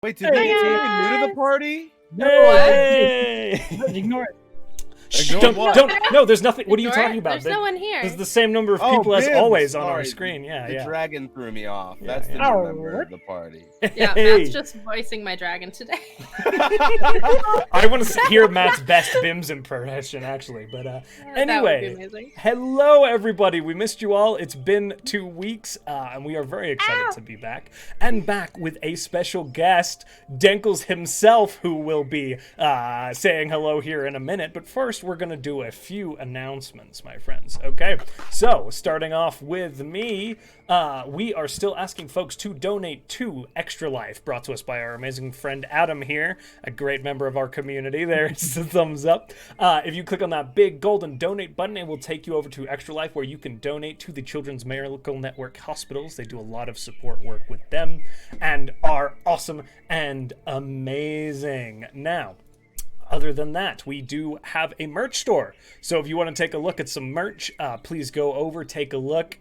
Wait, did they get someone new to the party? No, Hey! ignore it. Shh, Ignore don't, what? no, there's nothing. What are you Ignore talking it? about? There's no one here. There's the same number of Oh, people as Bibbs, always on our sorry. screen. Yeah, The yeah. dragon threw me off. Yeah, That's yeah. the Oh, new member of the party. Yeah, Hey. Matt's just voicing my dragon today. I want to hear Matt's best Bims impression, actually. But That would be anyway, amazing. hello everybody. We missed you all. It's been 2 weeks, and we are very excited to be back. And back with a special guest, Denkles himself, who will be saying hello here in a minute. But first, we're going to do a few announcements, my friends. Okay, so starting off with me, we are still asking folks to donate to Extra Life, brought to us by our amazing friend Adam here, a great member of our community. There's the thumbs up. If you click on that big golden donate button, it will take you over to Extra Life, where you can donate to the Children's Miracle Network hospitals. They do a lot of support work with them and are awesome and amazing. Now, other than that, we do have a merch store. So if you want to take a look at some merch, please go over, take a look.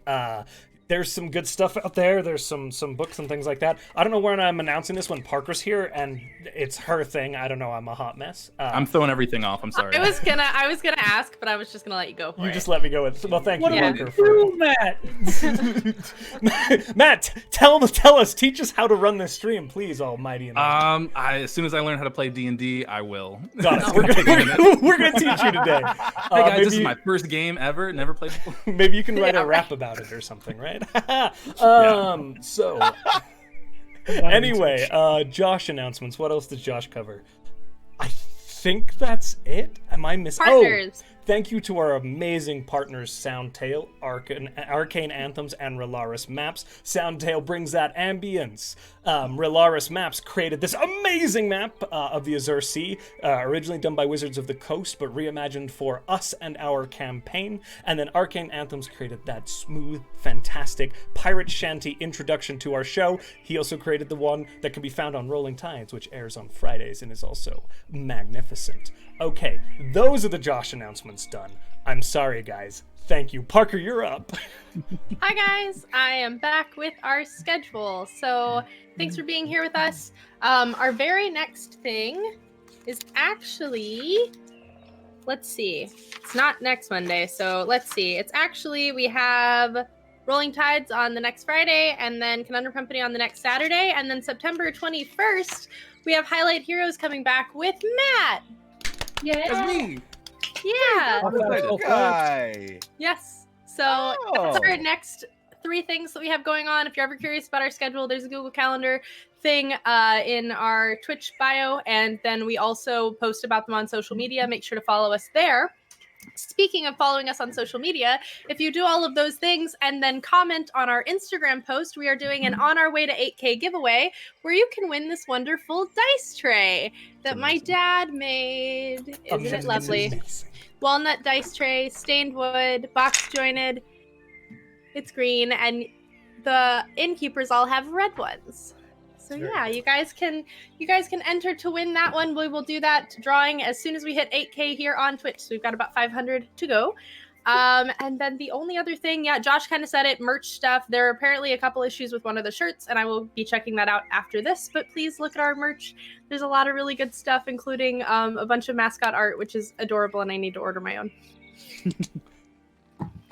There's some good stuff out there. There's some books and things like that. I don't know when I'm announcing this when Parker's here, and it's her thing. I don't know. I'm a hot mess. I'm throwing everything off. I'm sorry. I was gonna ask, but I was just gonna let you go for You it. just let me go with. Well, thank What you, do I Parker. do, Matt? Matt, tell us, teach us how to run this stream, please, Almighty. As soon as I learn how to play D&D, I will. Got it. We're gonna teach you today. Hey guys, this is maybe- my first game ever. Never played before. Maybe you can write Yeah, a rap right. about it or something, right? So anyway, Josh announcements. What else does Josh cover? I think that's it. Am I missing? Partners. Thank you to our amazing partners, Soundtail, Arcane Anthems, and Relaris Maps. Soundtail brings that ambience. Relaris Maps created this amazing map of the Azure Sea, originally done by Wizards of the Coast, but reimagined for us and our campaign. And then Arcane Anthems created that smooth, fantastic pirate shanty introduction to our show. He also created the one that can be found on Rolling Tides, which airs on Fridays and is also magnificent. Okay, those are the Josh announcements done. I'm sorry, guys. Thank you. Parker, you're up. Hi guys, I am back with our schedule. So thanks for being here with us. Our very next thing is actually, let's see, it's not next Monday. So let's see, it's actually, we have Rolling Tides on the next Friday, and then Conundrum Company on the next Saturday, and then September 21st, we have Highlight Heroes coming back with Matt. That's Yeah. me. Yeah. That guy. Yes. So that's our next 3 things that we have going on. If you're ever curious about our schedule, there's a Google Calendar thing in our Twitch bio, and then we also post about them on social media. Make sure to follow us there. Speaking of following us on social media, if you do all of those things and then comment on our Instagram post, we are doing an On Our Way to 8K giveaway where you can win this wonderful dice tray that my dad made. Isn't it lovely? Amazing. Walnut dice tray, stained wood, box jointed. It's green, and the innkeepers all have red ones. So Very yeah, cool. you guys can enter to win that one. We will do that drawing as soon as we hit 8K here on Twitch. So we've got about 500 to go. And then the only other thing, yeah, Josh kind of said it, merch stuff. There are apparently a couple issues with one of the shirts, and I will be checking that out after this. But please look at our merch. There's a lot of really good stuff, including a bunch of mascot art, which is adorable, and I need to order my own.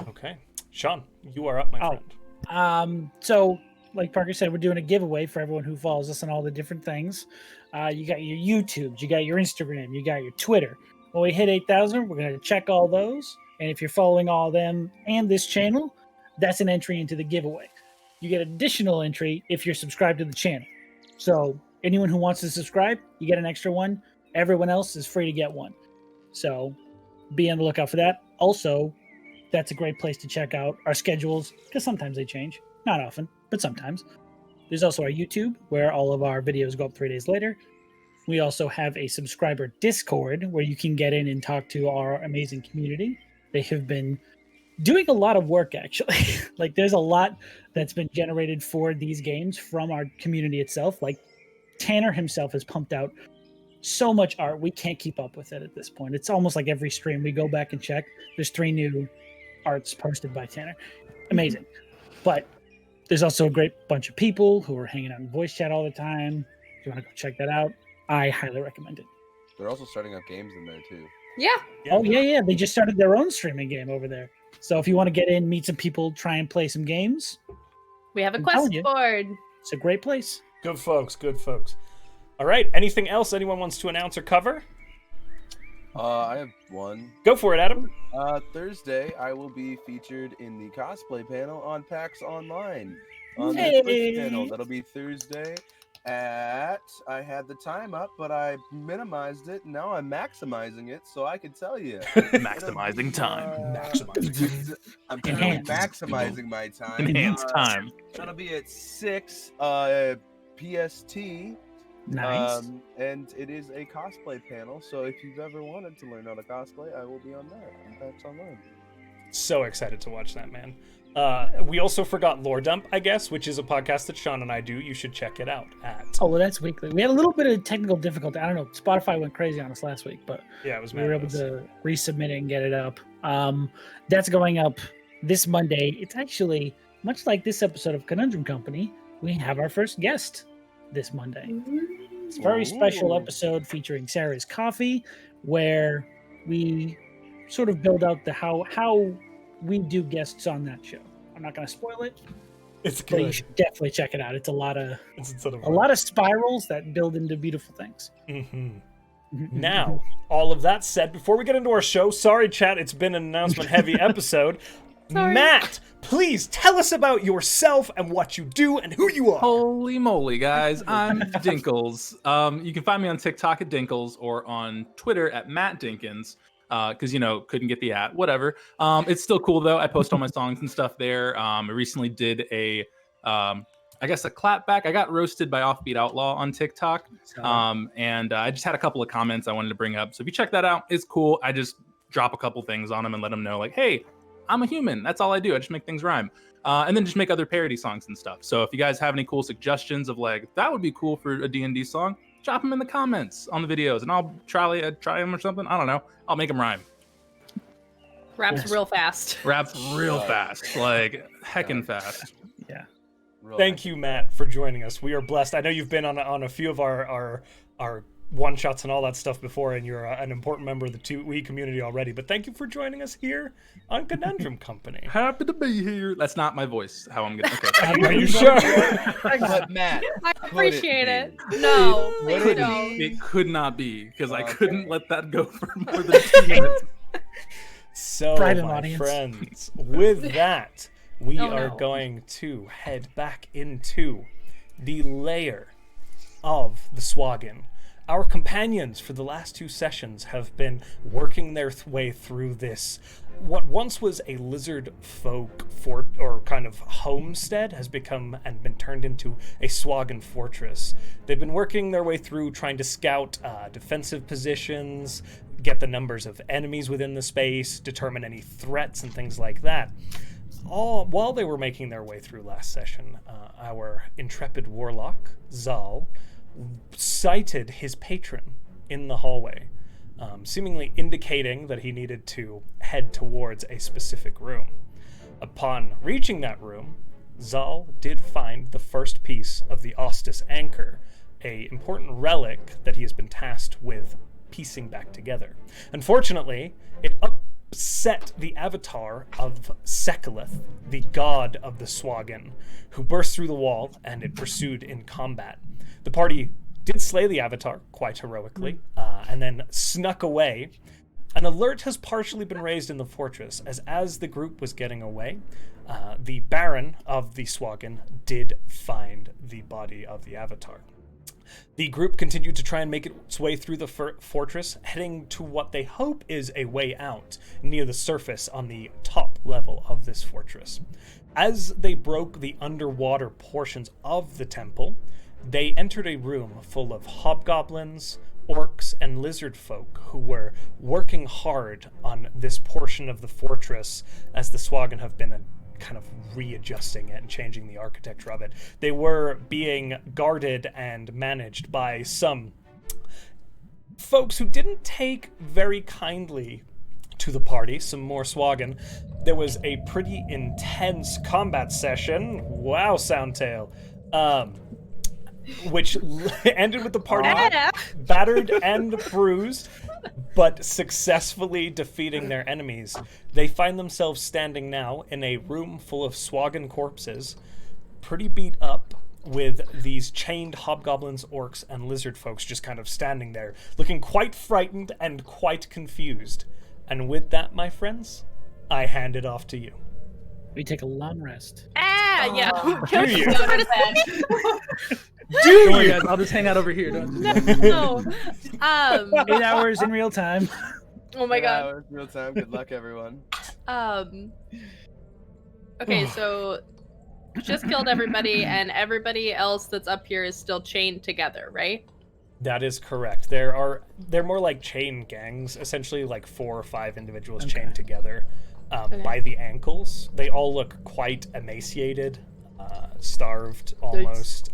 Okay. Sean, you are up, my Oh. friend. So like Parker said, we're doing a giveaway for everyone who follows us on all the different things. You got your YouTube, you got your Instagram, you got your Twitter. When we hit 8,000, we're going to check all those. And if you're following all of them and this channel, that's an entry into the giveaway. You get additional entry if you're subscribed to the channel. So anyone who wants to subscribe, you get an extra one. Everyone else is free to get one. So be on the lookout for that. Also, that's a great place to check out our schedules, because sometimes they change. Not often, but sometimes. There's also our YouTube, where all of our videos go up 3 days later. We also have a subscriber Discord, where you can get in and talk to our amazing community. They have been doing a lot of work, actually. Like, there's a lot that's been generated for these games from our community itself. Like, Tanner himself has pumped out so much art, we can't keep up with it at this point. It's almost like every stream we go back and check. There's 3 new arts posted by Tanner. Amazing. But there's also a great bunch of people who are hanging out in voice chat all the time. If you want to go check that out, I highly recommend it. They're also starting up games in there too. Yeah. Oh yeah. They just started their own streaming game over there. So if you want to get in, meet some people, try and play some games, We have a I'm quest telling you. board. it's a great place. Good folks. All right. Anything else anyone wants to announce or cover? I have one. Go for it, Adam. Thursday, I will be featured in the cosplay panel on PAX Online on Hey. the Twitch channel. That'll be Thursday at. I had the time up, but I minimized it. Now I'm maximizing it, so I can tell you. Maximizing time. I'm currently Enhanced. maximizing my time. Enhanced time. That'll be at 6 PST. Nice. And it is a cosplay panel, so if you've ever wanted to learn how to cosplay, I will be on there on PAX Online. So excited to watch that, man. We also forgot Lore Dump, I guess, which is a podcast that Sean and I do. You should check it out at. Oh, well, that's weekly. We had a little bit of technical difficulty. I don't know. Spotify went crazy on us last week, but Yeah, it was we were able madness. to resubmit it and get it up. That's going up this Monday. It's actually much like this episode of Conundrum Company. We have our first guest this Monday. It's a very special Ooh. episode featuring Sarah's Coffee, where we sort of build out the how we do guests on that show. I'm not going to spoil it, It's but you good. should definitely check it out. It's a lot of spirals that build into beautiful things. Mhm. Now, all of that said, before we get into our show, sorry, chat, it's been an announcement-heavy episode. Sorry. Matt, please tell us about yourself and what you do and who you are. Holy moly, guys. I'm Dinkles. You can find me on TikTok at Dinkles or on Twitter at Matt Dinkins. Because, couldn't get the at, whatever. It's still cool, though. I post all my songs and stuff there. I recently did a clapback. I got roasted by Offbeat Outlaw on TikTok. And I just had a couple of comments I wanted to bring up. So if you check that out, it's cool. I just drop a couple things on them and let them know, like, hey, I'm a human. That's all I do. I just make things rhyme. And then just make other parody songs and stuff. So if you guys have any cool suggestions of, like, that would be cool for a D&D song, drop them in the comments on the videos, and I'll try them or something. I don't know. I'll make them rhyme. Raps real fast. Raps real fast, like heckin' fast. Thank you, Matt, for joining us. We are blessed. I know you've been on a few of our one-shots and all that stuff before, and you're an important member of the 2E community already, but thank you for joining us here on Conundrum Company. Happy to be here. That's not my voice, how I'm gonna... Okay. Are you sure? But Matt, I appreciate it. No, please Could it don't. It could not be, because I Okay. couldn't let that go for more than 2 minutes. So, Private my audience. friends, with that, we Oh, are no. going to head back into the lair of the Sahuagin. Our companions for the last 2 sessions have been working their way through this. What once was a lizard folk fort or kind of homestead has become and been turned into a Sahuagin fortress. They've been working their way through trying to scout defensive positions, get the numbers of enemies within the space, determine any threats and things like that. All while they were making their way through last session, our intrepid warlock, Zal, sighted his patron in the hallway, seemingly indicating that he needed to head towards a specific room. Upon reaching that room, Zal did find the first piece of the Ostis anchor, a important relic that he has been tasked with piecing back together. Unfortunately, it upset the avatar of Sekalith, the god of the Sahuagin, who burst through the wall and it pursued in combat. The party did slay the avatar quite heroically, and then snuck away. An alert has partially been raised in the fortress, as the group was getting away, the Baron of the Sahuagin did find the body of the avatar. The group continued to try and make its way through the fortress, heading to what they hope is a way out near the surface on the top level of this fortress. As they broke the underwater portions of the temple, they entered a room full of hobgoblins, orcs, and lizard folk who were working hard on this portion of the fortress as the Sahuagin have been kind of readjusting it and changing the architecture of it. They were being guarded and managed by some folks who didn't take very kindly to the party, some more Sahuagin. There was a pretty intense combat session. Wow, Soundtail. which ended with the party Yeah. battered and bruised, but successfully defeating their enemies. They find themselves standing now in a room full of Sahuagin corpses, pretty beat up, with these chained hobgoblins, orcs, and lizard folks just kind of standing there, looking quite frightened and quite confused. And with that, my friends, I hand it off to you. We take a long rest. Yeah. Do you? Go to bed. Don't worry, guys. I'll just hang out over here. No. 8 hours in real time. Oh my god. Hours, real time. Good luck, everyone. Okay, so just killed everybody, and everybody else that's up here is still chained together, right? That is correct. They're more like chain gangs, essentially like 4 or 5 individuals chained together by the ankles. They all look quite emaciated, starved almost.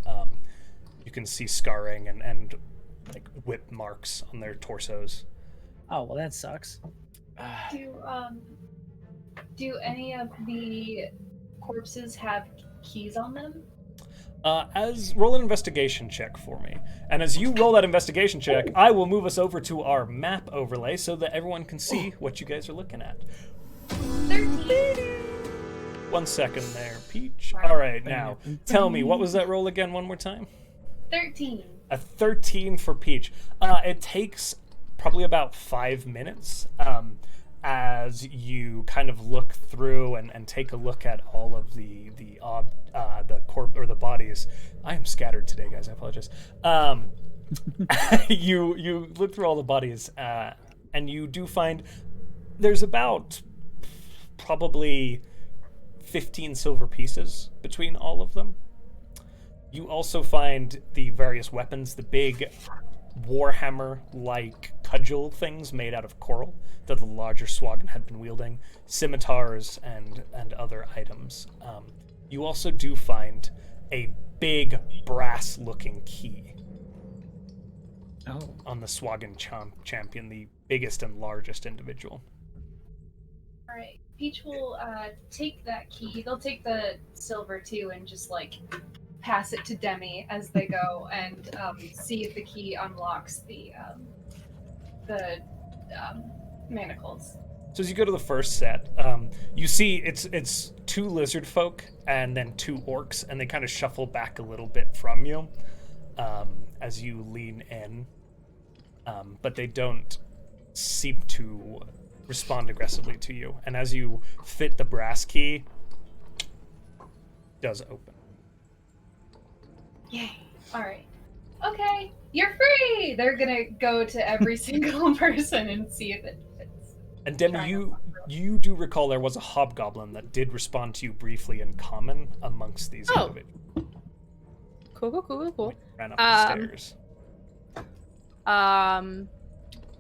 You can see scarring and like whip marks on their torsos. Oh, well, that sucks. Do any of the corpses have keys on them? Roll an investigation check for me. And as you roll that investigation check, I will move us over to our map overlay so that everyone can see what you guys are looking at. 13. 1 second there, Peach. All right, now, tell me, what was that roll again one more time? 13. A 13 for Peach. It takes probably about 5 minutes as you kind of look through and take a look at all of the bodies. I am scattered today, guys. I apologize. You look through all the bodies, and you do find there's about probably 15 silver pieces between all of them. You also find the various weapons, the big warhammer-like cudgel things made out of coral that the larger Sahuagin had been wielding, scimitars and other items. You also do find a big brass-looking key on the Sahuagin champion, the biggest and largest individual. All right. Peach will take that key. They'll take the silver too and just like pass it to Demi as they go and see if the key unlocks the manacles. So as you go to the first set, you see it's 2 lizard folk and then 2 orcs, and they kind of shuffle back a little bit from you as you lean in, but they don't seem to respond aggressively to you. And as you fit the brass key, it does open. Yay. All right. Okay, you're free! They're gonna go to every single person and see if it fits. And Demi, you do recall there was a hobgoblin that did respond to you briefly in common amongst these individuals. Cool. Ran up the stairs.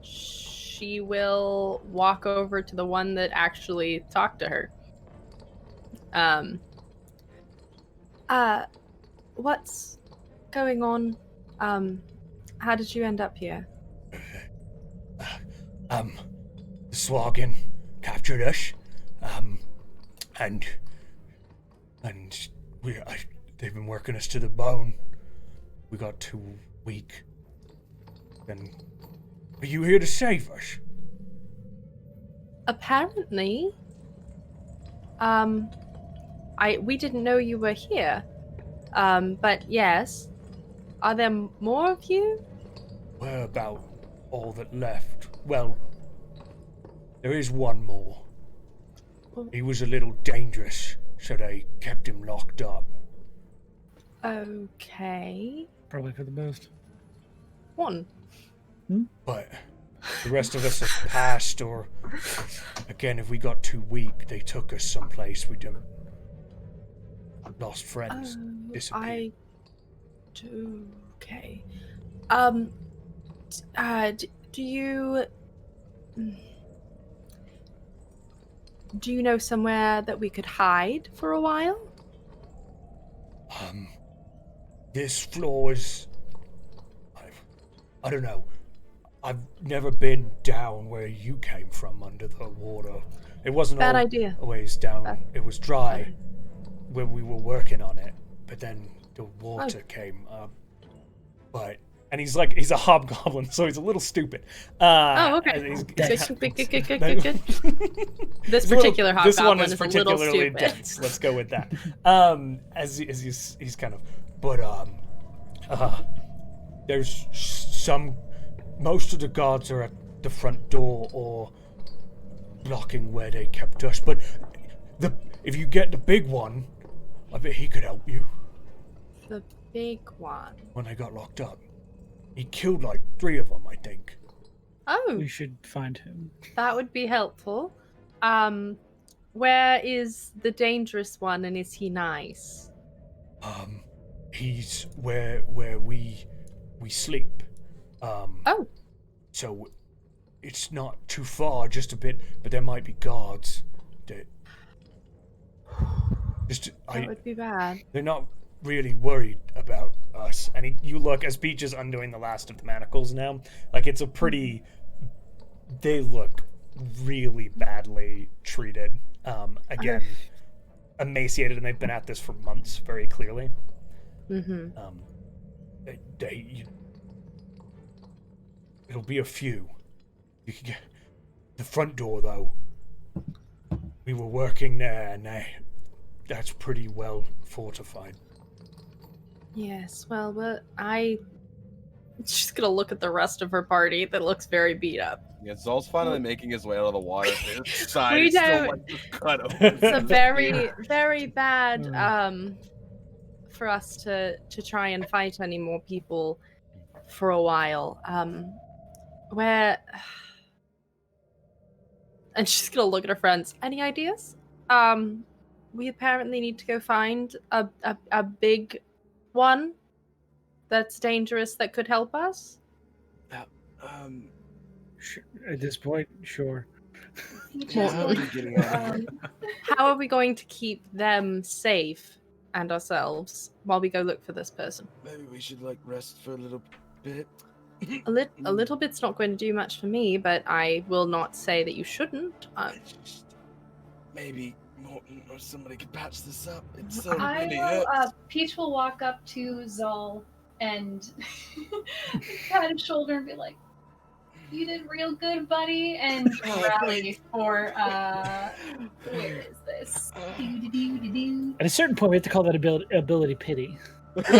She will walk over to the one that actually talked to her. What's going on? How did you end up here? The Sahuagin captured us, and they've been working us to the bone. We got too weak. Then, are you here to save us? Apparently. We didn't know you were here. But yes. Are there more of you? We're about all that left. Well, there is one more. He was a little dangerous, so they kept him locked up. Okay. Probably for the best. One. But the rest of us have passed, or again, if we got too weak, they took us someplace we didn't. Lost friends, disappeared. Okay. Do you know somewhere that we could hide for a while? This floor is... I don't know. I've never been down where you came from under the water. It wasn't Bad idea. always down. It was dry when we were working on it, but then the water came up. and he's a hobgoblin, so he's a little stupid. Oh, okay. Good. This particular hobgoblin this one is a little particularly stupid. dense. Let's go with that. As he's kind of, but there's most of the guards are at the front door or blocking where they kept us. But if you get the big one, I bet he could help you. The big one. When they got locked up, he killed like 3 of them, I think. Oh, We should find him. that would be helpful. Where is the dangerous one, and is he nice? He's where we sleep. Oh, So it's not too far, just a bit, but there might be guards that that would be bad. they're not really worried about us. And you look as Peach is undoing the last of the manacles now. Like it's a pretty. They look really badly treated. Again, emaciated, and they've been at this for months, very clearly. Mm-hmm. It'll be a few. You can get the front door though. We were working there, and that's pretty well fortified. Yes, well, but she's gonna look at the rest of her party that looks very beat up. Yeah, Zol's finally making his way out of the water. His side We is still don't- like just cut open. It's a very, very bad for us to try and fight any more people for a while. Where and she's gonna look at her friends. Any ideas? We apparently need to go find a big one that's dangerous that could help us. At this point, sure. How are you getting out of here? How are we going to keep them safe and ourselves while we go look for this person? Maybe we should like rest for a little bit. A little bit's not going to do much for me, but I will not say that you shouldn't. Maybe Morton or somebody could patch this up. It's so I really will, hurts. Peach will walk up to Zol and pat his shoulder and be like, "You did real good, buddy," and rally for, where is this? Do-do-do-do-do. At a certain point, we have to call that ability pity. Okay,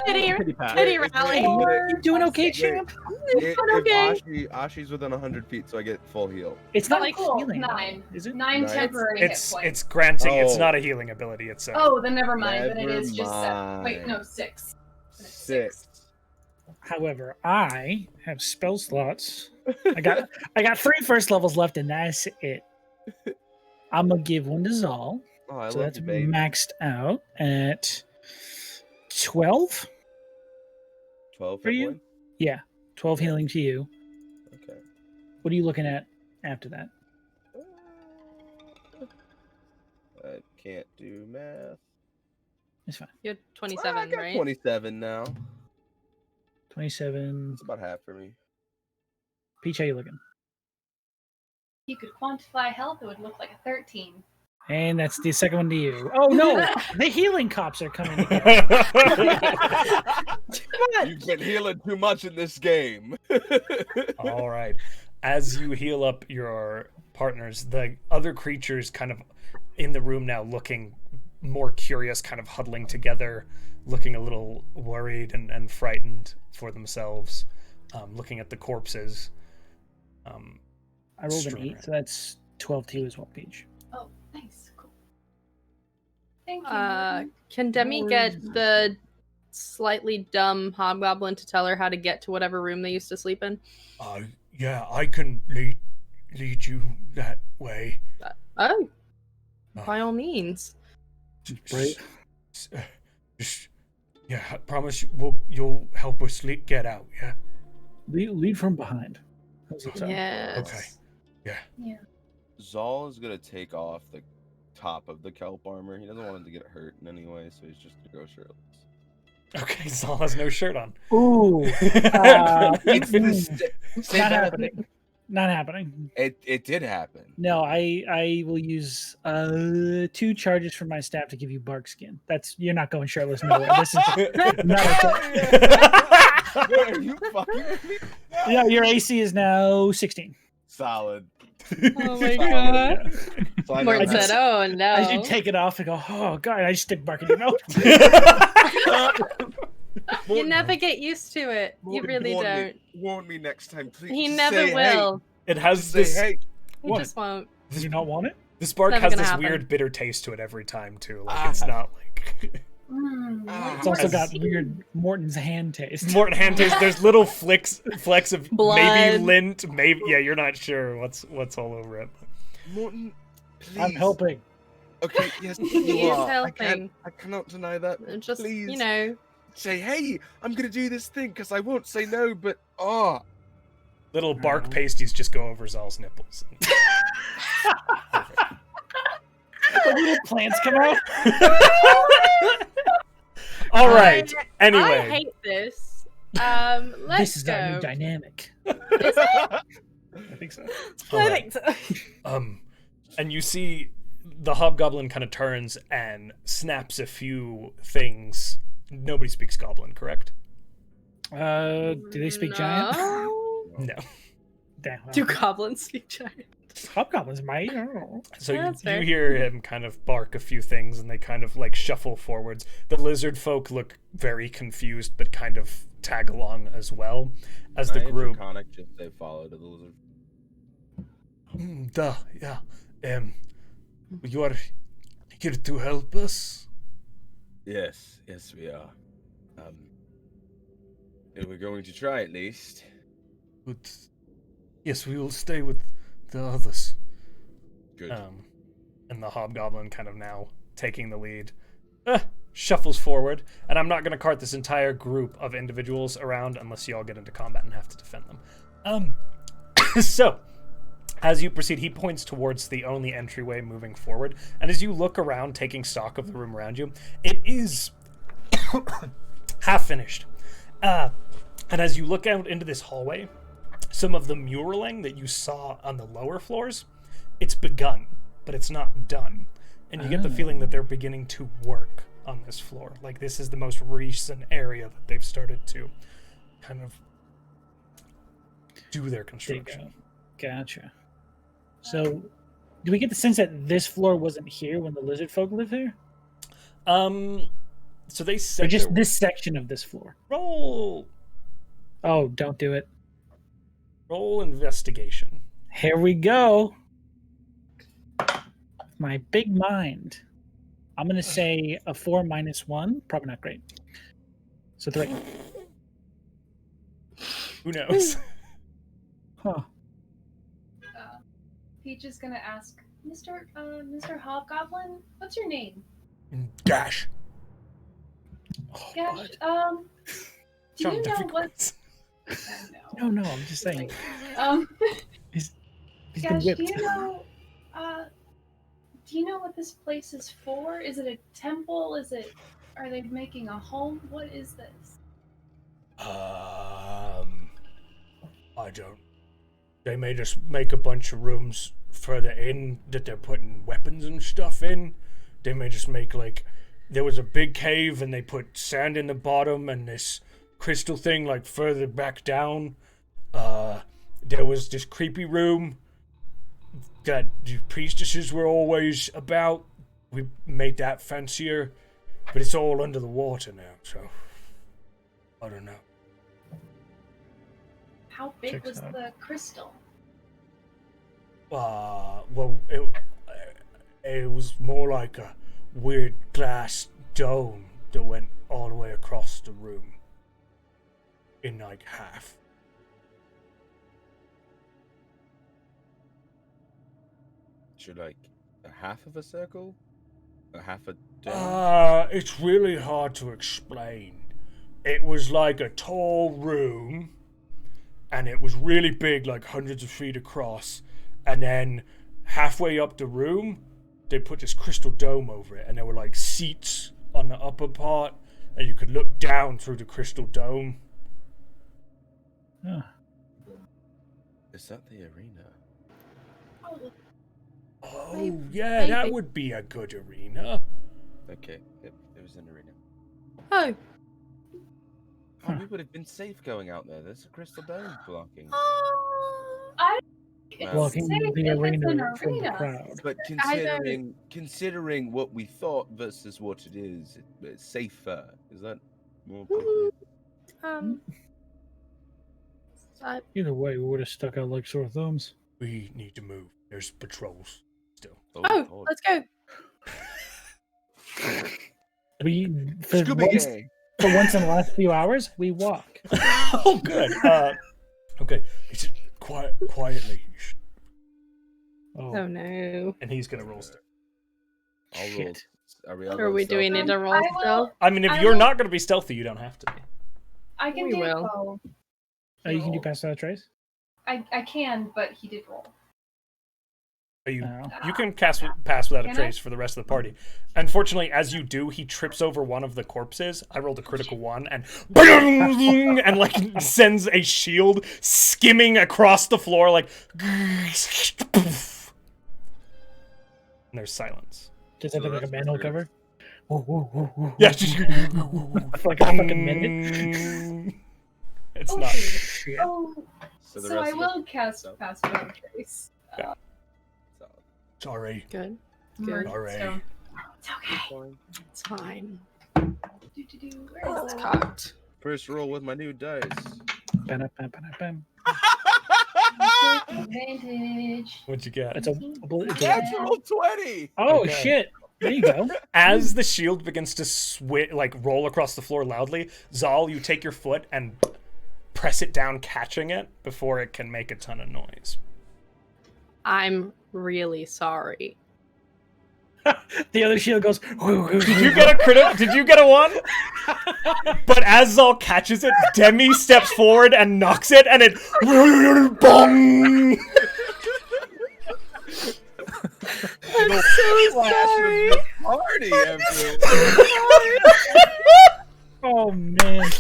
Pity pat. rally. You doing okay, Wait, champ? If okay. Ashi's within 100 feet, so I get full heal. It's not like cool. healing, 9. is it? 9 Nice. temporary hit It's points. granting. It's Oh. not a healing ability. It's a. Oh, then never mind. Then it Never is just 7. Wait, mind. no, 6. 6. However, I have spell slots. I got 3 first levels left, and that's it. I'm gonna give one to Zal. Oh, I So love that's you, baby. maxed out at 12. 12 For hit you? points? Yeah, 12 healing to you. Okay. What are you looking at after that? I can't do math. It's fine. You're I 27, got right? 27 now. 27. It's about half for me. Peach, how you looking? If you could quantify health, it would look like a 13. And that's the second one to you. Oh no, the healing cops are coming again. You've been healing too much in this game. All right. As you heal up your partners, the other creatures kind of in the room now looking more curious, kind of huddling together, looking a little worried and frightened for themselves, looking at the corpses. I rolled an Strewn 8, so that's 12 to you as well, Peach. Oh, nice. Cool. Thank you. Can Demi No get worries. the slightly dumb hobgoblin to tell her how to get to whatever room they used to sleep in? Yeah, I can lead you that way. Oh, by all means. Right. Yeah, I promise you'll help us get out. Yeah. Lead from behind. How's that sound? Yes. Okay. Yeah. Zal is gonna take off the top of the kelp armor. He doesn't want him to get hurt in any way, so he's just gonna go shirtless. Okay, Zal has no shirt on. Ooh. It's mm, the not happening. Not happening. It did happen. No, I will use 2 charges from my staff to give you bark skin. You're not going shirtless nowhere. This is not Are you fucking with me? yeah. Your AC is now 16. Solid. Oh my god. So I know Morton how- said, "Oh no." As you take it off, I go, oh god, I just stick bark in your mouth. You never get used to it. You Morton, really warn don't. Me. Warn me next time, please. He Just never say, will. It Hey. has Just say, this. hey. He What? just won't. Do you not want it? This bark Never has gonna this happen. weird bitter taste to it every time too. Like it's not like It's also got weird Morton's hand taste. Morton hand taste. There's little flecks of Blood. maybe lint, maybe you're not sure what's all over it. Morton, please. I'm helping. Okay, yes, He you is are. helping. I cannot deny that. Just Please. you know. Say, hey, I'm gonna do this thing because I won't say no, but Little bark pasties just go over Zal's nipples. The little plants come out. All right. I Anyway, hate this. Let's This is go. our new dynamic. Is it? I think so. I think so. and you see the hobgoblin kind of turns and snaps a few things. Nobody speaks goblin, correct? Do they speak giant? No. No. Damn. Do goblins speak giant? Hobgoblins might. I don't know. So That's fair. you hear him kind of bark a few things, and they kind of like shuffle forwards. The lizard folk look very confused, but kind of tag along as well as the group. Draconic, just say follow to the lizard. Yeah. You are here to help us? Yes, we are. We're going to try at least. But yes, we will stay with the others. Good. And the hobgoblin kind of now taking the lead shuffles forward, and I'm not going to cart this entire group of individuals around unless you all get into combat and have to defend them. So as you proceed, he points towards the only entryway moving forward, and as you look around, taking stock of the room around you, it is half finished. And as you look out into this hallway, some of the muraling that you saw on the lower floors, it's begun, but it's not done. And you get the feeling that they're beginning to work on this floor. Like this is the most recent area that they've started to kind of do their construction. Gotcha. So, do we get the sense that this floor wasn't here when the lizard folk lived here? So they Or said just there- this section of this floor? roll Oh, don't do it. investigation. Here we go. My big mind. I'm going to say a 4 minus 1. Probably not great. So 3. Who knows? Huh. Peach is gonna ask, Mr. Hobgoblin, what's your name? Gash. Gosh, do you know what? No, I'm just saying. He's been Gosh, whipped. do you know what this place is for? Is it a temple? Are they making a home? What is this? I don't. They may just make a bunch of rooms further in that they're putting weapons and stuff in. They may just make there was a big cave and they put sand in the bottom and this crystal thing further back down. There was this creepy room that the priestesses were always about. We made that fancier, but it's all under the water now, so I don't know. How big Checks was out. the crystal? Well, it was more like a weird glass dome that went all the way across the room in half. Should a half of a circle? A half a dome? It's really hard to explain. It was like a tall room, and it was really big, hundreds of feet across, and then halfway up the room, they put this crystal dome over it, and there were seats on the upper part, and you could look down through the crystal dome. Huh. Is that the arena? Oh, yeah, that would be a good arena. Okay, yep, it was an arena. Oh. Oh, we would have been safe going out there. There's a crystal dome blocking. It's Blocking safe the if it's an arena from the arena. crowd. But considering what we thought versus what it is, it's safer. Is that more appropriate? Either way, we would have stuck out like sore thumbs. We need to move. There's patrols still. Oh, God. let's go. We for Scooby once, Gang. for once in the last few hours, we walk. Oh, good. Okay. It's quietly. Oh no. And he's gonna roll still. I'll roll. Shit. Are we doing need to roll I still? will- I mean, if I you're will- not gonna be stealthy, you don't have to be. I can We do will. both. Oh, you can do pass without trace? I can, but he did roll. You Oh. you can pass without a Can I? trace for the rest of the party. Unfortunately, as you do, he trips over one of the corpses. I rolled a critical one and and like sends a shield skimming across the floor like and there's silence. Does that So have like a that's manhole weird. cover? Woo, woo, woo, woo, Yeah. woo. For like a fucking minute. It's Oh, not. Shit. Oh, So the so rest I of will us- cast so- Pass Without Trace. solid. Sorry. Good. Merge Alright. stone. It's okay. Fine. It's fine. Where is It's that? cocked. First roll with my new dice. Ba-da-ba-ba-da-bam. Advantage. What'd you get? It's it's a Natural 20. oh Okay. shit! There you go. As the shield begins to roll across the floor loudly, Zal, you take your foot and press it down, catching it before it can make a ton of noise. I'm really sorry. The other shield goes. Did you get a crit? Did you get a 1? But as Zal catches it, Demi steps forward and knocks it, and it bong. I'm so sorry. Party, everyone. Oh man!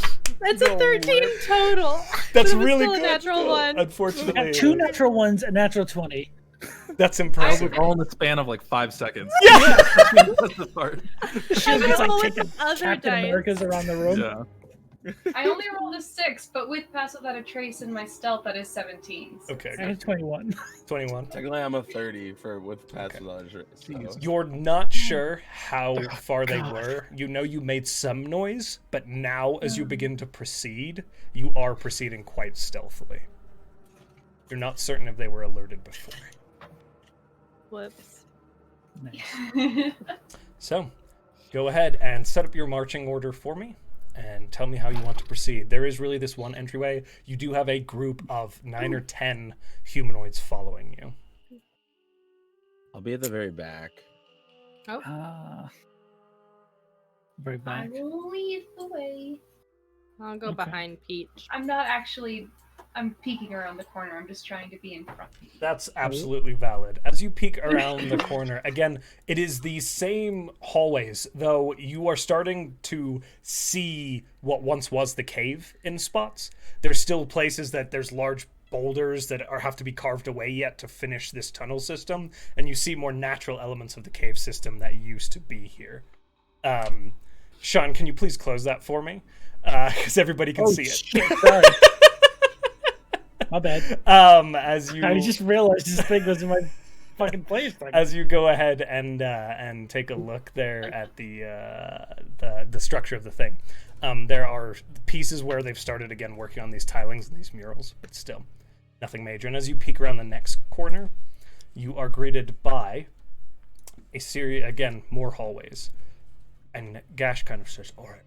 It's a 13 total. That's But it was really still a good. natural one. We Unfortunately, got 2 natural ones, a natural 20. that's impressive. All in the span of like 5 seconds. Yeah. That's the part. The shield I'm gets gonna roll like with taking other Captain dice. America's around the room. Yeah. I only rolled a 6, but with Pass Without a Trace in my stealth, that is 17. So Okay, I good. had 21. 21. Technically, I'm a 30 with pass without a trace. So. You're not sure how far they were. You know you made some noise, but now as you begin to proceed, you are proceeding quite stealthily. You're not certain if they were alerted before. Whoops. Nice. So, go ahead and set up your marching order for me and tell me how you want to proceed. There is really this one entryway. You do have a group of 9 or 10 humanoids following you. I'll be at the very back. Very I back. will lead the way. I'll go Okay. behind Peach. I'm not actually. I'm peeking around the corner. I'm just trying to be in front. That's absolutely valid. As you peek around the corner, again, it is the same hallways, though you are starting to see what once was the cave in spots. There's still places that there's large boulders that have to be carved away yet to finish this tunnel system, and you see more natural elements of the cave system that used to be here. Sean, can you please close that for me? Because everybody can see it. Shit, sorry. My bad. As you I just realized this thing was in my fucking place. as you go ahead and take a look there at the structure of the thing, there are pieces where they've started again working on these tilings and these murals, but still nothing major. And as you peek around the next corner, you are greeted by a series, again, more hallways. And Gash kind of says, "All right,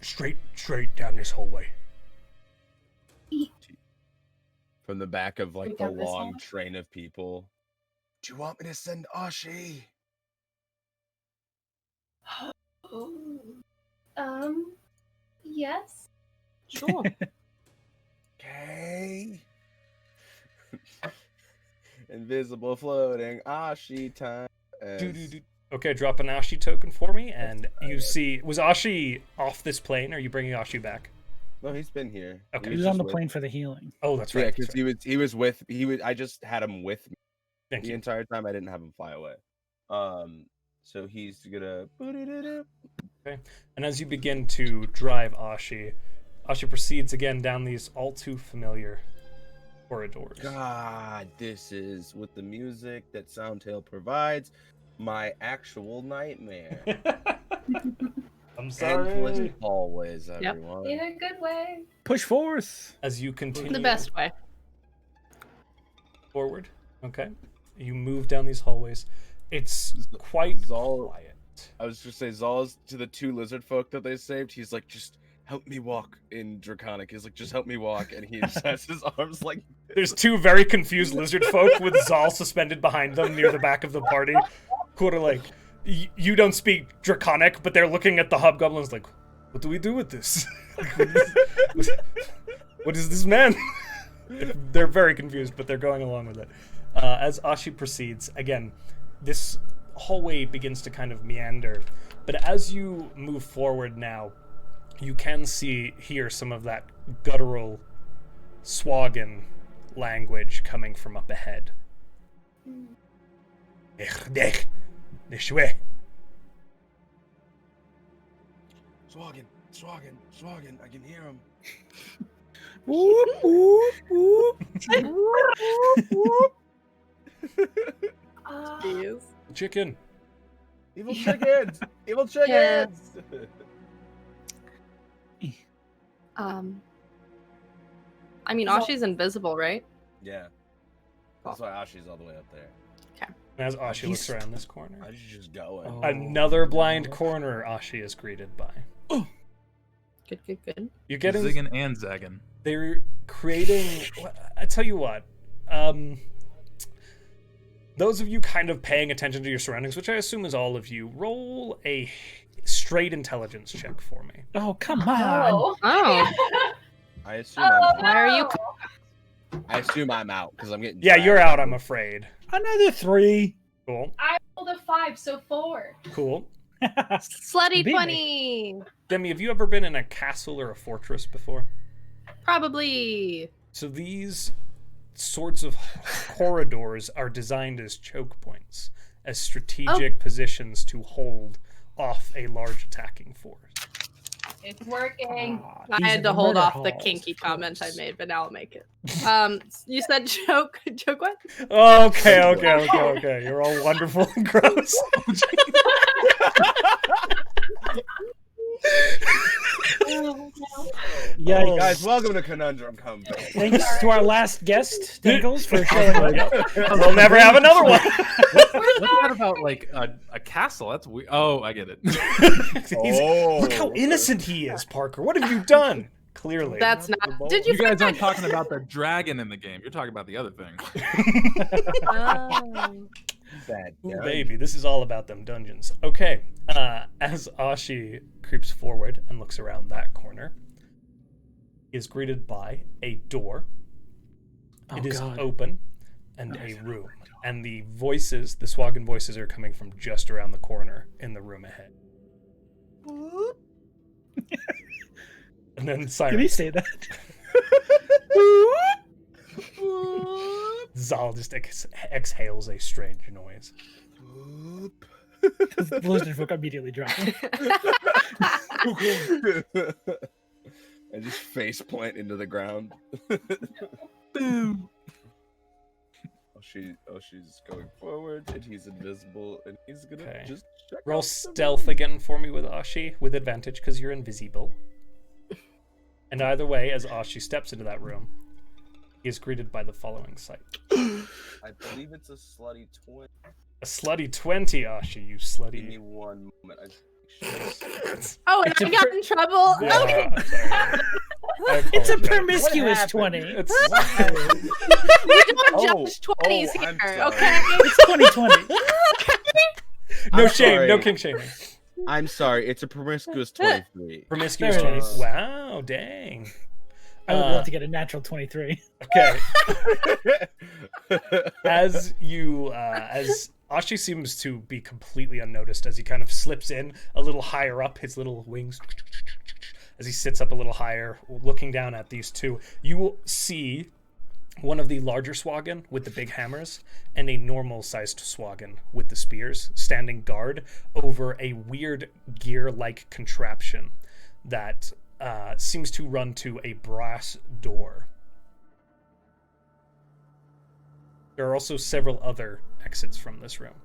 straight down this hallway." From the back of like We the got this long one? train of people. Do you want me to send Ashi? Yes. Sure. Okay. Invisible floating Ashi time. Okay, drop an Ashi token for me, and you see, was Ashi off this plane, or are you bringing Ashi back? No, he's been here. Okay. He was on the plane for the healing. Oh, that's Yeah, right. because he was with. I just had him with me Thank the you. entire time. I didn't have him fly away. So he's gonna. Okay. And as you begin to drive Ashi proceeds again down these all too familiar corridors. God, this is with the music that Soundtail provides, my actual nightmare. I'm Endless sorry. hallways, everyone. In a good way. Push forth. As you continue The best way. forward, okay, you move down these hallways. It's quite Zal- quiet. I was just say Zal's to the 2 lizard folk that they saved. He's like, just help me walk in Draconic. He's like, just help me walk, and he just has his arms like. There's 2 very confused lizard folk with Zal suspended behind them near the back of the party, who are like, you don't speak Draconic, but they're looking at the hobgoblins like, what do we do with this? What is this man? They're very confused, but they're going along with it. As Ashi proceeds, again, this hallway begins to kind of meander, but as you move forward now, you can hear some of that guttural Sahuagin language coming from up ahead. Sahuagin, I can hear him. Whoop, whoop, whoop. Jeez. Chicken. Evil chickens! Evil chickens! I mean, Ashi's invisible, right? Yeah. That's why Ashi's all the way up there. As Ashi looks around this corner. I should just go in. Another blind corner Ashi is greeted by. Good. You're getting... Zigging and zagging. They're creating... I tell you what. Those of you kind of paying attention to your surroundings, which I assume is all of you, roll a straight intelligence check for me. Oh, come on. Oh. Oh. I assume I'm out. Why are you... I assume I'm out because I'm getting. Yeah, tired. you're out, I'm afraid. Another 3. Cool. I rolled a 5, so 4. Cool. Slutty Beat me. 20! Demi, have you ever been in a castle or a fortress before? Probably. So these sorts of corridors are designed as choke points, as strategic positions to hold off a large attacking force. It's working. I These had are to hold murder off the halls, kinky of comment I course. made, but now I'll make it. You said joke what? Okay. You're all wonderful and gross. Yikes. Guys, welcome to Conundrum Comeback. Thanks to our last guest, Dinkles, for showing up. We'll never have another one. What's that about, like, a castle? That's weird. Oh, I get it. Look how innocent he is, Parker. What have you done? Clearly. That's not. Did you You guys forget? aren't talking about the dragon in the game. You're talking about the other thing. Oh. Bad Ooh, guy. baby, this is all about them dungeons. Okay, as Ashi creeps forward and looks around that corner, he is greeted by a door. It is open, and a room. And the voices, the Sahuagin voices, are coming from just around the corner in the room ahead. And then Did he silence. say that? Zal just exhales a strange noise. The lizard folk immediately drop. I just face plant into the ground. Boom. She's going forward, and he's invisible, and he's gonna Okay. just check Roll out the stealth again for me with Ashi, with advantage because you're invisible. And either way, as Ashi steps into that room, he is greeted by the following sight. I believe it's a slutty 20. A slutty 20, Ashi, you Give me slutty... one moment. Oh, and It's I a got pr- in trouble. Yeah, Okay. I'm sorry. I It's a apologize. promiscuous happened? 20. It's... We don't Oh, judge 20s oh, I'm here, sorry. okay? It's 2020. No I'm shame, no sorry. king shaming. I'm sorry, it's a promiscuous 23. Promiscuous There it 20. is. Wow, dang. I would love to get a natural 23. Okay. As Ashi seems to be completely unnoticed as he kind of slips in a little higher up, his little wings as he sits up a little higher, looking down at these two, you will see one of the larger Sahuagin with the big hammers and a normal-sized Sahuagin with the spears standing guard over a weird gear-like contraption that seems to run to a brass door. There are also several other exits from this room.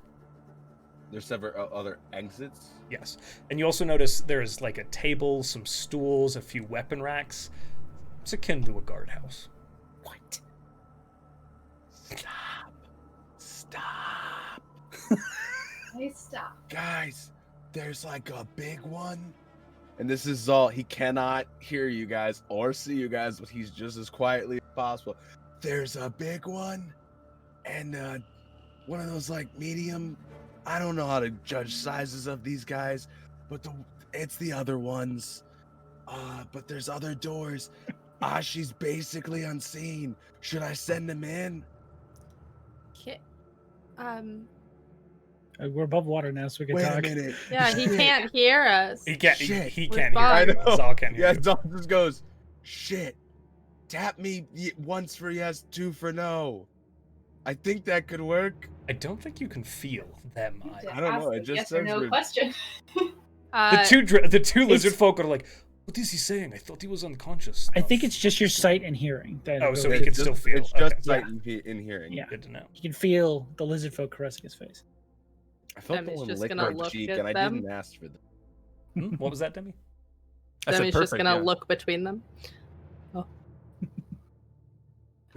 There's several other exits. Yes. And you also notice there's like a table, some stools, a few weapon racks. It's akin to a guardhouse. What? Stop. I stop. Guys, there's like a big one. And this is all, he cannot hear you guys or see you guys, but he's just as quietly as possible. There's a big one. And one of those like medium, I don't know how to judge sizes of these guys, but it's the other ones. But there's other doors. Ashi's basically unseen. Should I send him in? Okay. We're above water now, so we can Wait talk. a minute. Yeah, he Shit. can't hear us. He can't. Shit. He can't hear. I you. know. Zal can't hear. Yeah, you. Zal just goes, shit. Tap me once for yes, two for no. I think that could work. I don't think you can feel them. I don't know, it just yes or says no we're- question. The two lizard folk are like, what is he saying? I thought he was unconscious. I think it's just your sight and hearing. That Oh, so really- he can It's still just- feel. It's Okay. just sight in hearing. Yeah. Good to know. You can feel the lizard folk caressing his face. I felt Demi's the one just lick gonna my look cheek, at and I them. didn't ask for them. What was that, Demi? I said Demi's just perfect, gonna yeah. look between them.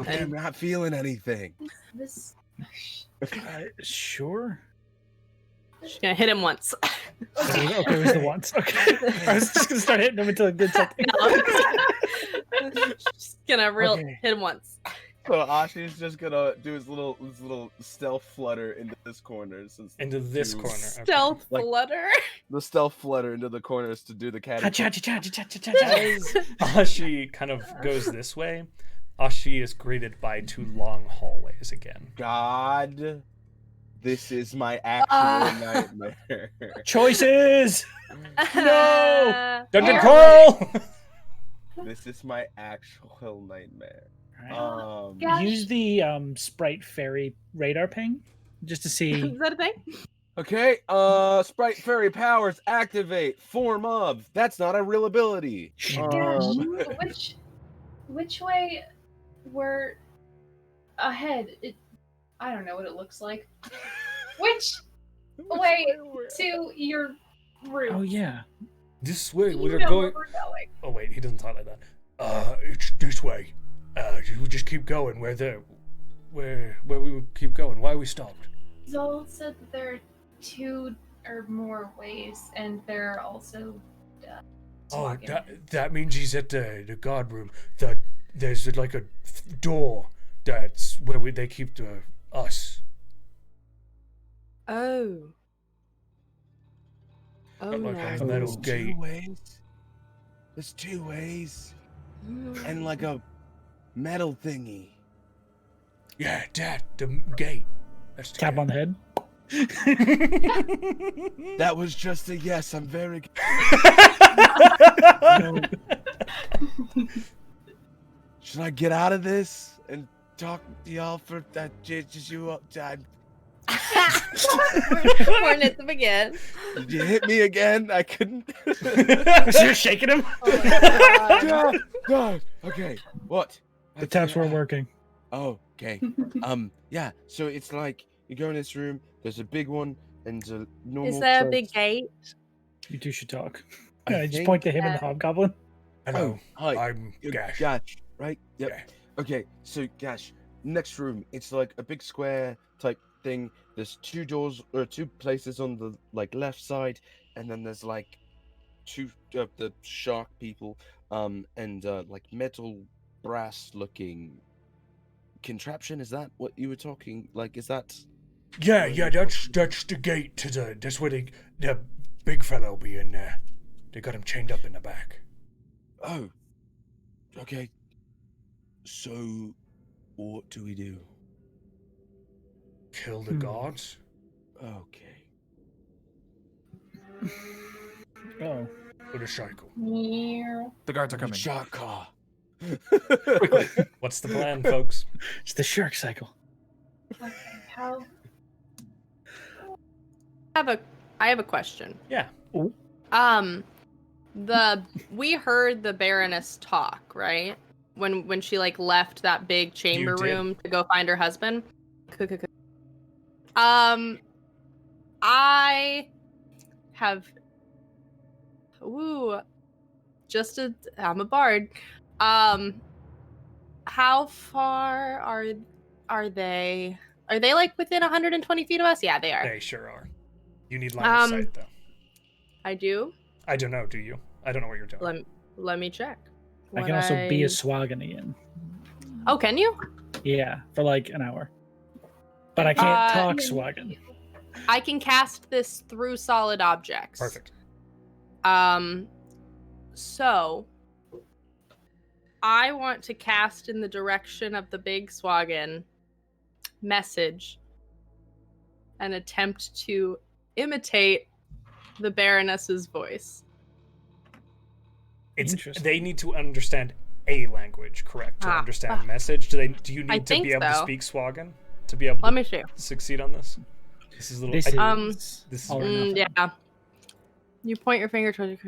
I'm not feeling anything. This. Sure. She's gonna hit him once. Okay, it was the once. Okay. I was just gonna start hitting him until it did something. Just gonna Okay. hit him once. So Ashi's just gonna do his little stealth flutter into this corner. Into this to- corner. Okay. Stealth Like- flutter. The stealth flutter into the corners to do the cat. As Ashi kind of goes this way, Ashi is greeted by two long hallways again. God, this is my actual nightmare. Choices. No! Dungeon Where- crawl! This is my actual nightmare. Right. Gosh. Use the Sprite Fairy radar ping just to see. Is that a thing? Okay, Sprite Fairy powers activate. Form of. That's not a real ability. Which way we're ahead? I don't know what it looks like. Which way to your room? Oh yeah. This way, You we're know going. where we're going. Oh wait, he doesn't talk like that. It's this way. We just keep going. Where we would keep going. Why are we stopped? Zol said that there are 2 or more ways, and there are also. Oh, Sahuagin. that means he's at the guard room. There's like a door. That's where they keep us. Oh. Oh Like no. a Guys, metal there's gate. 2 ways. There's 2 ways. And like a metal thingy. Yeah, Dad, the gate. That's the Tap gate. on the head. That was just a yes. I'm very. Should I get out of this and talk to y'all for that? Just you time. We're in it to begin. Did you hit me again? I couldn't. So you're shaking him. Oh my god. God, God. Okay. What? The taps weren't working. Oh, okay. Yeah. So it's like you go in this room. There's a big one and a normal. Is there a size- big gate? You two should talk. I Yeah, just think- point to him and the hobgoblin. Hello, Oh, hi. I'm You're Gash. Gash, right? Yep. Yeah. Okay, so Gash, next room, it's like a big square type thing. There's 2 doors or 2 places on the like left side, and then there's like 2 of the shark people, and like metal brass looking contraption. Is that what you were talking? Like, is that? Yeah, that's the gate to that's where the big fella will be in there. They got him chained up in the back. Oh. Okay. So, what do we do? Kill the guards. Okay. Oh. Motorcycle. The guards are coming. Shaka. Quickly. What's the plan, folks? It's the shark cycle. Okay, how? I have a question. Yeah. We heard the Baroness talk, right? When she like left that big chamber did. room to go find her husband. I have I'm a bard. How far are they? Are they like within 120 feet of us? Yeah, they are. They sure are. You need line of sight, though. I do. I don't know, do you? I don't know what you're doing. Let me check. I can also be a Sahuagin again. Oh, can you? Yeah, for like an hour. But I can't talk Sahuagin. I can cast this through solid objects. Perfect. So I want to cast in the direction of the big Sahuagin message and attempt to imitate the Baroness's voice. They need to understand a language, correct? To understand message. Do you need to be able to speak Sahuagin to be able to succeed on this? This is a little. This is yeah. You point your finger towards.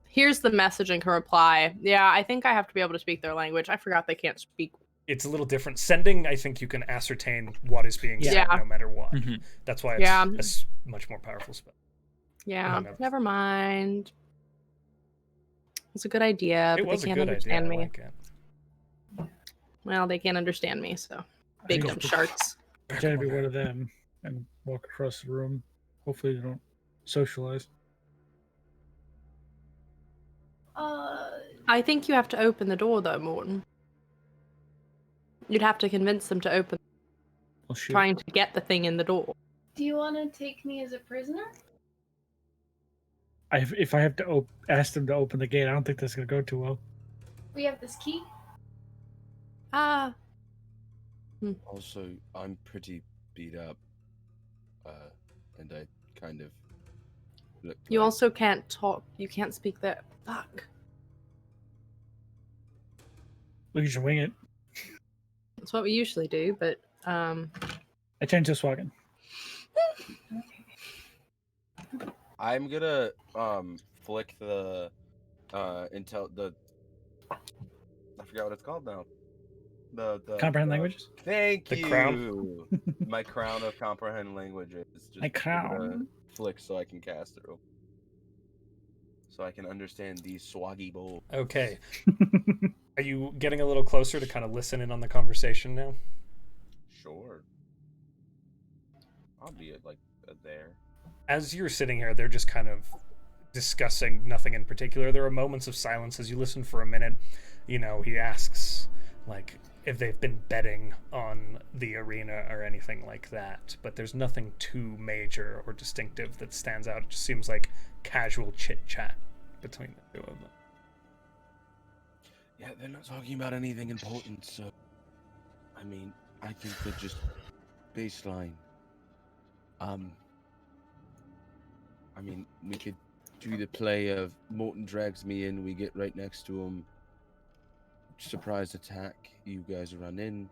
Here's the message and can reply. Yeah, I think I have to be able to speak their language. I forgot they can't speak. It's a little different. Sending, I think you can ascertain what is being said no matter what. Mm-hmm. That's why it's a much more powerful spell. Yeah, never mind. It's a good idea, but they can't understand me. Like Well, they can't understand me, so big dumb sharks. Pretend to be one of them and walk across the room. Hopefully they don't socialize. I think you have to open the door, though, Morton. You'd have to convince them to open. Well, shoot. Trying to get the thing in the door. Do you want to take me as a prisoner? If I have to ask them to open the gate, I don't think that's going to go too well. We have this key. Also, I'm pretty beat up. And I kind of look You like... also can't talk. You can't speak that. Fuck. We can just wing it. That's what we usually do, but I turn to a Sahuagin. I'm gonna flick the I forgot what it's called now. The comprehend languages? Thank the you. Crown? My crown of comprehend languages. Just my crown. Flick so I can cast through. So I can understand these swaggy bowls. Okay. Are you getting a little closer to kind of listen in on the conversation now? Sure. I'll be there. As you're sitting here, they're just kind of discussing nothing in particular. There are moments of silence as you listen for a minute. You know, he asks, like, if they've been betting on the arena or anything like that. But there's nothing too major or distinctive that stands out. It just seems like casual chit-chat between the two of them. Yeah, they're not talking about anything important, so... I mean, I think they're just baseline. I mean, we could do the play of Morton drags me in, we get right next to him, surprise attack, you guys run in,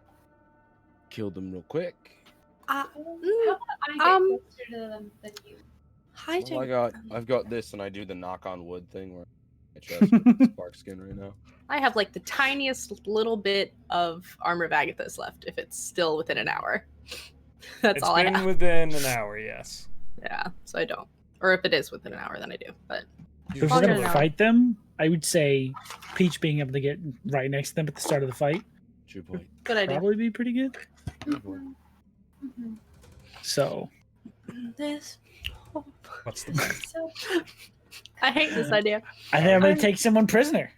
kill them real quick. How about I get closer to them than you? Well, I've got this, and I do the knock on wood thing where I chest with spark skin right now. I have like the tiniest little bit of Armor of Agathis left if it's still within an hour. That's all I have. It's been within an hour, yes. Yeah, so I don't. Or if it is within an hour, then I do. But if we're going to fight them, I would say Peach being able to get right next to them at the start of the fight True point. Good idea. Probably be pretty good. So. What's the plan? I hate this idea. I think I'm going to take someone prisoner.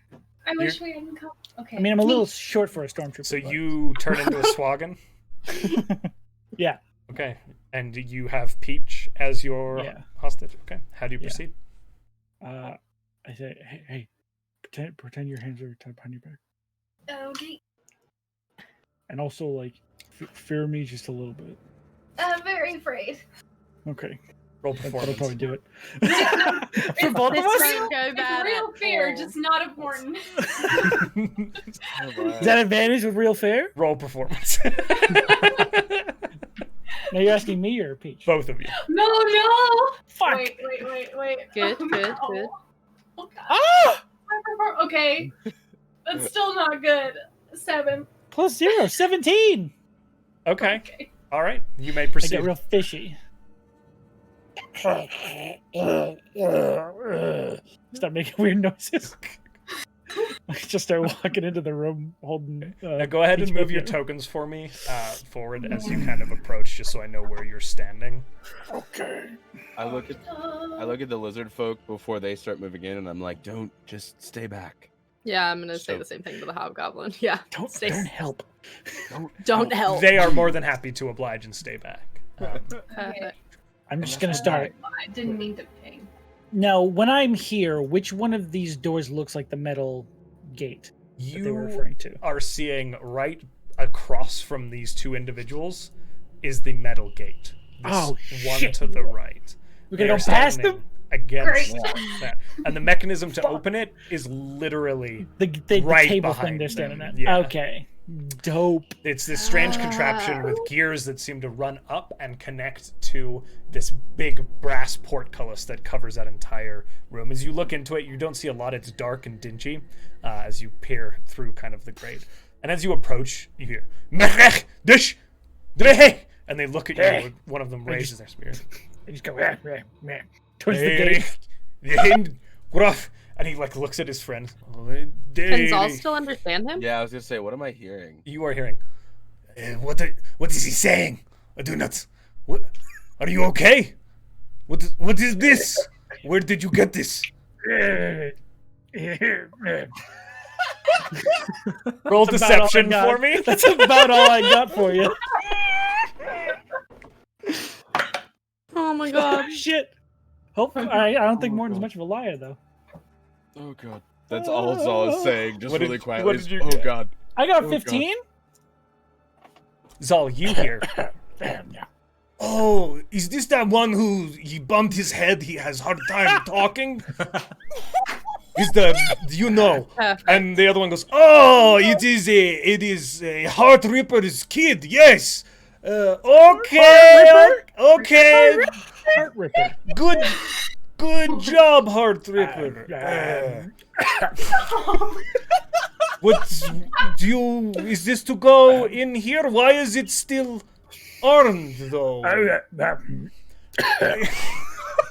I wish we hadn't come. Okay. I mean, I'm a little short for a stormtrooper. So you turn into a Sahuagin? Yeah. Okay. And you have Peach as your hostage? Okay. How do you proceed? I say, hey, pretend your hands are tied behind your back. Okay. And also, fear me just a little bit. I'm very afraid. Okay. Roll That'll performance. probably do it. For both of This us? might go It's bad real at fear, all. just not important. Is that advantage with real fair? Roll performance. Now you're asking me or Peach? Both of you. No. Fuck! Wait. Good, Oh, good, no. good. Oh, God. Ah! Okay. That's still not good. 7. Plus 0, 17! Okay. Okay. All right. You may I get proceed. real fishy. Start making weird noises. I just start walking into the room holding. Now go ahead and Peach move your Puppy. tokens for me forward as you kind of approach, just so I know where you're standing. Okay. I look at the lizard folk before they start moving in, and I'm like, don't, just stay back. Yeah, I'm gonna say So- the same thing to the hobgoblin. Yeah, Don't help. Don't. Don't help. They are more than happy to oblige and stay back. Perfect. I'm just gonna start. I didn't mean to ping. Now, when I'm here, which one of these doors looks like the metal gate that they were You referring to? are seeing right across from these two individuals is the metal gate. This Oh, one shit. to the right. We're They gonna are go past standing them? against Great. that. And the mechanism to open it is literally The right table thing behind they're standing them, at. yeah. Okay. Dope. it's this strange contraption with gears that seem to run up and connect to this big brass portcullis that covers that entire room. As you look into it, you don't see a lot. It's dark and dingy as you peer through kind of the grate. And as you approach, you hear, "Mech, dish, drehe," and they look at you. One of them raises their spear. They just go towards the gate. And he like looks at his friend. Can Zal still understand him? Yeah, I was gonna say, what am I hearing? You are hearing. What is he saying? I do not. What? Are you okay? What is this? Where did you get this? Roll That's about all I deception got. for me. That's about all I got for you. Oh my god. Shit. Hope I don't think Morton's much of a liar though. Oh god. That's all Zal is saying, just What really did- quietly. what did you Oh get? god. I got Oh, 15. Zal, you hear. Damn, yeah. Oh, is this that one who he bumped his head? He has hard time talking. Is the you know? Perfect. And the other one goes, "Oh, it is a Heart Ripper's kid. Yes. Okay. Okay. Heart Ripper. Good job, Heart Ripper. What do you? Is this to go in here? Why is it still armed though? I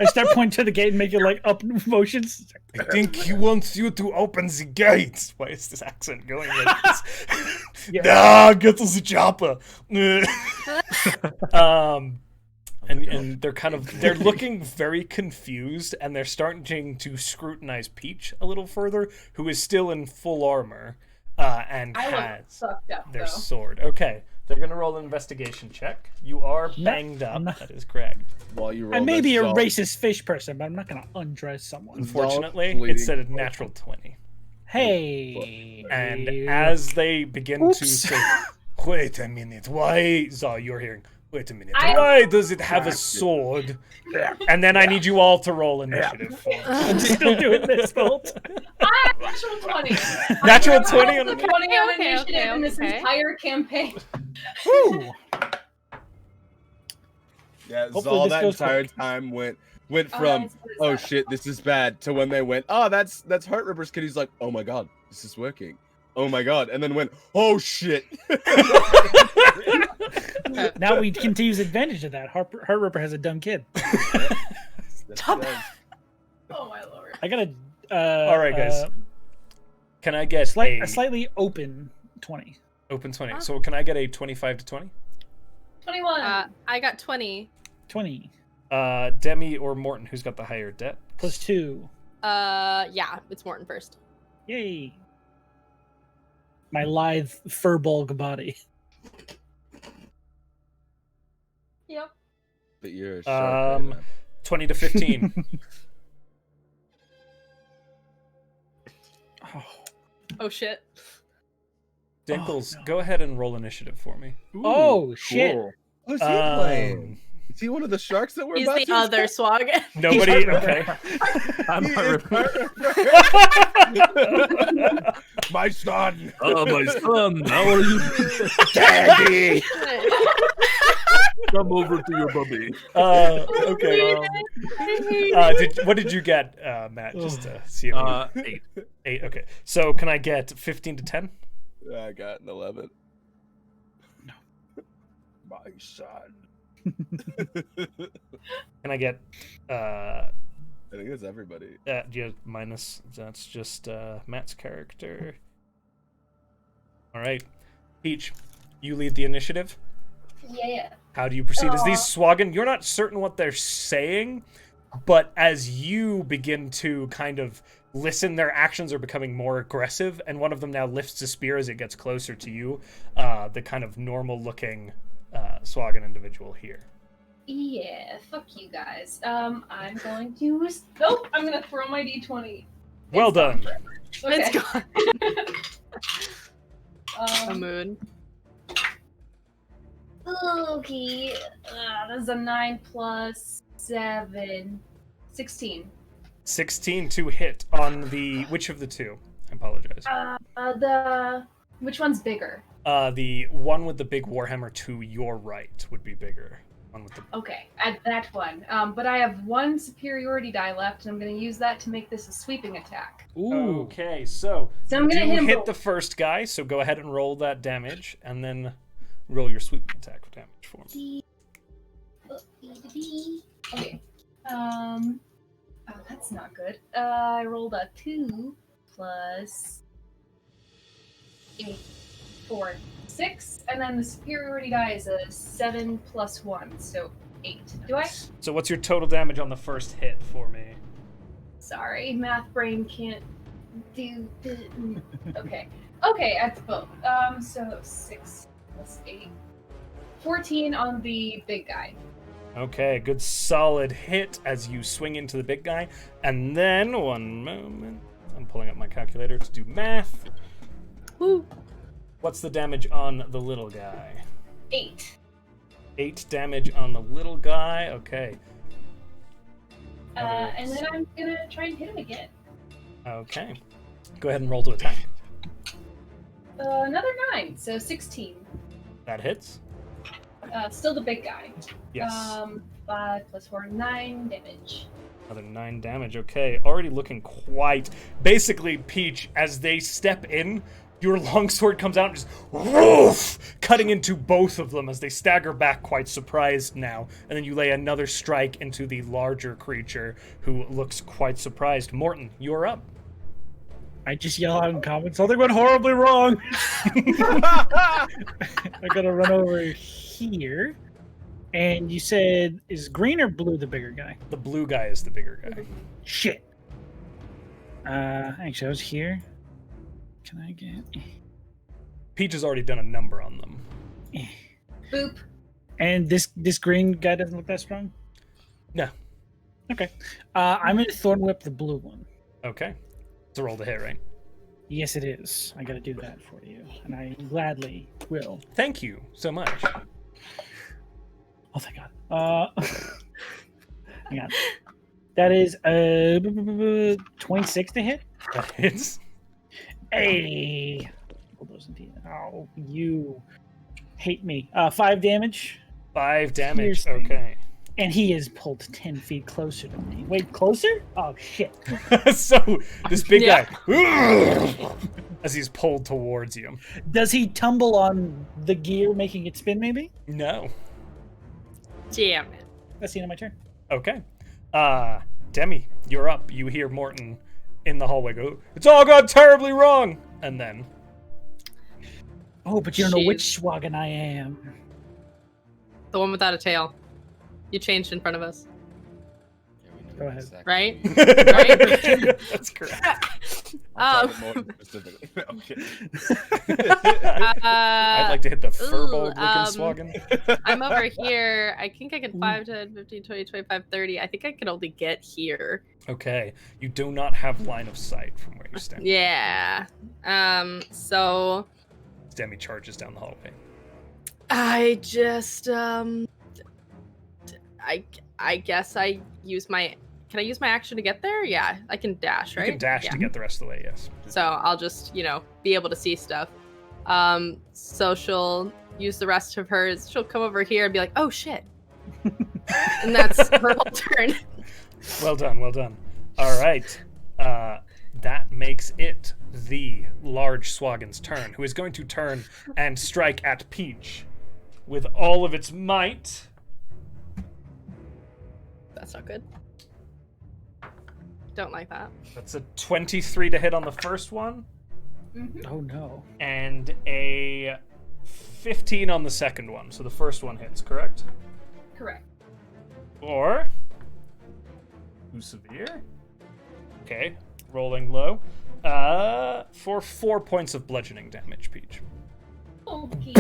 start pointing to the gate and making like up motions. I think he wants you to open the gate. Why is this accent going like this? Get to the chopper. And they're looking very confused, and they're starting to scrutinize Peach a little further, who is still in full armor and I look has fucked up their though. sword. Okay, they're gonna roll an investigation check. You are banged up. I'm not- That is correct. While you roll I may this, be a Zal- racist fish person, but I'm not gonna undress someone. Unfortunately, bleeding. it's at a natural 20. Hey. And as they begin to Oops. say, "Wait a minute, why?" Zal, you're hearing. Wait a minute. I- Why does it have a sword? And then I need you all to roll initiative for it. I'm still doing this the whole time. Natural 20. Natural I 20 rolled on a 20 on Okay, initiative okay, in this okay. entire campaign. Woo. Yeah, Hopefully Zal this that goes entire quick. time went Oh, from nice. What is oh that? shit, this is bad to when they went, oh that's Heart Ripper's kid. He's like, oh my god, this is working. Oh my god, and then went, oh shit. Now we can use advantage of that. Heart Ripper has a dumb kid. That's Dumb. done. Oh my lord. I got a. All right, guys. Can I get A slightly open 20. open 20? So can I get a 25 to 20? 21. I got 20. 20 Demi or Morton, who's got the higher debt? plus 2. Yeah, it's Morton first. Yay. My lithe furbulg body. Yep. But you're a shark. right 20 to 15. Oh, Oh shit. Dinkles, no. go ahead and roll initiative for me. now. Oh, shit. Cool. Who's he playing? Is he one of the sharks that we're He's about the to other Sahuagin. Nobody. Okay. I'm He not is ripping. my son. Oh, my son, how are you? Daddy. Come over to your bubby. Okay. What did you get, Matt? Just to see if 8. 8. Okay. So can I get 15 to 10? I got an 11. No. My son. Can I get I think it's everybody. yeah, minus, that's just Matt's character. All right. Peach, you lead the initiative. Yeah. How do you proceed? As these Sahuagin, you're not certain what they're saying, but as you begin to kind of listen, their actions are becoming more aggressive, and one of them now lifts a spear as it gets closer to you, the kind of normal-looking Sahuagin individual here. Yeah, fuck you guys. I'm going to... Nope, I'm going to throw my d20. Well done. Okay. It's gone. A um, mood. okay. That's a 9 plus 7. 16. 16 to hit on the... Which of the two? I apologize. Which one's bigger? The one with the big warhammer to your right would be bigger. One with the... Okay, at that one. But I have 1 superiority die left, and I'm going to use that to make this a sweeping attack. Ooh. Okay, so I'm gonna you hit him hit both. the first guy, so go ahead and roll that damage, and then roll your sweeping attack for damage for me. Okay. Oh, that's not good. I rolled a 2 plus 8, 4, 6, and then the superiority die is a 7 plus 1, so 8. Do I? So what's your total damage on the first hit for me? Sorry, math brain can't do. Okay. Okay, that's both. So 6 plus 8. 14 on the big guy. Okay, good solid hit as you swing into the big guy. And then, one moment, I'm pulling up my calculator to do math. Woo. What's the damage on the little guy? 8. 8 damage on the little guy, okay. And then I'm gonna try and hit him again. Okay. Go ahead and roll to attack. Another 9, so 16. That hits. Still the big guy. Yes. 5 plus 4, 9 damage. Another 9 damage, okay. Already looking quite... Basically, Peach, as they step in, your longsword comes out and just woof, cutting into both of them as they stagger back, quite surprised now. And then you lay another strike into the larger creature, who looks quite surprised. Morton, you're up. I just yell out in comments, something went horribly wrong. I'm gonna run over here. And you said, is green or blue the bigger guy? The blue guy is the bigger guy. Shit. Actually, I was here. Can I get... Peach has already done a number on them. Boop. And this green guy doesn't look that strong? No. Okay. I'm going to Thorn Whip the blue one. Okay. It's a roll to hit, right? Yes, it is. I got to do that for you. And I gladly will. Thank you so much. Oh, thank God. Hang on. That is 26 to hit. That hits. Hey. Oh, you hate me. 5 damage. 5 damage. Piercing. Okay. And he is pulled 10 feet closer to me. Wait, closer? Oh, shit. So, this big guy, as he's pulled towards you. Does he tumble on the gear, making it spin, maybe? No. Damn it. That's the end of my turn. Okay. Demi, you're up. You hear Morton in the hallway go, "It's all gone terribly wrong!" And then... Oh, but you don't know which Sahuagin I am. The one without a tail. You changed in front of us. Go ahead. Right? Right? That's correct. Specifically. Okay. I'd like to hit the furbolg looking Sahuagin. I'm over here. I think I can 5, 10, 15, 20, 25, 30. I think I can only get here. Okay. You do not have line of sight from where you stand. Yeah. So Demi charges down the hallway. I just I guess I use my. Can I use my action to get there? Yeah, I can dash, right? You can dash Yeah. to get the rest of the way, yes. So I'll just, be able to see stuff. So she'll use the rest of hers. She'll come over here and be like, "Oh shit," and that's her whole turn. Well done, well done. All right. That makes it the large Sahuagin's turn, who is going to turn and strike at Peach with all of its might. That's not good. Don't like that. That's a 23 to hit on the first one, Oh no. and a 15 on the second one. So the first one hits, correct? Correct. Or too severe. Okay, rolling low. For 4 points of bludgeoning damage, Peach. Okay.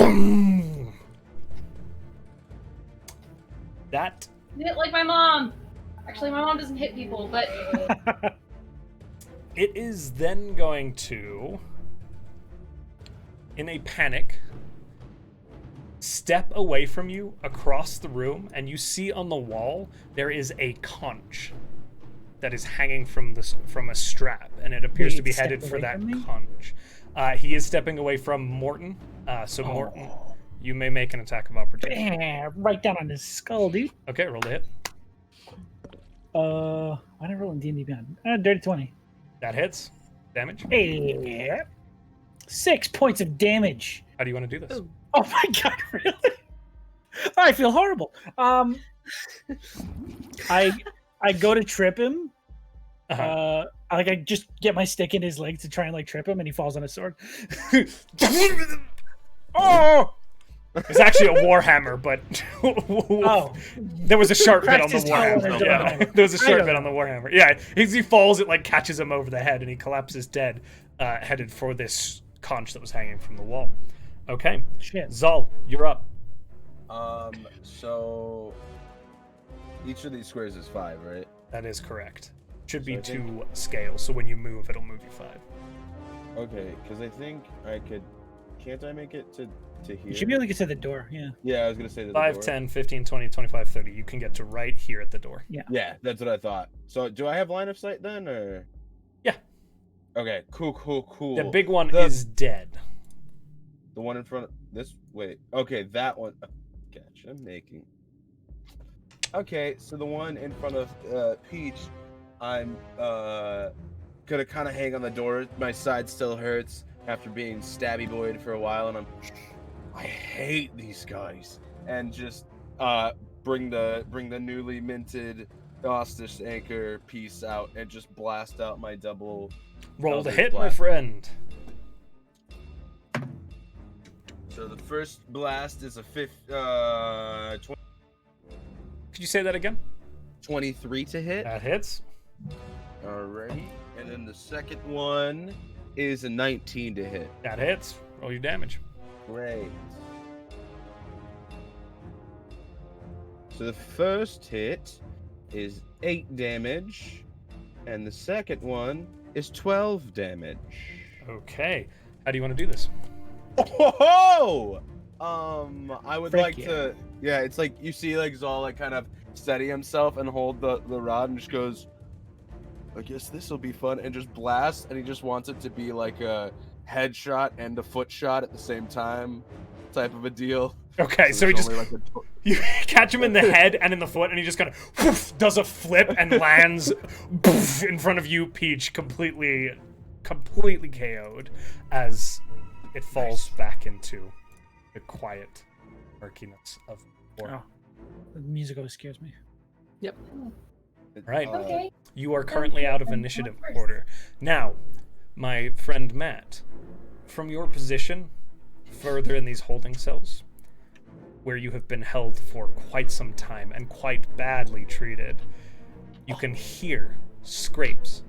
That Hit like my mom. Actually, my mom doesn't hit people, but it is then going to, in a panic, step away from you across the room, and you see on the wall there is a conch that is hanging from a strap, and it appears to be Step headed for away that from me? conch. He is stepping away from Morton, so Morton, you may make an attack of opportunity. Bam, right down on his skull, dude. Okay, roll the hit. Why did I roll in D&D Beyond? Dirty 20. That hits. Damage. Hey, 6 points of damage. How do you want to do this? Oh my god, really? I feel horrible. I go to trip him. I just get my stick in his leg to try and trip him, and he falls on his sword. Oh! It's actually a warhammer, but Oh, there was a sharp bit on the Practice how warhammer. to Yeah, do it. there was a I sharp don't bit on the warhammer. Yeah, as he falls, it catches him over the head, and he collapses dead, headed for this conch that was hanging from the wall. Okay, shit. Zal, you're up. So each of these squares is 5, right? That is correct. Should be So I think- 2 scales, so when you move, it'll move you 5. Okay, because I think I could. Can't I make it to here? You should be able to get to the door. Yeah. Yeah, I was gonna say the 5, door. 10, 15, 20, 25, 30. You can get to right here at the door. Yeah, that's what I thought. So do I have line of sight then, or? Yeah. Okay, cool. The big one The- is dead. The one in front of this. Wait. Okay, that one. Gotcha. Making. Okay, so the one in front of Peach, I'm gonna kind of hang on the door. My side still hurts after being stabby boyed for a while, and I hate these guys. And just bring the newly minted Ostis anchor piece out and just blast out my double. Roll the Eldritch hit, my Blast. friend. So the first blast is a Could you say that again? 23 to hit. That hits. Alrighty. And then the second one is a 19 to hit. That hits. Roll your damage. Great. So the first hit is 8 damage, and the second one is 12 damage. Okay. How do you want to do this? Oh! I would Frick like yeah. to. Yeah, it's like you see, Zal kind of steady himself and hold the rod and just goes, I guess this will be fun, and just blast, and he just wants it to be like a headshot and a foot shot at the same time type of a deal. Okay, so he there's just only, like, a you catch him in the head and in the foot, and he just kind of does a flip and lands in front of you, Peach, completely KO'd as it falls back into the quiet murkiness of war. Oh, the music always scares me. Right. okay. You are currently out of initiative order. Now, my friend Matt, from your position further in these holding cells, where you have been held for quite some time and quite badly treated, you can hear scrapes,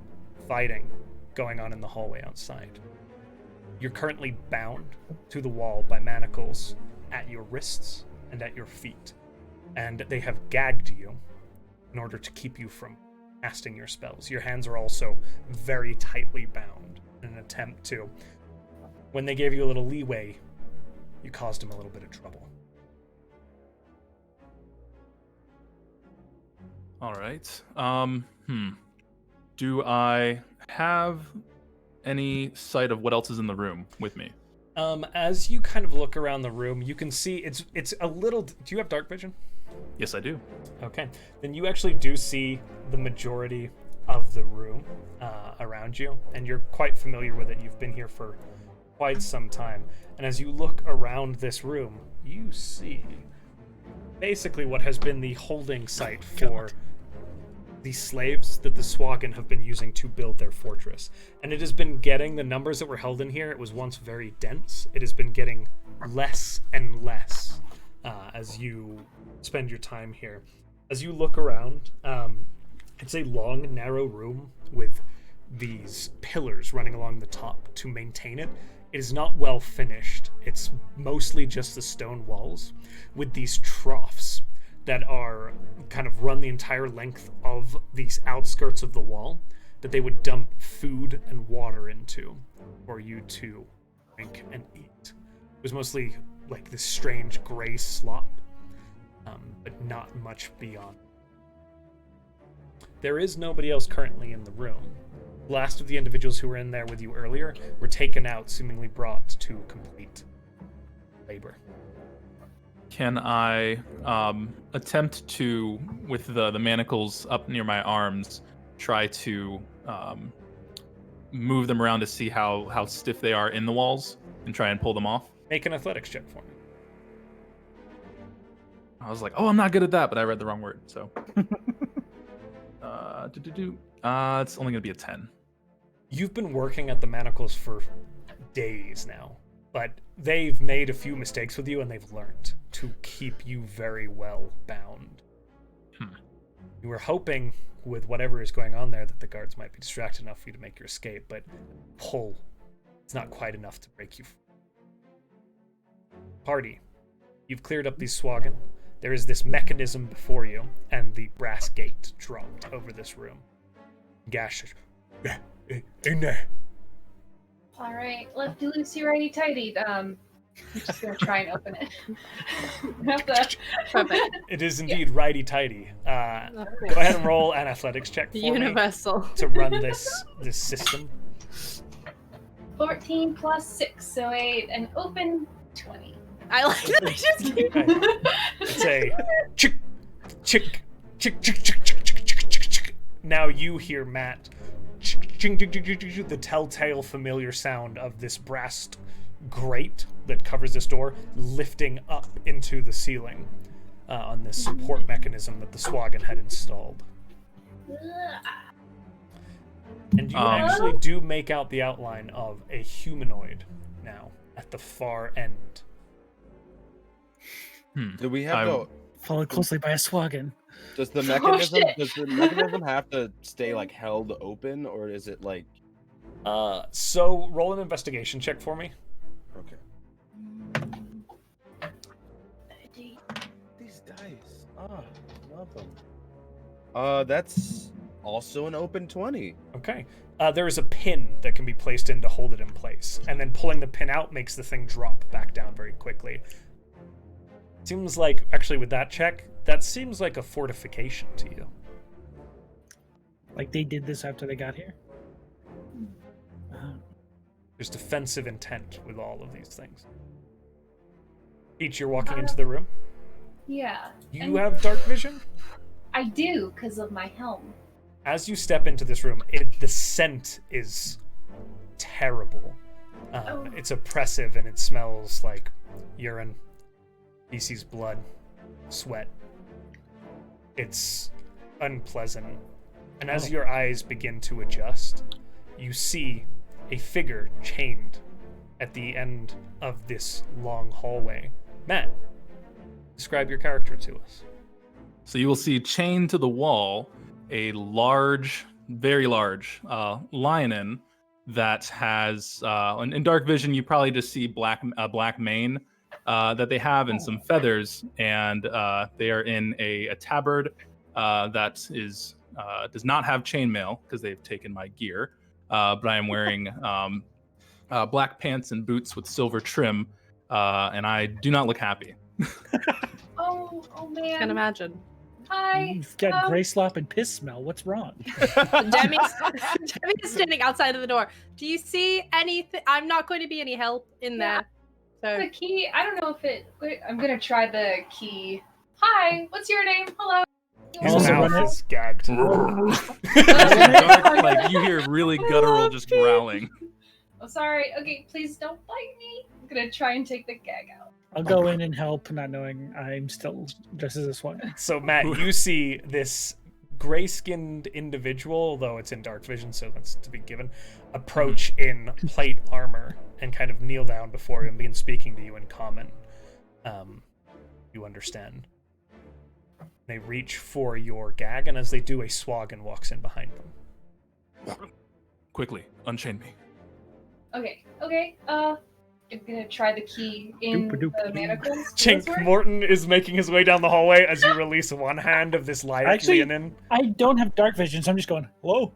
fighting going on in the hallway outside. You're currently bound to the wall by manacles at your wrists and at your feet, and they have gagged you in order to keep you from casting your spells. Your hands are also very tightly bound in an attempt to. When they gave you a little leeway, you caused them a little bit of trouble. All right. Do I have any sight of what else is in the room with me? As you kind of look around the room, you can see it's a little. Do you have dark vision? Yes, I do. Okay, then you actually do see the majority of the room around you, and you're quite familiar with it. You've been here for quite some time, and as you look around this room, you see basically what has been the holding site for the slaves that the Sahuagin have been using to build their fortress. And it has been getting, the numbers that were held in here, it was once very dense. It has been getting less and less as you spend your time here. As you look around, it's a long, narrow room with these pillars running along the top to maintain it. It is not well finished. It's mostly just the stone walls with these troughs that are kind of run the entire length of these outskirts of the wall that they would dump food and water into for you to drink and eat. It was mostly like this strange gray slop, but not much beyond. There is nobody else currently in the room. The last of the individuals who were in there with you earlier were taken out, seemingly brought to complete labor. Can I attempt to, with the manacles up near my arms, try to move them around to see how stiff they are in the walls and try and pull them off? Make an athletics check for me. I was like, oh, I'm not good at that, but I read the wrong word, so. It's only going to be a 10. You've been working at the manacles for days now, but they've made a few mistakes with you and they've learned to keep you very well bound. You were hoping with whatever is going on there that the guards might be distracted enough for you to make your escape, but pull, it's not quite enough to break you free. Party, you've cleared up these Sahuagin. There is this mechanism before you, and the brass gate dropped over this room. Gash, in there. All right, lefty loosey, righty tighty. I'm just gonna try and open it. Perfect. It is indeed righty tighty. Go ahead and roll an athletics check for Universal. me to run this system. 14 plus 6, so an open 20. I like that. I just keep... It's a chick, chick, chick, chick, chick, chick, chick, chick, chick, chick. Now you hear Matt, the telltale familiar sound of this brass grate that covers this door lifting up into the ceiling on this support mechanism that the Sahuagin had installed. And you actually do make out the outline of a humanoid now at the far end. Do we have Followed closely by a Sahuagin. Does the mechanism have to stay like held open, or is it like? So roll an investigation check for me. Okay. These dice. Oh, love them. That's also an open 20. Okay. There is a pin that can be placed in to hold it in place, and then pulling the pin out makes the thing drop back down very quickly. Seems like, actually with that check, that seems like a fortification to you. Like they did this after they got here? There's defensive intent with all of these things. Peach, you're walking into the room? Yeah. You have dark vision? I do, because of my helm. As you step into this room, the scent is terrible. It's oppressive and it smells like urine, feces, blood, sweat. It's unpleasant. And as your eyes begin to adjust, you see a figure chained at the end of this long hallway. Matt, describe your character to us. So you will see chained to the wall a large, very large lionin that has, in dark vision, you probably just see black mane that they have and some feathers, and they are in a tabard that is does not have chainmail because they've taken my gear, but I am wearing black pants and boots with silver trim, and I do not look happy. Oh man. Can imagine. Hi. You've got gray slop and piss smell. What's wrong? Demi's standing outside of the door. Do you see anything? I'm not going to be any help in that. So The key, I don't know if it... Wait, I'm gonna try the key. Hi, what's your name? Hello. His Also mouth run it. is gagged. Dark, like you hear really guttural just growling. Oh, sorry. Okay, please don't bite me. I'm gonna try and take the gag out. I'll go in and help, not knowing I'm still just as a swag. So Matt, you see this gray-skinned individual, though it's in dark vision, so that's to be given, approach in plate armor and kind of kneel down before him, begin speaking to you in common. You understand. They reach for your gag, and as they do, a Sahuagin walks in behind them. Quickly, unchain me. Okay. I'm gonna try the key in the manacles. Chink Morton is making his way down the hallway as you release one hand of this light Actually, leonin. I don't have dark vision, so I'm just going, hello.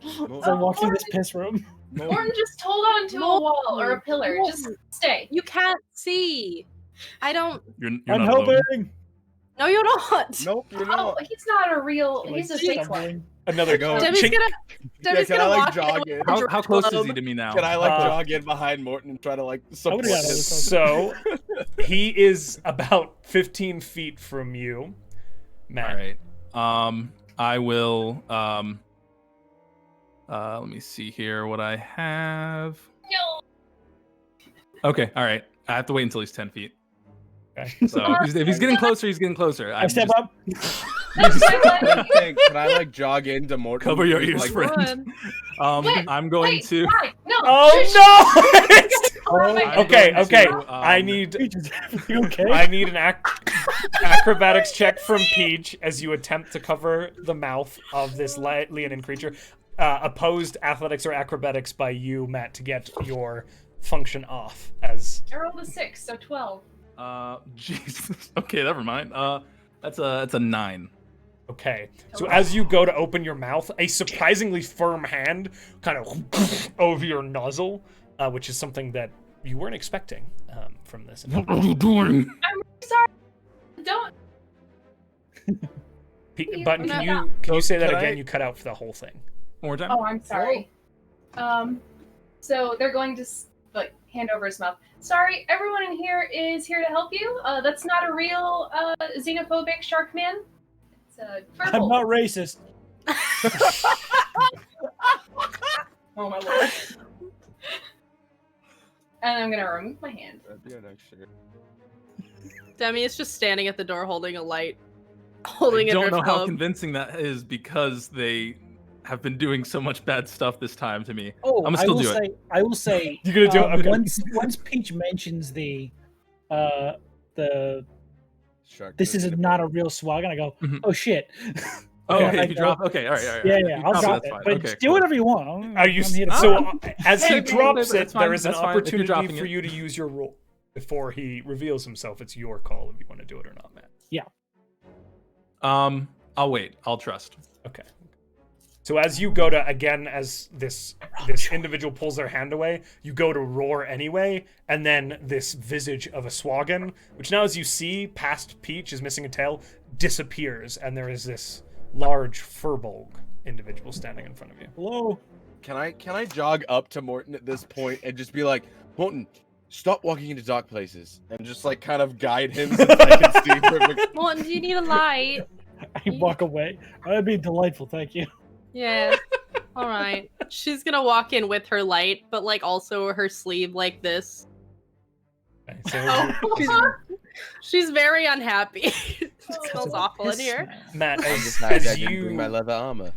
As I walk through this piss room. Morton, just hold on to a wall or a pillar. Just stay. you can't see. I don't. You're I'm not alone. helping. No, you're not. Nope, you're Oh, not. he's not a real. Like, He's a fake one. stumbling. Another Go. Demi's Chink. Debbie's can gonna I, like, walk jog in in? with How close is club. he to me now? Can I like Uh, jog in behind Morton and try to like support would've got him? it. So he is about 15 feet from you, Matt. All right. I will. Let me see here what I have. No. Okay. All right. I have to wait until he's 10 feet. Okay. So if he's getting closer, he's getting closer. I step up. Can I like jog into Morton? Cover your and, ears, like, friend. Wait, I'm going Wait, to. why? No. Oh no! I'm Okay, going okay. to, I need Is everything okay? I need an acrobatics check from Peach as you attempt to cover the mouth of this leonin creature. Opposed athletics or acrobatics by you, Matt, to get your function off as. I rolled a 6, so 12. Jesus. Okay, never mind. That's a 9. Okay, so as you go to open your mouth, a surprisingly firm hand kind of over your nozzle, which is something that you weren't expecting from this. What are you doing? I'm sorry. Don't. Button, No, can you say that Can again? I- You cut out for the whole thing. One more time. Oh, I'm sorry. So they're going to like hand over his mouth. Sorry, everyone in here is here to help you. That's not a real xenophobic shark man. It's a I'm not racist. Oh my lord. And I'm gonna remove my hand. Demi is just standing at the door holding a light. I Holding it in don't her know how club. convincing that is because they have been doing so much bad stuff this time to me. Oh, I'm gonna still I will do it. say, I will say. You're gonna do it? Okay. Once Peach mentions the Shark this is food. not a real Sahuagin, I go, Mhm. oh shit. Oh, Okay, okay, I if you go- drop. Okay, all right. Yeah, If yeah, you I'll drop drop that's it. fine. But Okay, do cool. whatever you want. Are you I'm here to so help. as he Hey, drops that's it, fine, there is an that's fine. If you're opportunity dropping for it. you to use your roll before he reveals himself. It's your call if you want to do it or not, Matt. I'll wait. I'll trust. Okay. So as you go to again, as this individual pulls their hand away, you go to roar anyway, and then this visage of a Sahuagin, which now as you see past Peach is missing a tail, disappears, and there is this large furbolg individual standing in front of you. Hello. Can I jog up to Morton at this point and just be like, Morton, stop walking into dark places, and just like kind of guide him since I can see perfectly. Morton, do you need a light? I walk away. That'd be delightful, thank you. Yeah. All right. She's gonna walk in with her light, but like also her sleeve like this. Okay, so She's very unhappy. It smells awful in here. Matt, I'm just as, happy I as didn't bring my you leather armor.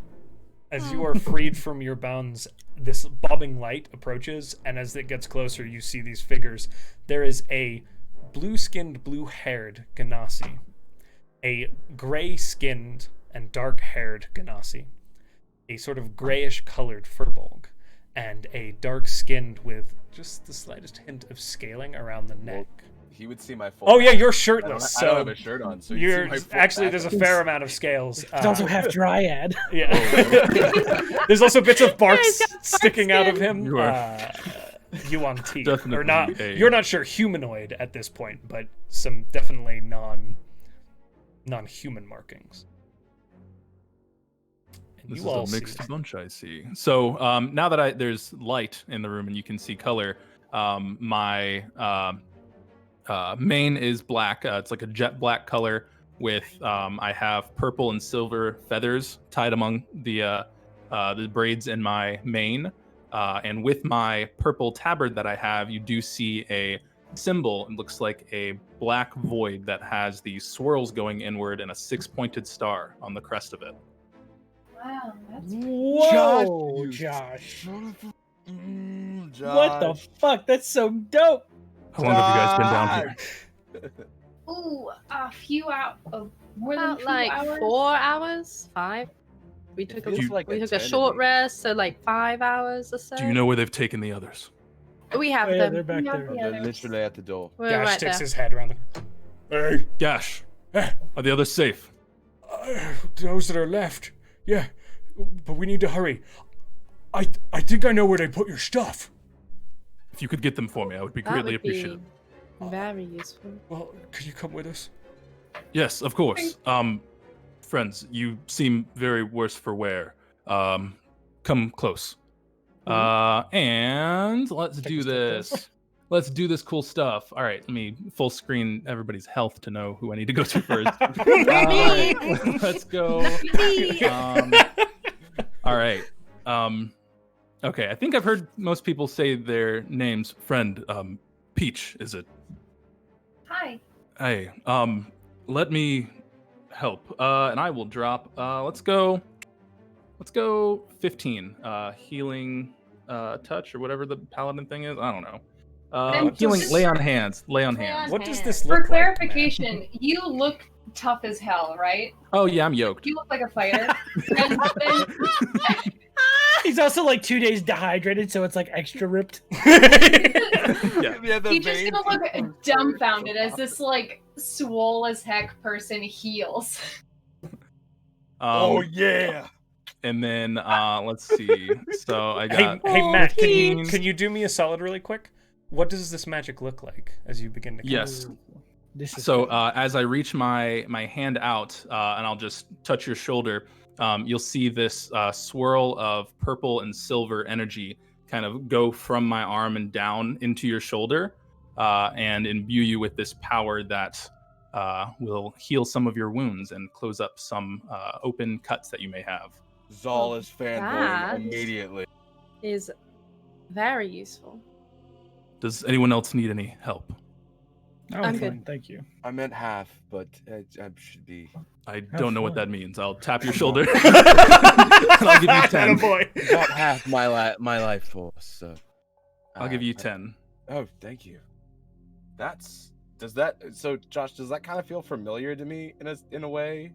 as you are freed from your bounds, this bobbing light approaches, and as it gets closer, you see these figures. There is a blue-skinned, blue-haired Ganassi, a gray-skinned and dark-haired Ganassi, a sort of grayish-colored furbolg, and a dark-skinned with just the slightest hint of scaling around the neck. He would see my full. Oh yeah, you're I don't, shirtless, I don't so have a shirt on, so you'd see you're my full actually back there's a on. fair amount of scales. It's also half dryad. Yeah. There's also bits of bark Yeah, he's got bark sticking out of skin. him. You are- Yuan teeth, or Definitely not. a- You're not sure humanoid at this point, but some definitely non-human markings. And This you is all a mixed see. bunch, I see. So now that there's light in the room and you can see color, my mane is black. It's like a jet black color with I have purple and silver feathers tied among the braids in my mane. And with my purple tabard that I have, you do see a symbol. It looks like a black void that has these swirls going inward and a 6-pointed star on the crest of it. Wow, that's Whoa, Josh. What the fuck? That's so dope. How long have you guys been down here? ooh, a few out of more than About 2 like hours. 4 hours, 5. We took feels like a eternity. short rest, so like 5 hours or so. Do you know where they've taken the others? We have Oh, yeah, they're them. back Yeah, there. yeah. They're literally at the door. We're Gash right sticks there. his head around the. Hey, Gash, are the others safe? Those that are left. Yeah, but we need to hurry. I think I know where they put your stuff. If you could get them for me, I would be That greatly would be appreciated. very useful. Well, could you come with us? Yes, of course. Friends, you seem very worse for wear. Come close. And let's Take do a step this. closer. Let's do this cool stuff. All right, let me full screen everybody's health to know who I need to go to first. Let's go. All right. Okay, I think I've heard most people say their names. Friend, Peach, is it? Hi. Hey, let me help. And I will drop. Let's go 15. Healing touch or whatever the paladin thing is. I don't know. And Healing, just- lay on hands. Lay on Lay on hands. What does hands. this For look like? clarification, you look tough as hell, right? Oh yeah, I'm yoked. You look like a fighter. And then He's also like 2 days dehydrated, so it's like extra ripped. Yeah. he's just gonna look dumbfounded as this like swole as heck person heals. Yeah. And then let's see. So I got. Hey Matt, can you 15. can you do me a solid really quick? What does this magic look like as you begin to? Yes. This is So good. as I reach my hand out and I'll just touch your shoulder, you'll see this swirl of purple and silver energy kind of go from my arm and down into your shoulder and imbue you with this power that will heal some of your wounds and close up some open cuts that you may have. Zal is fanboying that- immediately. Is very useful. Does anyone else need any help? I'm I'm fine, good. thank you. I meant half, but I should be. I don't know what fun. that means. I'll tap your shoulder. and I'll give you 10. Boy. About half my life force. So I'll give you 10. Oh, thank you. So Josh, does that kind of feel familiar to me in a way?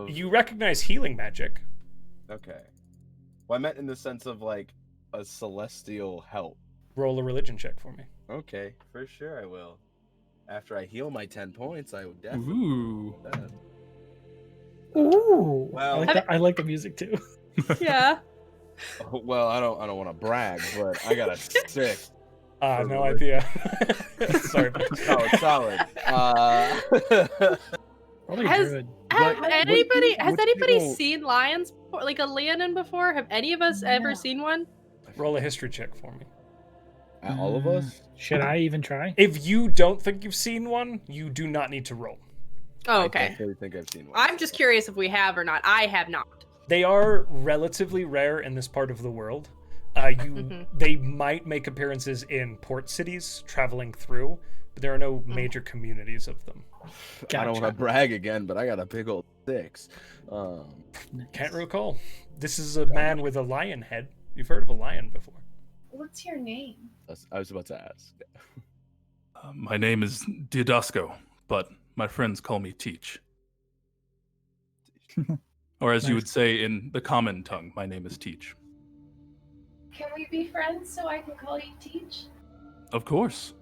You recognize healing magic. Okay. Well, I meant in the sense of like a celestial help. Roll a religion check for me. Okay, for sure I will. After I heal my 10 points, I would definitely Ooh. do that. Ooh. Well- I like the music too. Yeah. Oh, well, I don't want to brag, but I got a 6. No religion. idea. Sorry. Solid. Probably Has- good. Has But anybody what people- seen lions before? Like a leonin before? Have any of us ever No. seen one? Roll a history check for me. All of us? Should I even try? If you don't think you've seen one, you do not need to roll. Oh, I okay. definitely think I've seen one. I'm just curious if we have or not. I have not. They are relatively rare in this part of the world. Mhm. They might make appearances in port cities traveling through, but there are no major communities of them. I don't want to brag again, but I got a big old 6. Can't recall. This is a man with a lion head. You've heard of a lion before. What's your name? I was about to ask. My name is Diodasco, but my friends call me Teach. Or as you would say in the common tongue, my name is Teach. Can we be friends so I can call you Teach? Of course.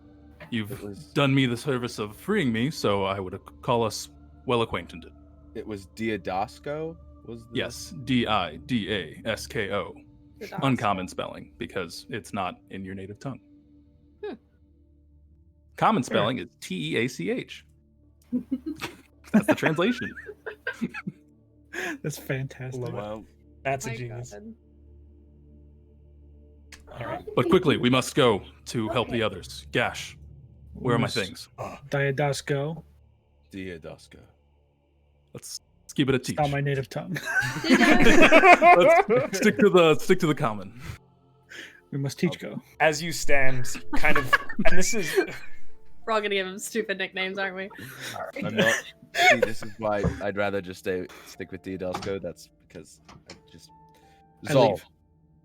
It You've was done me the service of freeing me, so I would call us well acquainted. Diodasco? Was the... Yes, Didasko. uncommon spelling because it's not in your native tongue. Common spelling is Teach. That's the translation. That's fantastic. Love it. Wow. That's a My genius. God. All right. But quickly, we must go to help the others. Gash, where are my things? Diadasco. Diadaska. Let's keep it a teach. It's not my native tongue. Let's stick to the common. We must teach go. As you stand, kind of, and this is We're all gonna give him stupid nicknames, aren't we? I'm not. See, this is why I'd rather just stick with Diadaska. That's because I just I Zol. leave.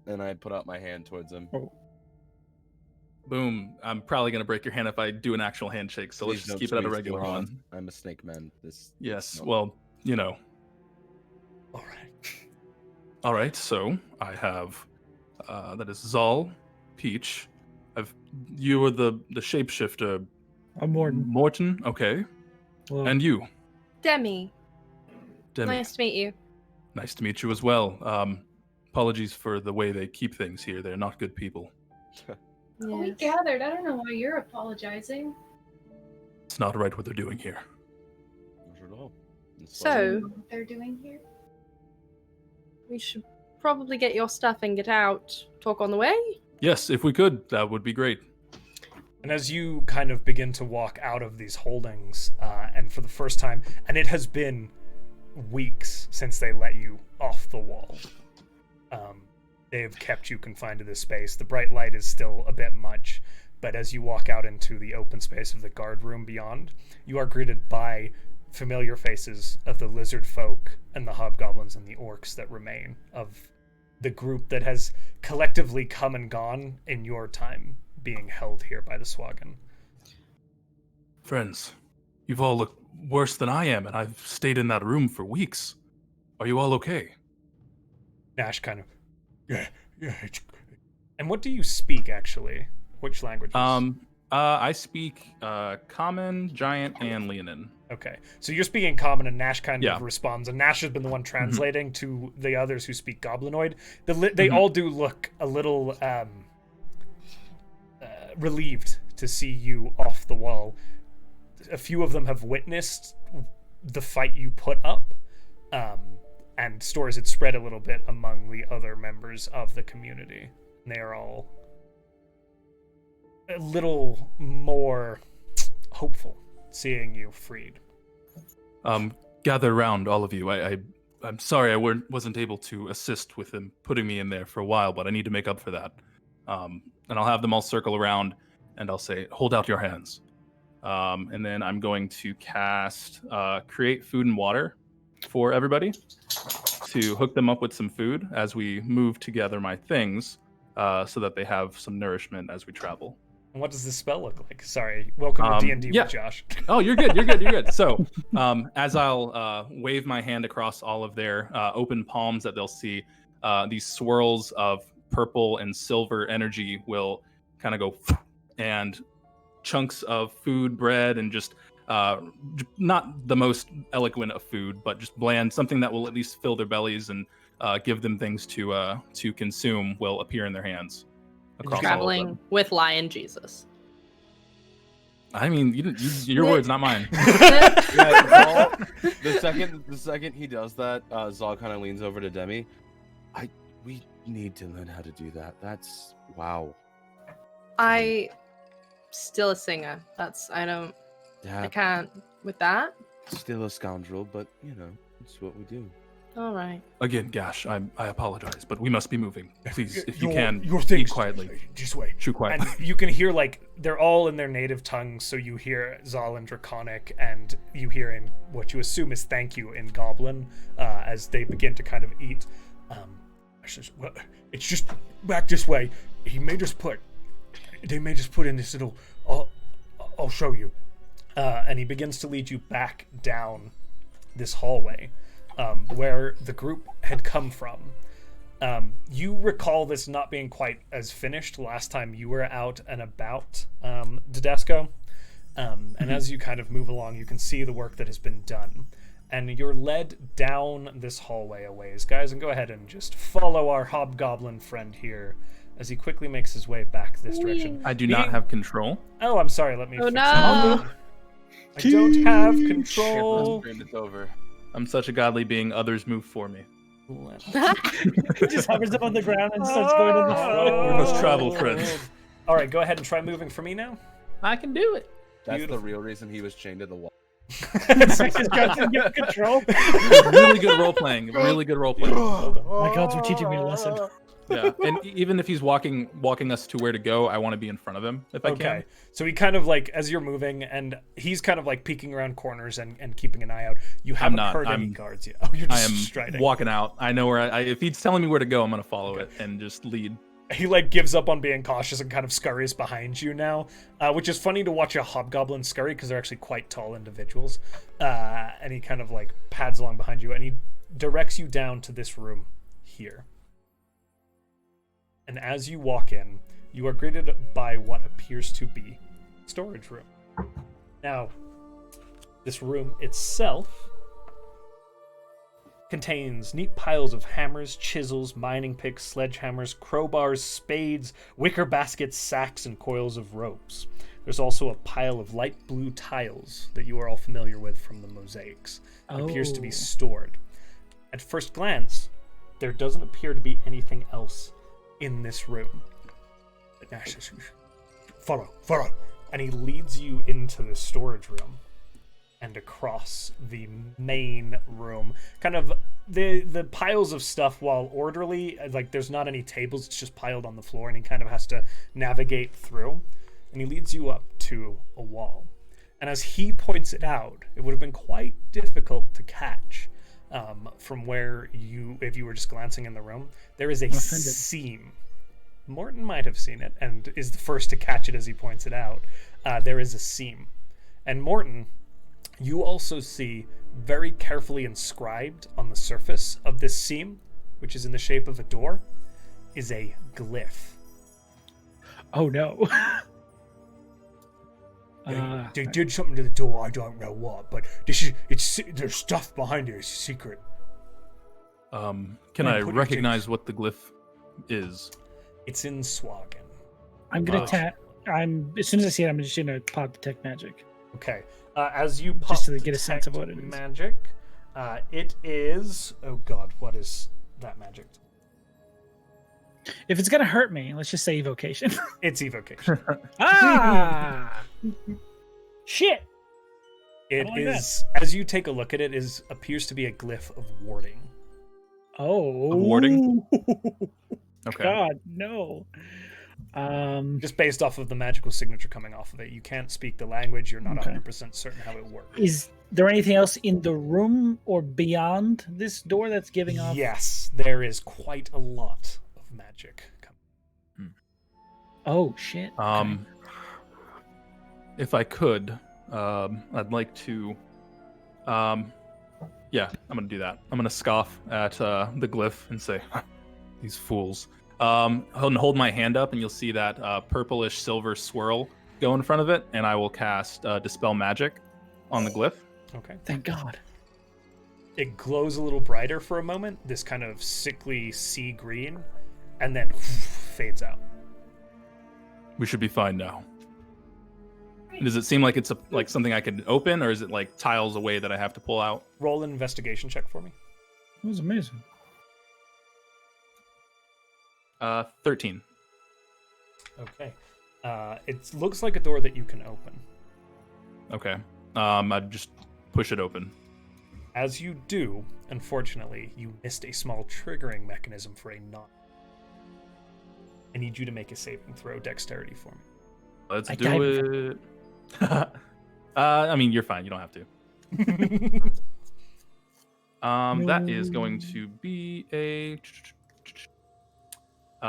And I put out my hand towards him. Boom. I'm probably gonna break your hand if I do an actual handshake. So let's Please just don't keep it at a squeeze regular too hard. one. I'm a snake man. This. Yes. No. Well, you know. all right. All right. So I have that is Zal, Peach. You are the shapeshifter. I'm Morton. Morton. Okay. Hello. And you, Demi. Demi. Nice to meet you. Nice to meet you as well. Apologies for the way they keep things here. They're not good people. We Yes. gathered. I don't know why you're apologizing. It's not right what they're doing here. Not at all. It's So- like- I don't know what they're doing here. We should probably get your stuff and get out. Talk on the way. Yes, if we could, that would be great. And as you kind of begin to walk out of these holdings, and for the first time, and it has been weeks since they let you off the wall. They have kept you confined to this space. The bright light is still a bit much, but as you walk out into the open space of the guard room beyond, you are greeted by familiar faces of the lizard folk and the hobgoblins and the orcs that remain of the group that has collectively come and gone in your time being held here by the Sahuagin. Friends, you've all looked worse than I am, and I've stayed in that room for weeks. Are you all okay? Nash kind of, yeah, it's... And what do you speak, actually? Which languages? I speak Common, Giant, and Leonin. Okay, so you're speaking Common, and Nash kind Yeah. of responds, and Nash has been the one translating to the others who speak Goblinoid. They all do look a little relieved to see you off the wall. A few of them have witnessed the fight you put up, and stories had spread a little bit among the other members of the community. And they are all a little more hopeful seeing you freed. Gather around, all of you. I'm sorry I wasn't able to assist with them putting me in there for a while, but I need to make up for that. And I'll have them all circle around, and I'll say, hold out your hands. And then I'm going to cast Create Food and Water for everybody to hook them up with some food as we move together my things so that they have some nourishment as we travel. And what does this spell look like? Sorry, welcome to D&D yeah. with Josh. Oh, you're good. So, as I'll wave my hand across all of their open palms that they'll see, these swirls of purple and silver energy will kind of go, and chunks of food, bread, and just not the most eloquent of food, but just bland, something that will at least fill their bellies and give them things to consume will appear in their hands. Across all of Traveling them. with Lion Jesus. I mean, your words, not mine. Yeah, Zal, the second he does that, Zal kind of leans over to Demi. We need to learn how to do that. That's wow. I still a singer. I Yeah, can't with that. still a scoundrel, but you know, it's what we do. All right. Again, Gash, I apologize, but we must be moving. Please, if you Your- can, your speak things. quietly. Just wait. Chew quietly. And you can hear, like, they're all in their native tongues, so you hear Zal in Draconic, and you hear in what you assume is thank you in Goblin, as they begin to kind of eat. I says, well, it's just back this way. They may just put in this little, I'll show you. And he begins to lead you back down this hallway, where the group had come from. You recall this not being quite as finished last time you were out and about, Didesco. And as you kind of move along, you can see the work that has been done. and you're led down this hallway a ways, guys. And go ahead and just follow our hobgoblin friend here as he quickly makes his way back this direction. I do not have control. Oh, I'm sorry. Let me. Oh fix no! that. I don't have control. It's over. I'm such a godly being. Others move for me. He just hovers up on the ground and starts going on the floor. We must travel, friends. All right, go ahead and try moving for me now. I can do it. That's Beautiful. the real reason he was chained to the wall. He's got to get control. Really good role playing. Really good role playing. My gods were teaching me a lesson. Yeah, and even if he's walking us to where to go, I want to be in front of him if I can. So he kind of like, as you're moving, and he's kind of like peeking around corners and keeping an eye out. You haven't heard any guards yet. Oh, you're I just am striding. walking out. I know where. If he's telling me where to go, I'm gonna follow it and just lead. He like gives up on being cautious and kind of scurries behind you now, which is funny to watch a hobgoblin scurry because they're actually quite tall individuals. And he kind of like pads along behind you, and he directs you down to this room here. And as you walk in, you are greeted by what appears to be a storage room. Now, this room itself contains neat piles of hammers, chisels, mining picks, sledgehammers, crowbars, spades, wicker baskets, sacks, and coils of ropes. There's also a pile of light blue tiles that you are all familiar with from the mosaics. It appears to be stored. At first glance, there doesn't appear to be anything else in this room. But Nash says, follow. And he leads you into the storage room and across the main room. Kind of the piles of stuff, while orderly, like there's not any tables, it's just piled on the floor, and he kind of has to navigate through. And he leads you up to a wall. And as he points it out, it would have been quite difficult to catch from where if you were just glancing in the room. There is a seam. Morton might have seen it and is the first to catch it as he points it out. There is a seam. And Morton, you also see very carefully inscribed on the surface of this seam, which is in the shape of a door, is a glyph. Oh no. They did something to the door, I don't know what, but there's stuff behind it, it's a secret. Can I recognize what the glyph is? It's in Sahuagin. I'm gonna tap. As soon as I see it, I'm just gonna pop detect magic. Okay. As you pop Just to get a sense of what it is. Magic, it is. Oh God, what is that magic? If it's gonna hurt me, let's just say evocation. It's evocation. Shit. It like is. As you take a look at it, appears to be a glyph of warding. Oh. Of warding? Okay. God, no. Just based off of the magical signature coming off of it, you can't speak the language. You're not 100% certain how it works. Is there anything else in the room or beyond this door that's giving off? Yes, there is quite a lot of magic coming. Oh shit. Okay. If I could, I'd like to. Yeah, I'm gonna do that. I'm gonna scoff at the glyph and say, "These fools." Hold my hand up, and you'll see that purplish silver swirl go in front of it, and I will cast Dispel Magic on the glyph. Okay. Thank God. It glows a little brighter for a moment, this kind of sickly sea green, and then fades out. We should be fine now. Does it seem like it's like something I could open, or is it like tiles away that I have to pull out? Roll an investigation check for me. That was amazing. 13. Okay. It looks like a door that you can open. Okay. I'd just push it open. As you do, unfortunately, you missed a small triggering mechanism for a knot. I need you to make a saving throw dexterity for me. Let's do it. I mean, you're fine. You don't have to. That is going to be a...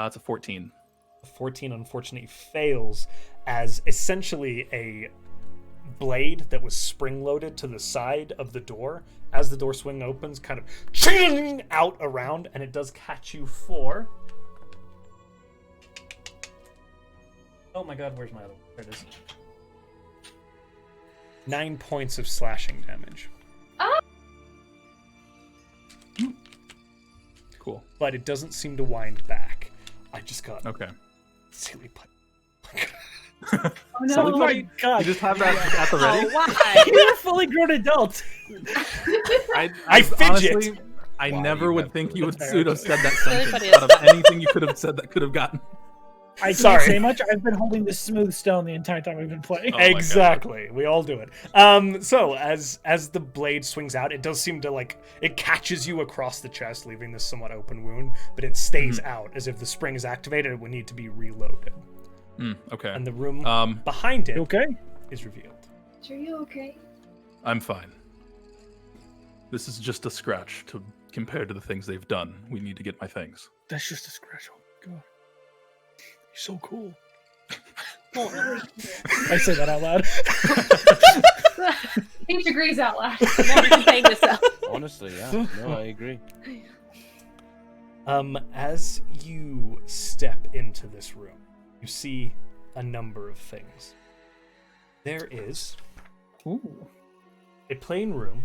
it's a 14. 14 unfortunately fails, as essentially a blade that was spring-loaded to the side of the door, as the door swing opens, kind of ching out around, and it does catch you for... Oh my God, where's my other one? There it is. 9 points of slashing damage. Cool. but it doesn't seem to wind back. I just got Okay. silly put. Oh no! Oh my god! You just have that at the ready? Why? You're a fully grown adult. I fidget. Honestly, I Why never do you would have think to you look would at have said that Everybody sentence is out of anything you could have said that could have gotten. I can't Sorry. say much. I've been holding this smooth stone the entire time we've been playing. Oh my God. Exactly. We all do it. So as the blade swings out, it does seem to it catches you across the chest, leaving this somewhat open wound, but it stays out as if the spring is activated. It would need to be reloaded. Okay. And the room Um, behind it You okay? is revealed. Are you okay? I'm fine. This is just a scratch compared to the things they've done. We need to get my things. That's just a scratch. Oh my god. You're so cool. Oh, I say that out loud. 8 degrees out loud. Saying this out. Honestly, yeah. No, I agree. As you step into this room, you see a number of things. There is Ooh. a plain room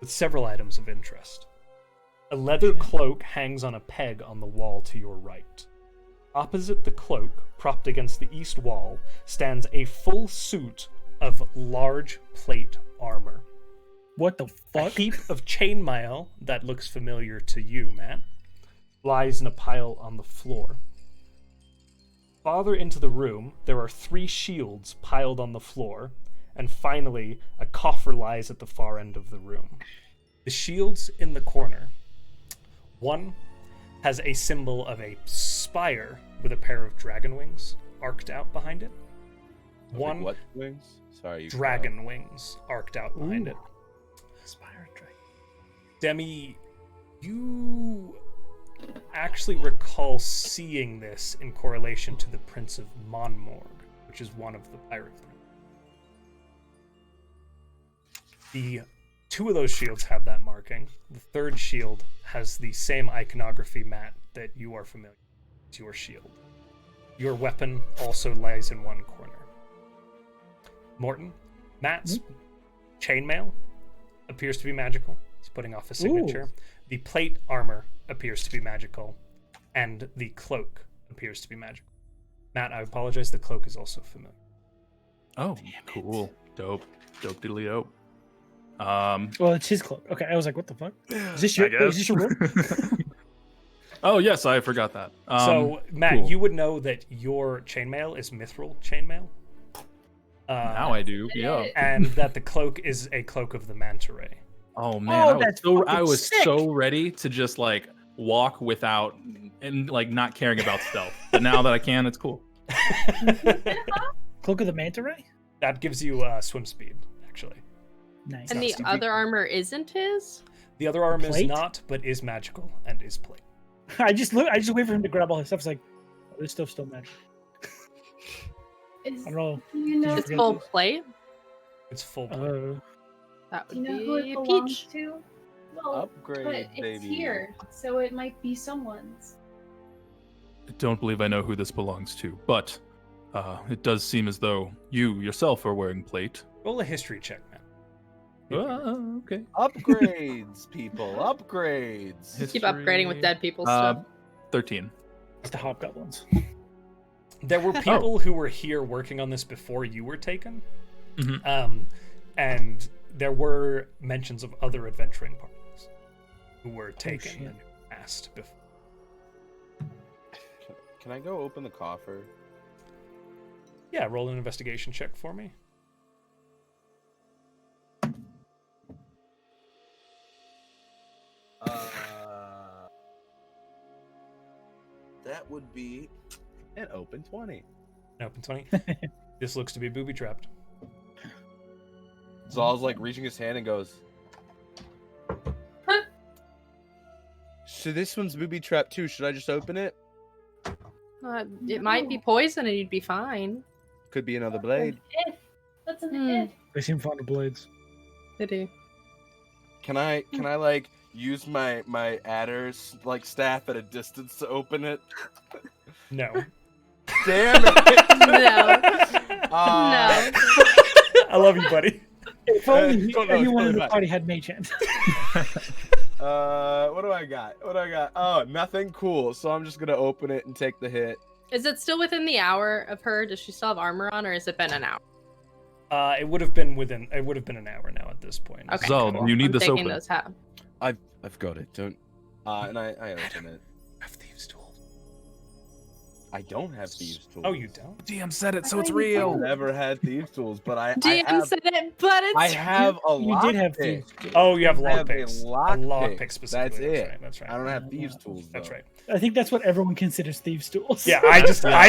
with several items of interest. A leather cloak hangs on a peg on the wall to your right. Opposite the cloak, propped against the east wall, stands a full suit of large plate armor. What the A fuck? heap of chainmail that looks familiar to you, Matt, lies in a pile on the floor. Farther into the room, there are 3 shields piled on the floor, and finally, a coffer lies at the far end of the room. The shields in the corner. One has a symbol of a spire with a pair of dragon wings arced out behind it. One What wings? Sorry, you dragon wings arced out behind it. Spire dragon. Demi, you actually recall seeing this in correlation to the Prince of Monmorg, which is one of the pirate princes. The 2 of those shields have that marking. The 3rd shield has the same iconography, Matt, that you are familiar with. It's your shield. Your weapon also lies in one corner. Morton, Matt's chainmail appears to be magical. It's putting off a signature. Ooh. The plate armor appears to be magical, and the cloak appears to be magical. Matt, I apologize. The cloak is also familiar. Oh, cool. Dope. Dope diddly dope. Well, it's his cloak. Okay, I was like, what the fuck? Is this your, I guess. is this your room? Oh, yes, I forgot that. So, Matt, cool. you would know that your chainmail is mithril chainmail. Now I do, yeah. And that the cloak is a cloak of the manta ray. Oh, man. Oh, that's fucking I was sick. so ready to just, walk without, and, not caring about stealth. But now that I can, it's cool. Cloak of the Manta Ray? That gives you swim speed, actually. Nice. And the other armor isn't his? The other arm is Plate? not, but is magical and is plate. I just wait for him to grab all his stuff. It's like, oh, this stuff's still magic. I don't know. You know, It's full plate? It's full plate. That do would you know who it be belongs Peach. to? Well, Upgrade, but it's baby. here, so it might be someone's. I don't believe I know who this belongs to, but it does seem as though you yourself are wearing plate. Roll a history check, man. Okay. Upgrades, people. Upgrades. Keep upgrading with dead people stuff. 13. It's the hobgoblins. There were people who were here working on this before you were taken. Mhm. And there were mentions of other adventuring parties who were taken shit. and asked before. Can I go open the coffer? Yeah, roll an investigation check for me. That would be an open 20. An open 20. This looks to be booby trapped. Zal's reaching his hand and goes, so this one's booby trapped too. Should I just open it? It might be poison and you'd be fine. Could be another blade. If. That's an Hmm. if. They seem fond of blades. They do. Can I use my adder's staff at a distance to open it? No. Damn it! No. No. I love you, buddy. If only no, everyone in totally the fine. party had mage hand. What do I got? Oh, nothing cool. So I'm just gonna open it and take the hit. Is it still within the hour of her? Does she still have armor on, or has it been an hour? It would have been an hour now at this point. Okay. So, cool. you need I'm this taking open. those half. I've got it. Don't. And I open it. Have thieves' tools. I don't have thieves tools. Oh, you don't? DM said it, so it's I've real. never had thieves tools, but I DM have. said it, but it's I have a You lock did have pick. thieves. Oh, you have I have lockpicks. a lockpick. Lockpick specifically. That's it. That's right. I don't have thieves tools. That's though. right. I think that's what everyone considers thieves' tools. Yeah, I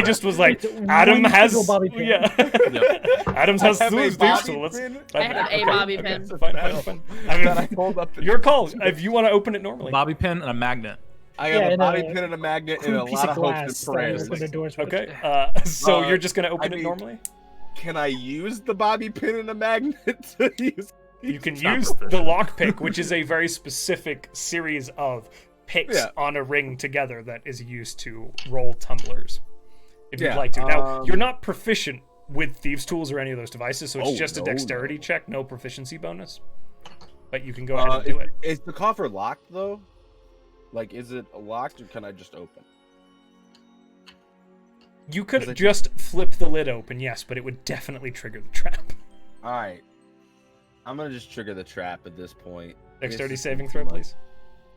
just was like, It's Adam one has. single bobby pin. Yeah. Adams has I have a thieves' bobby tools. pin. I have a bobby pin. Fine. That I hold up. Your call. If you want to open it normally. Bobby pin and a magnet. I have a and bobby a pin and a magnet and crude a piece lot of of hopes glass and that you prayers. open the doors with. Okay. So you're just gonna open I it mean- normally. Can I use the bobby pin and a magnet to use? You can It's not use proficient. the lockpick, which is a very specific series of picks Yeah. on a ring together that is used to roll tumblers. If you'd Yeah, like to. Now, you're not proficient with thieves' tools or any of those devices, so it's Oh, just a no, dexterity no. check, no proficiency bonus. But you can go ahead and do it. Is the coffer locked though? Like, is it locked or can I just open? You Is could it- just flip the lid open, yes, but it would definitely trigger the trap. All right, I'm gonna just trigger the trap at this point. Dexterity This is saving too throw, much. please.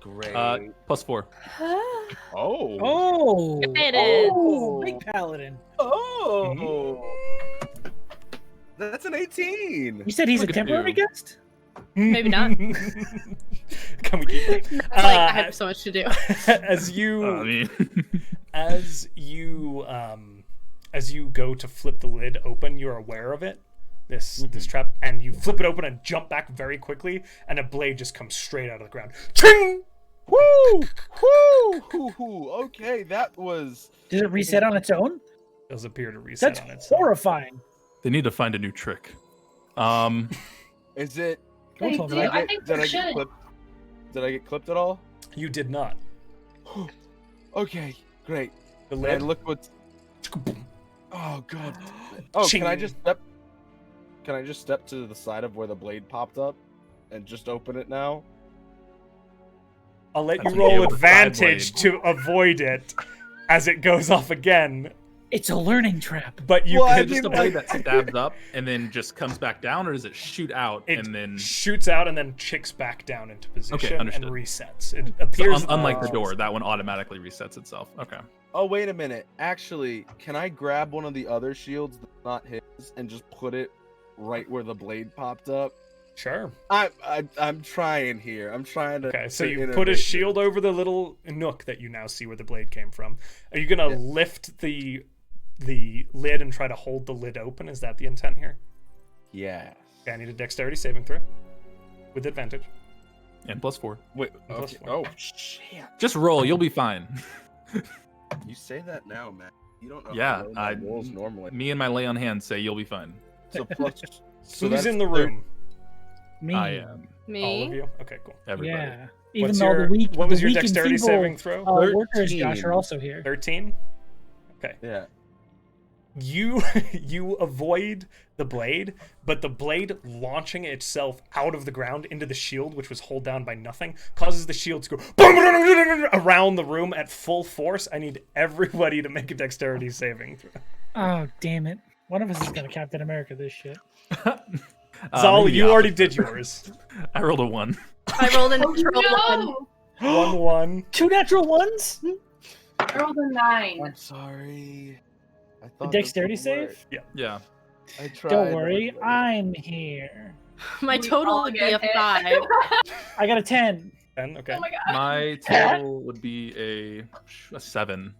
Great. +4. Oh. Oh, It is. oh, big paladin. Oh. That's an 18. You said he's Look a at temporary you. guest? Maybe not. Can we keep it? It's like I have so much to do. As you I mean, as you go to flip the lid open, you're aware of it, this trap, and you flip it open and jump back very quickly, and a blade just comes straight out of the ground. Ching! Woo! Woo! Hoo, hoo. Okay, that was. Does it reset on its own? Does appear to reset That's on its horrifying. they need to find a new trick. Is it? Don't They tell me do. that. I think Did they I get should. clipped? Did I get clipped at all? You did not. Okay, great. The And lid. look what's. Oh god. Oh, Ching. can I just step? Can I just step to the side of where the blade popped up, and just open it now? I'll let That's you a roll good advantage side to avoid it as it goes off again. It's a learning trap. But you Well, I could Is it mean, just a blade like- that stabs up and then just comes back down, or does it shoot out it and then? shoots out and then chicks back down into position and understood. resets. It So appears unlike the door, that one automatically resets itself. Okay. Oh wait a minute. Actually, can I grab one of the other shields that's not his and just put it right where the blade popped up? Sure. I'm trying here. I'm trying to. Okay, so to you put a innovate shield over the little nook that you now see where the blade came from. Are you gonna lift the lid and try to hold the lid open? Is that the intent here? Yes. Okay, I need a dexterity saving throw with advantage. And +4. Wait. Plus Okay. 4. Oh shit. Just roll. You'll be fine. You say that now, man. You don't know. Yeah, how to roll my rolls normally. Me and my lay on hands say you'll be fine. So plus. So Who's that's in the room? Me. I am. Me. All of you? Okay, cool. Everybody. Yeah. Even What's though your, the weak, what was the your weak and dexterity feeble, saving throw? workers, Josh, 13. are also here. 13? Okay. Yeah. You avoid the blade, but the blade launching itself out of the ground into the shield, which was held down by nothing, causes the shield to go around the room at full force. I need everybody to make a dexterity saving throw. Oh, damn it. One of us is going to Captain America this shit. Zal, maybe the you already opposite. did yours. I rolled a 1. I rolled a Oh, natural one. no! 1-1. 2 natural ones? I rolled a 9. I'm sorry. I The thought dexterity this would work. save? Yeah. I tried. Don't worry, I'm here. My We total all would be get a hit. 5. I got a 10. 10, okay. Oh my god. My total would be a 7.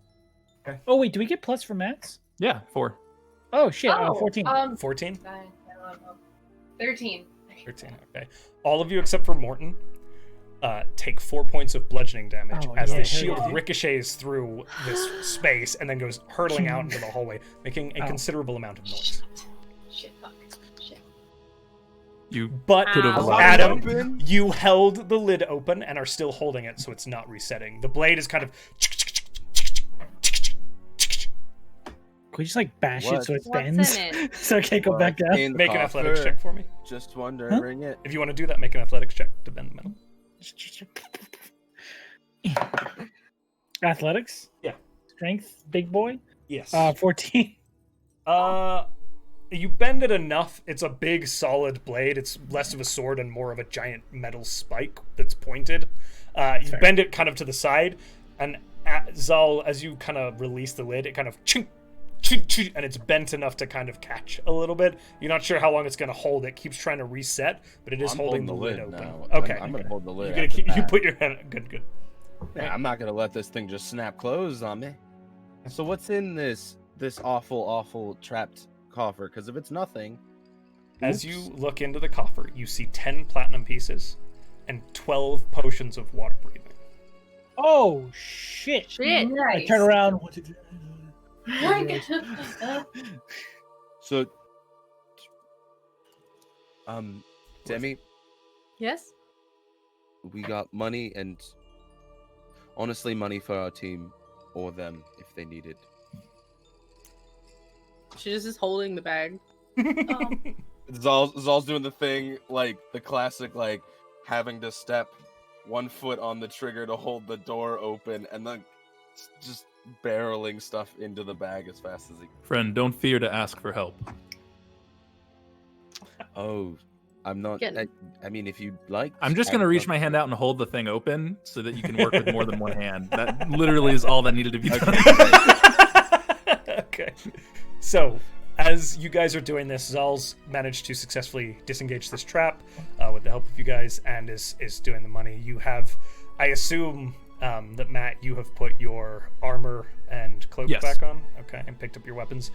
Oh, wait, do we get plus for Matt's? Yeah, 4. Oh, shit. Oh, 14. 14? 9, 11, 13. 13, okay. All of you except for Morton take 4 points of bludgeoning damage Oh, as yeah, the hell shield yeah. ricochets through this space and then goes hurtling out into the hallway, making a Oh. considerable amount of noise. Shit, fuck. Shit. You But could have Ow. Adam, Open? you held the lid open and are still holding it, so it's not resetting. The blade is kind of. Can we just like bash it What? so it What's bends? in it? So I can't go back down? In the Make an athletics coffer. check for me. Just wondering it. If you want to do that, make an athletics check to bend the metal. Athletics. Yeah. Strength, big boy. Yes. 14. You bend it enough. It's a big, solid blade. It's less of a sword and more of a giant metal spike that's pointed. You bend it kind of to the side, and Zal, as you kind of release the lid, it kind of chink, chink, chink, and it's bent enough to kind of catch a little bit. You're not sure how long it's going to hold. It keeps trying to reset, but it is holding the lid open. Now. Okay. I'm going to hold the lid. You put your hand. Good. Yeah, I'm not going to let this thing just snap closed on me. So what's in this awful trapped coffer? Because if it's nothing... As you look into the coffer, you see 10 platinum pieces and 12 potions of water breathing. Oh, shit. Shit. I turn around. So, Demi, Yes? we got money and honestly money for our team or them if they need it. She just is holding the bag. Zal's doing the thing, like the classic, like having to step one foot on the trigger to hold the door open and then just barreling stuff into the bag as fast as he can. Friend, don't fear to ask for help. Oh, I'm not. I mean, if you'd like. I'm just going to reach my hand out and hold the thing open so that you can work with more than one hand. That literally is all that needed to be done. Okay. So, as you guys are doing this, Zal's managed to successfully disengage this trap with the help of you guys and is doing the money. You have, I assume, that Matt, you have put your armor and cloak back on, okay, and picked up your weapons.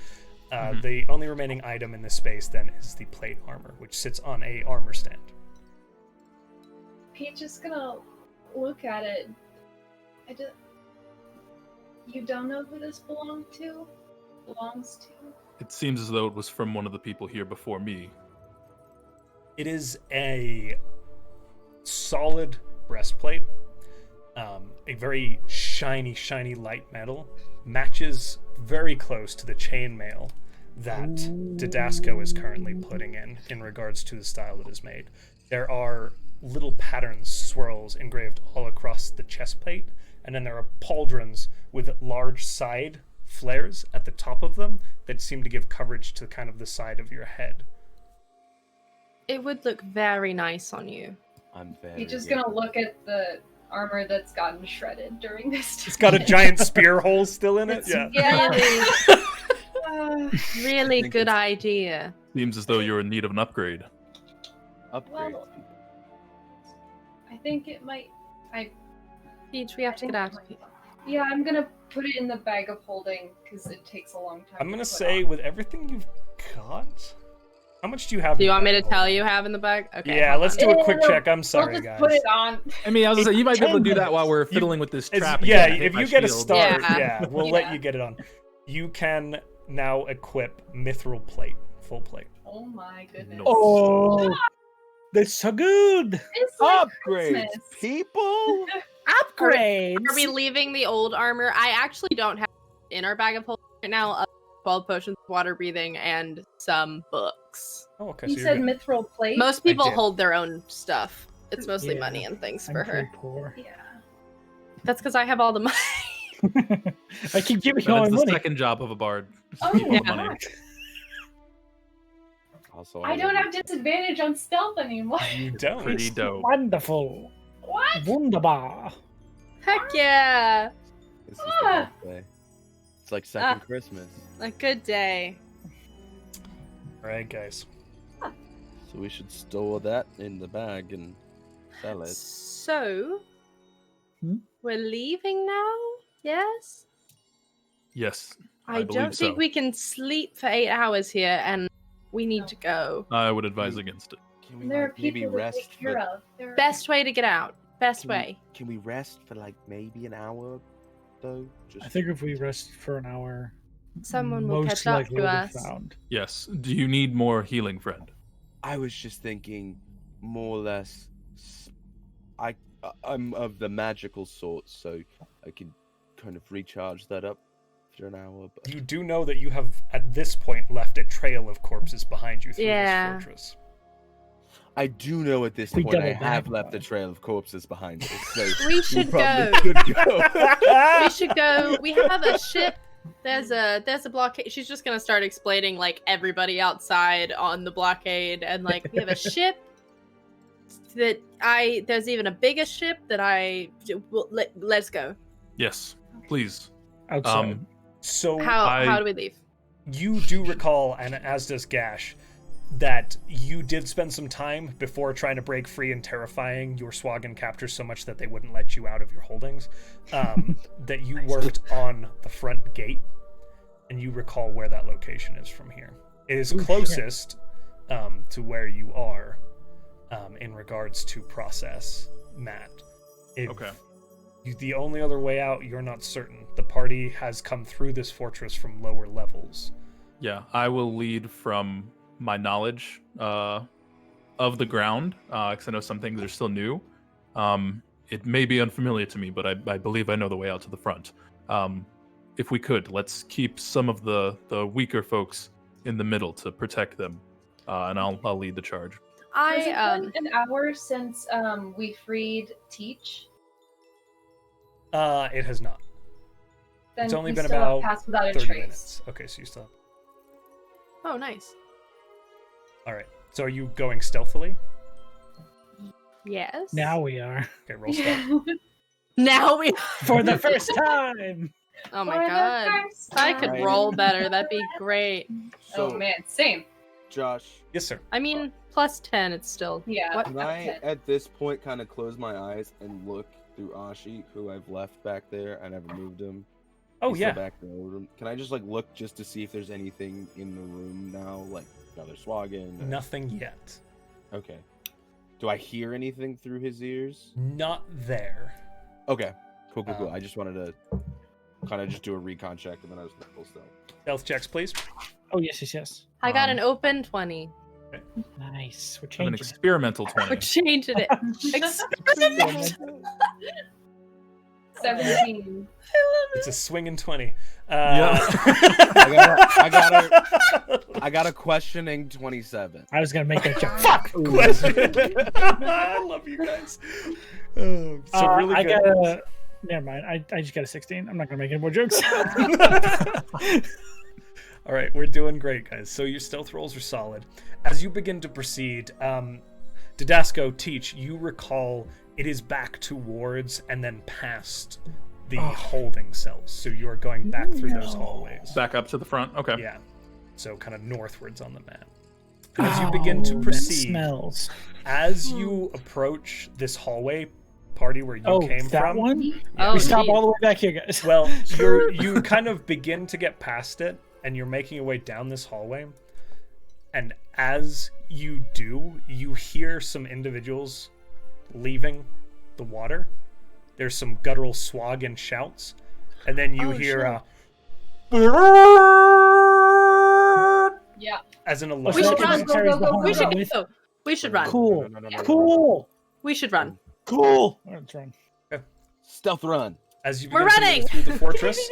The only remaining item in this space then is the plate armor, which sits on a armor stand. Peach is gonna look at it. You don't know who this belongs to? It seems as though it was from one of the people here before me. It is a solid breastplate. A very shiny light metal. Matches very close to the chainmail that Didasco is currently putting in regards to the style that is made. There are little patterns, swirls engraved all across the chest plate, and then there are pauldrons with large side flares at the top of them that seem to give coverage to kind of the side of your head. It would look very nice on you. I'm very. You're just gonna look at the armor that's gotten shredded during this. It's got a giant spear hole still in it. Really good idea. Seems as though you're in need of an upgrade. Upgrade. Well, I think it might. Peach, we have to get out of here. Yeah, I'm gonna put it in the bag of holding because it takes a long time. I'm gonna say, with everything you've got, how much do you have? Do you want me to tell you have in the bag? Okay. Yeah, let's do a quick check. I'm sorry, We'll just guys. put it on. I mean, I was gonna say, you might be able to do 10 that while we're fiddling with this trap. Yeah, and if hit you my get a shield. start, Yeah. we'll let you get it on. You can now equip Mithril Plate, full plate. Oh my goodness. Oh, that's so good. It's like Upgrades, Christmas. people. Upgrades. Are we leaving the old armor? I actually don't have in our bag of holding right now 12 potions of water breathing and some books. Oh, okay. You So said you're good. mithril plate? Most people did. hold their own stuff. It's mostly Yeah, money and things I'm for pretty her. poor. Yeah. That's because I have all the money. I keep giving That you is the money. second job of a bard. Oh, Keep all the yeah. money. Also, I don't have disadvantage on stealth anymore. You don't. Pretty dope. Wonderful. What? Wunderbar. Heck yeah! This is the best day. It's like second Christmas, A good day. All right, guys. so we should store that in the bag and sell it. So, Hmm? we're leaving now? Yes? Yes, I believe don't think so. we can sleep for 8 hours here, and we need to go. I would advise against it. Can we There are like, maybe people to rest take care for, of. There are- Best way to get out. Best Can we- way. Can we rest for like maybe an hour though? Just I think if we rest for an hour, Someone will most catch up likely to we'll be us. found. Yes. Do you need more healing, friend? I was just thinking more or less I'm of the magical sort, so I can kind of recharge that up after an hour. But You do know that you have, at this point, left a trail of corpses behind you through Yeah. this fortress. I do know at this We point I double have back, left though. a trail of corpses behind us. So We should go. probably should go. We should go. We have a ship. There's a blockade. She's just gonna start explaining like everybody outside on the blockade, and like we have a ship that there's even a bigger ship that let's go. Yes, please. Outside. So How do we leave? you do recall, and as does Gash, that you did spend some time before trying to break free and terrifying your Sahuagin captors so much that they wouldn't let you out of your holdings, that you worked on the front gate, and you recall where that location is from here. It is closest to where you are in regards to process, Matt. Okay. The only other way out, you're not certain. The party has come through this fortress from lower levels. Yeah, I will lead from my knowledge of the ground, because I know some things are still new. It may be unfamiliar to me, but I believe I know the way out to the front. If we could, let's keep some of the weaker folks in the middle to protect them, and I'll lead the charge. Has it been an hour since we freed Teach? It has not. Then It's only we been still about have passed without a 30 trace. minutes. Okay, so you still have... Oh, nice. All right. So are you going stealthily? Yes. Now we are. Okay, roll stealth. Now we. For the first time. Oh my For the god. first If I could time. roll better, that'd be great. Oh man, same. Josh, Yes, sir. I mean, plus 10, it's still. Yeah. What? can I at this point kind of close my eyes and look through Ashi, who I've left back there? I never moved him. Oh, He's still yeah. back in the room. Can I just like look just to see if there's anything in the room now, like another Sahuagin? or- Nothing yet. Okay. Do I hear anything through his ears? Not there. Okay. Cool. Um, I just wanted to kind of just do a recon check, and then I was full stealth. Stealth checks, please. Oh, yes. I got an open 20. Nice. We're I'm an changing. experimental We're 20. changing it. Experiment. 17. It's a swinging 20. I got a questioning 27. I was going to make that joke. Fuck! Question. I love you guys. Oh, so really I good. got a... Never mind. I just got a 16. I'm not going to make any more jokes. All right, we're doing great, guys. So your stealth rolls are solid. As you begin to proceed, Didasco, Teach, you recall it is back towards and then past the holding cells. So you are going back through those hallways. Back up to the front. Okay. Yeah. So kind of northwards on the map. And as you begin to that proceed, smells. as you approach this hallway party where you came that from, one? Oh, We stop geez. all the way back here, guys. well, you kind of begin to get past it, and you're making your way down this hallway. And as you do, you hear some individuals leaving the water. There's some guttural Sahuagin shouts, and then you hear Yeah. as an What's alarm. We should that run. secretary's Go, go, go, behind We go, should with? go. We should run. Cool. No. Cool. We should run. Cool. Let's run. Stealth run. As you We're begin to running! move through the fortress,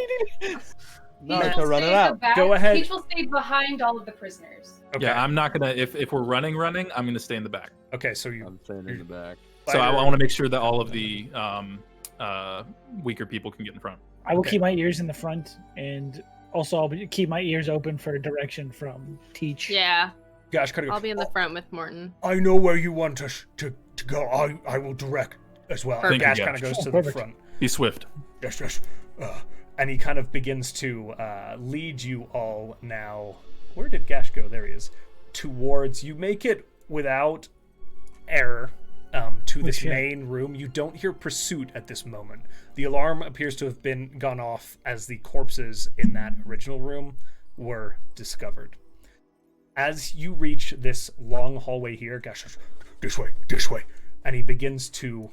No, Peach to will run stay it at the out. back. Go ahead. Peach will stay behind all of the prisoners. okay. Yeah, I'm not gonna. If we're running, I'm gonna stay in the back. Okay, so you I'm staying in the back. So I want to make sure that all of the weaker people can get in front. I will Okay. keep my ears in the front, and also I'll keep my ears open for direction from Teach. Yeah, Gosh, gotta go. I'll be in the front with Morton. I know where you want us to go. I will direct as well. Thank you, Gash Gash. kind of goes to the Perfect. front. Be swift. Yes. And he kind of begins to lead you all now. Where did Gash go? There he is. Towards, you make it without error to this shit. main room. You don't hear pursuit at this moment. The alarm appears to have gone off as the corpses in that original room were discovered. As you reach this long hallway here, Gash says, this way. And he begins to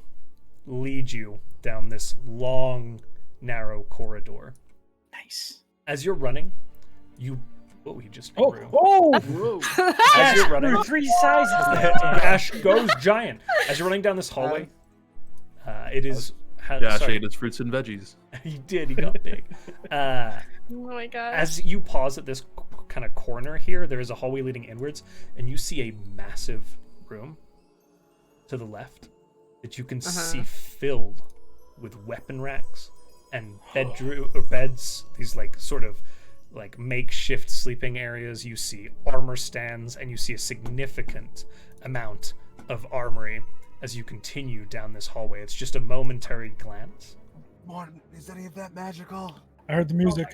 lead you down this long, narrow corridor. Nice. As you're running, he just Oh, grew. oh! As you're running, We're 3 sizes. Gash goes giant. As you're running down this hallway, it is. Yeah, sorry, shade is fruits and veggies. he did. He got big. Oh my god. As you pause at this kind of corner here, there is a hallway leading inwards, and you see a massive room to the left that you can see filled with weapon racks and beds, these like sort of like makeshift sleeping areas. You see armor stands, and you see a significant amount of armory as you continue down this hallway. It's just a momentary glance. Morton, is any of that magical? I heard the music.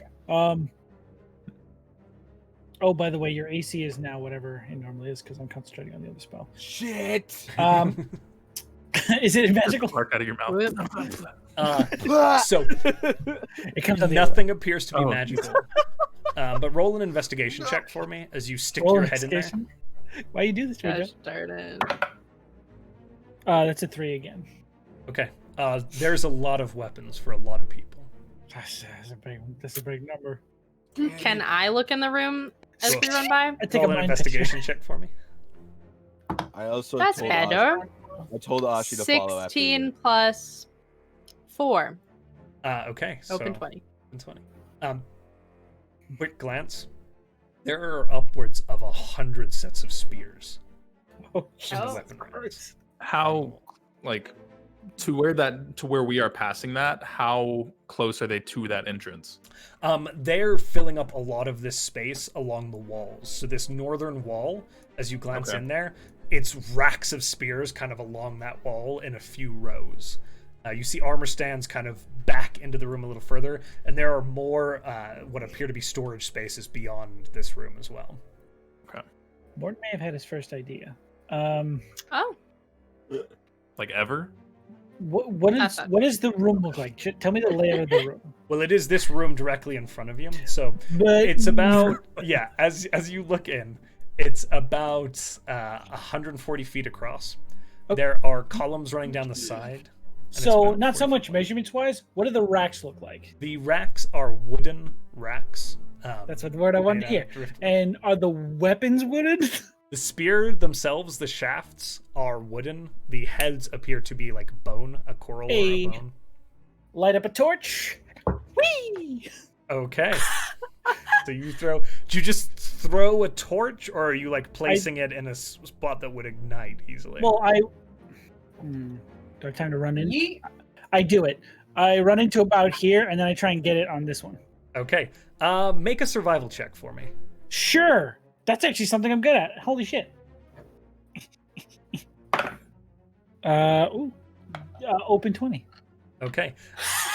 Oh, by the way, your AC is now whatever it normally is because I'm concentrating on the other spell. Shit. Is it magical? Bark out of your mouth. So It comes out nothing appears to be Oh. magical. But roll an investigation check for me as you stick Roll your an head in there. investigation. Why you do this, Jojo? Gosh darn it. That's a 3 again. Okay. There's a lot of weapons for a lot of people. That's a big number. Can I look in the room as we run by? I take Roll a an mind investigation check for me. I also That's told better. I told Ashi to follow after 16 you. plus 4. Okay. Open so, 20. Open 20. Quick glance. There are upwards of 100 sets of spears Oh, in the Oh. weapon racks. How, like, to where we are passing that, how close are they to that entrance? They're filling up a lot of this space along the walls. So this northern wall, as you glance Okay. in there, it's racks of spears kind of along that wall in a few rows. You see armor stands kind of back into the room a little further, and there are more what appear to be storage spaces beyond this room as well. Morton may have had his first idea. Oh. Like, ever? What does the room look like? Tell me the layout of the room. Well, it is this room directly in front of you. So But it's about, yeah, as you look in, it's about 140 feet across. Okay. There are columns running down the side. and it's So about not so 40 much feet. measurements wise. What do the racks look like? The racks are wooden racks. That's what the word I wanted to made hear. out of driftwood. And are the weapons wooden? The spear themselves, the shafts, are wooden. The heads appear to be like bone, a coral or Hey. a bone. Light up a torch. Whee! Okay. So you throw. Do you just throw a torch, or are you like placing it in a spot that would ignite easily? Well, do I have time to run in? Yeet. I do it. I run into about here, and then I try and get it on this one. Okay. Make a survival check for me. Sure. That's actually something I'm good at. Holy shit. Open 20. Okay.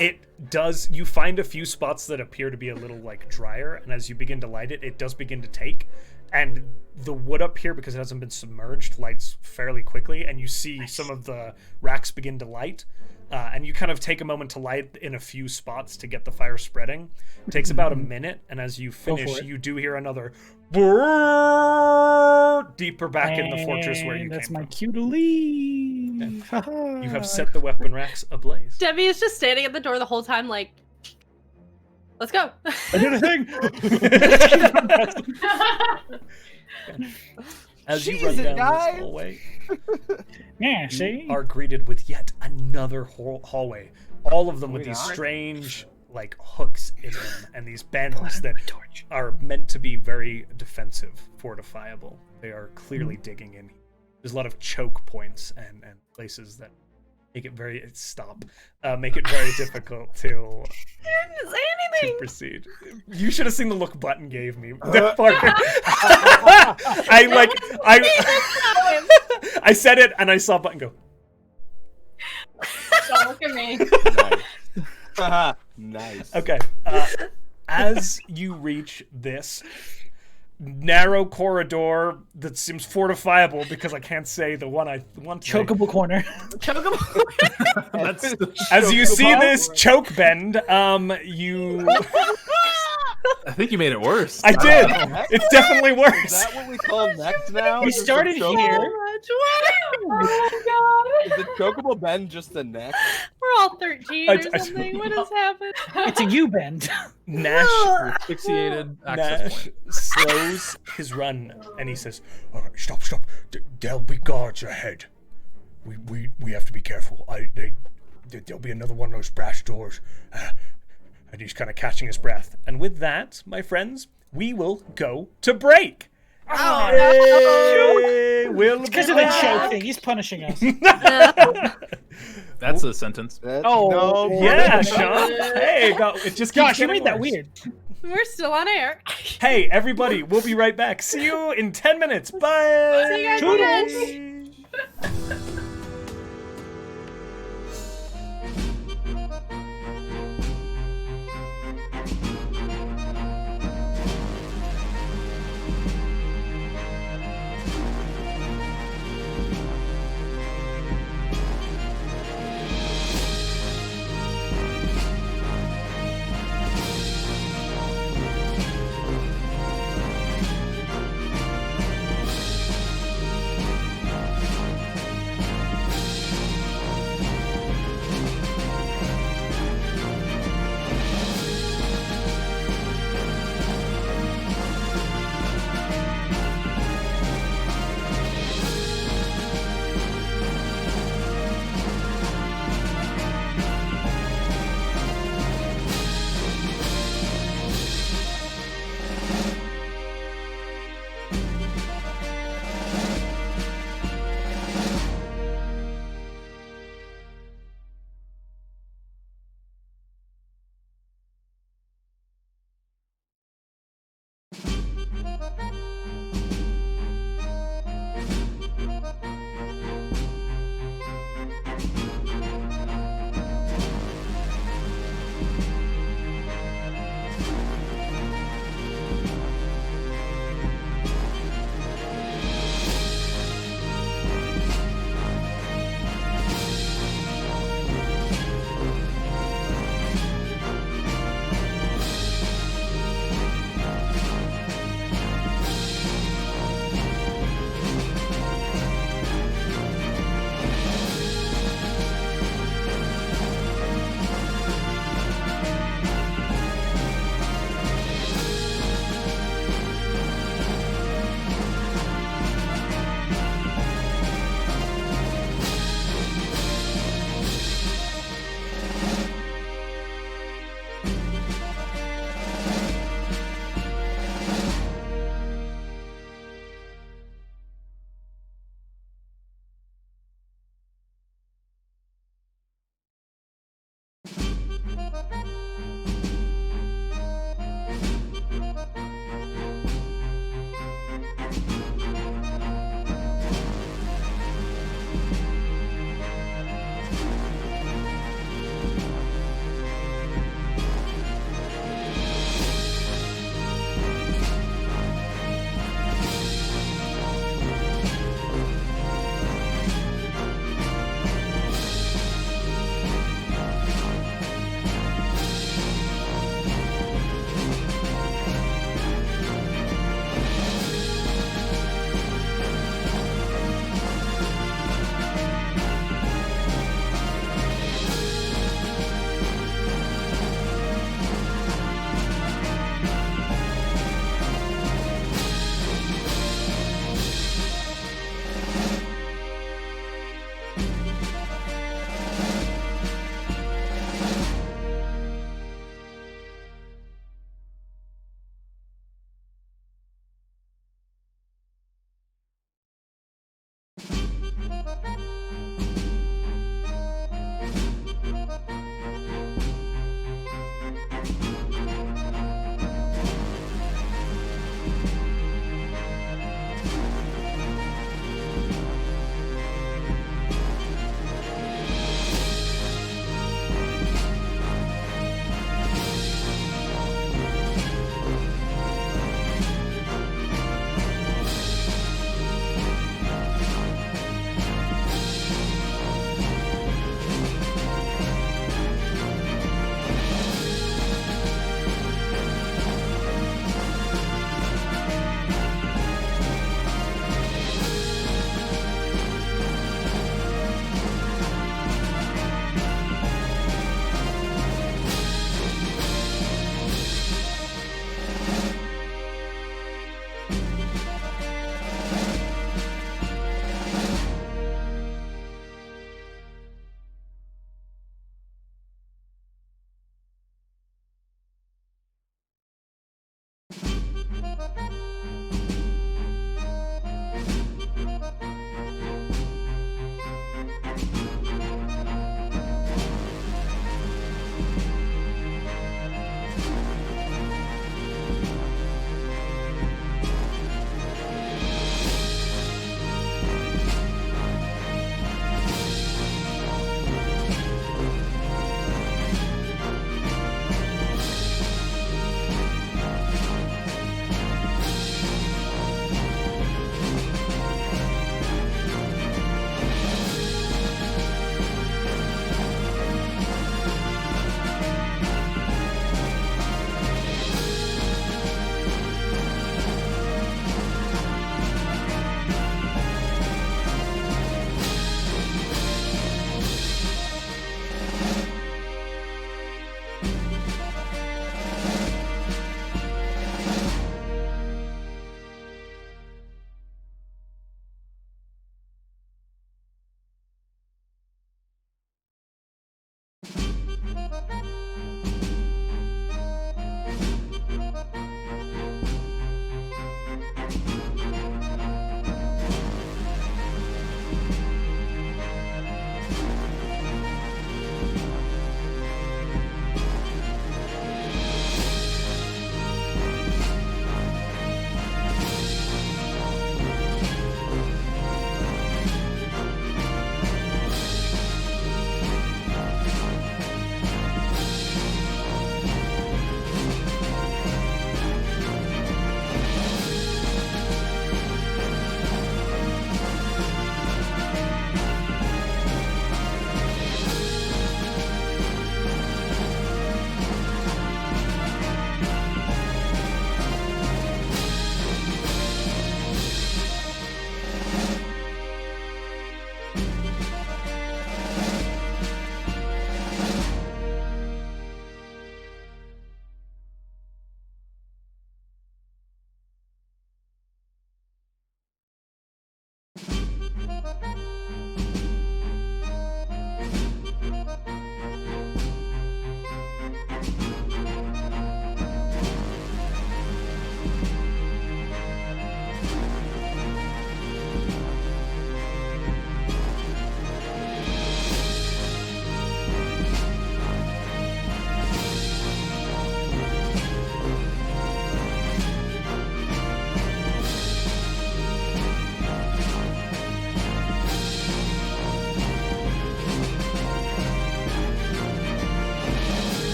It does. You find a few spots that appear to be a little like drier, and as you begin to light it, it does begin to take. And the wood up here, because it hasn't been submerged, lights fairly quickly, and you see some of the racks begin to light. And you kind of take a moment to light in a few spots to get the fire spreading. It takes about a minute, and as you finish, it. you do hear another brrrr deeper back in the fortress where you And that's came my from. cue to leave. You have set the weapon racks ablaze. Debbie is just standing at the door the whole time, like, let's go. I did a thing. As you run down this hallway, Yeah, see? are greeted with yet another hallway. All of them with these strange, like, hooks in them, and these bends that are meant to be very defensive, fortifiable. They are clearly digging in. There's a lot of choke points and places that make it very make it very difficult to didn't say to anything. proceed. You should have seen the look Button gave me. Parker. I said it and I saw Button go. Don't look at me. Nice. Nice. Okay. As you reach this narrow corridor that seems fortifiable, because I can't say the one I want to. Chokeable corner. That's As you see this choke bend, you. I think you made it worse. I did. Heck? It's definitely Is worse. that what we call next now? We Is it started choke- here. Oh Is the chokeable bend just the neck? We're all 13 I- or something. What has happened? It's a U-bend. Nash Asphyxiated access point. slows his run and he says, "All right, stop. There'll be guards ahead. We have to be careful. There'll be another one of those brass doors." And he's kind of catching his breath. And with that, my friends, we will go to break. Oh, will be Because of the show back. thing. He's punishing us. That's a sentence. Oh, Yeah, Sean. Hey, it just keeps Josh, you getting made that worse. weird. We're still on air. Hey, everybody, we'll be right back. See you in 10 minutes. Bye. See you guys again.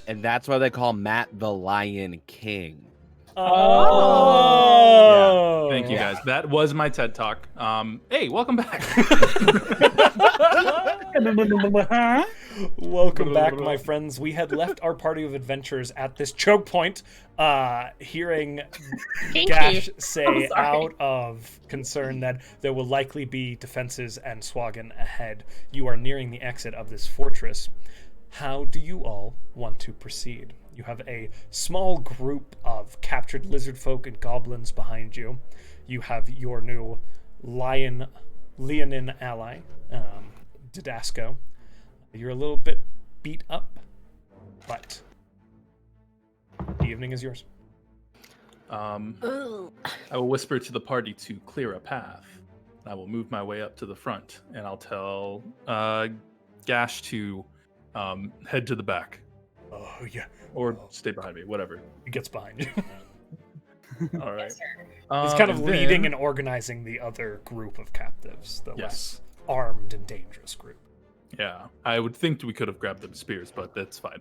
and that's why they call Matt the Lion King. Oh. Yeah. Thank you guys. That was my TED Talk. Hey, welcome back. Welcome back, my friends. We had left our party of adventurers at this choke point, hearing Gash say out of concern that there will likely be defenses and Sahuagin ahead. You are nearing the exit of this fortress. How do you all want to proceed? You have a small group of captured lizard folk and goblins behind you. You have your new Leonin ally, Didasco. You're a little bit beat up, but the evening is yours. I will whisper to the party to clear a path. I will move my way up to the front, and I'll tell Gash to head to the back. Oh, yeah. Or stay behind me, whatever. He gets behind you. All right. He's kind of and leading then- and organizing the other group of captives, the Yes. less armed and dangerous group. Yeah, I would think we could have grabbed them spears, but that's fine.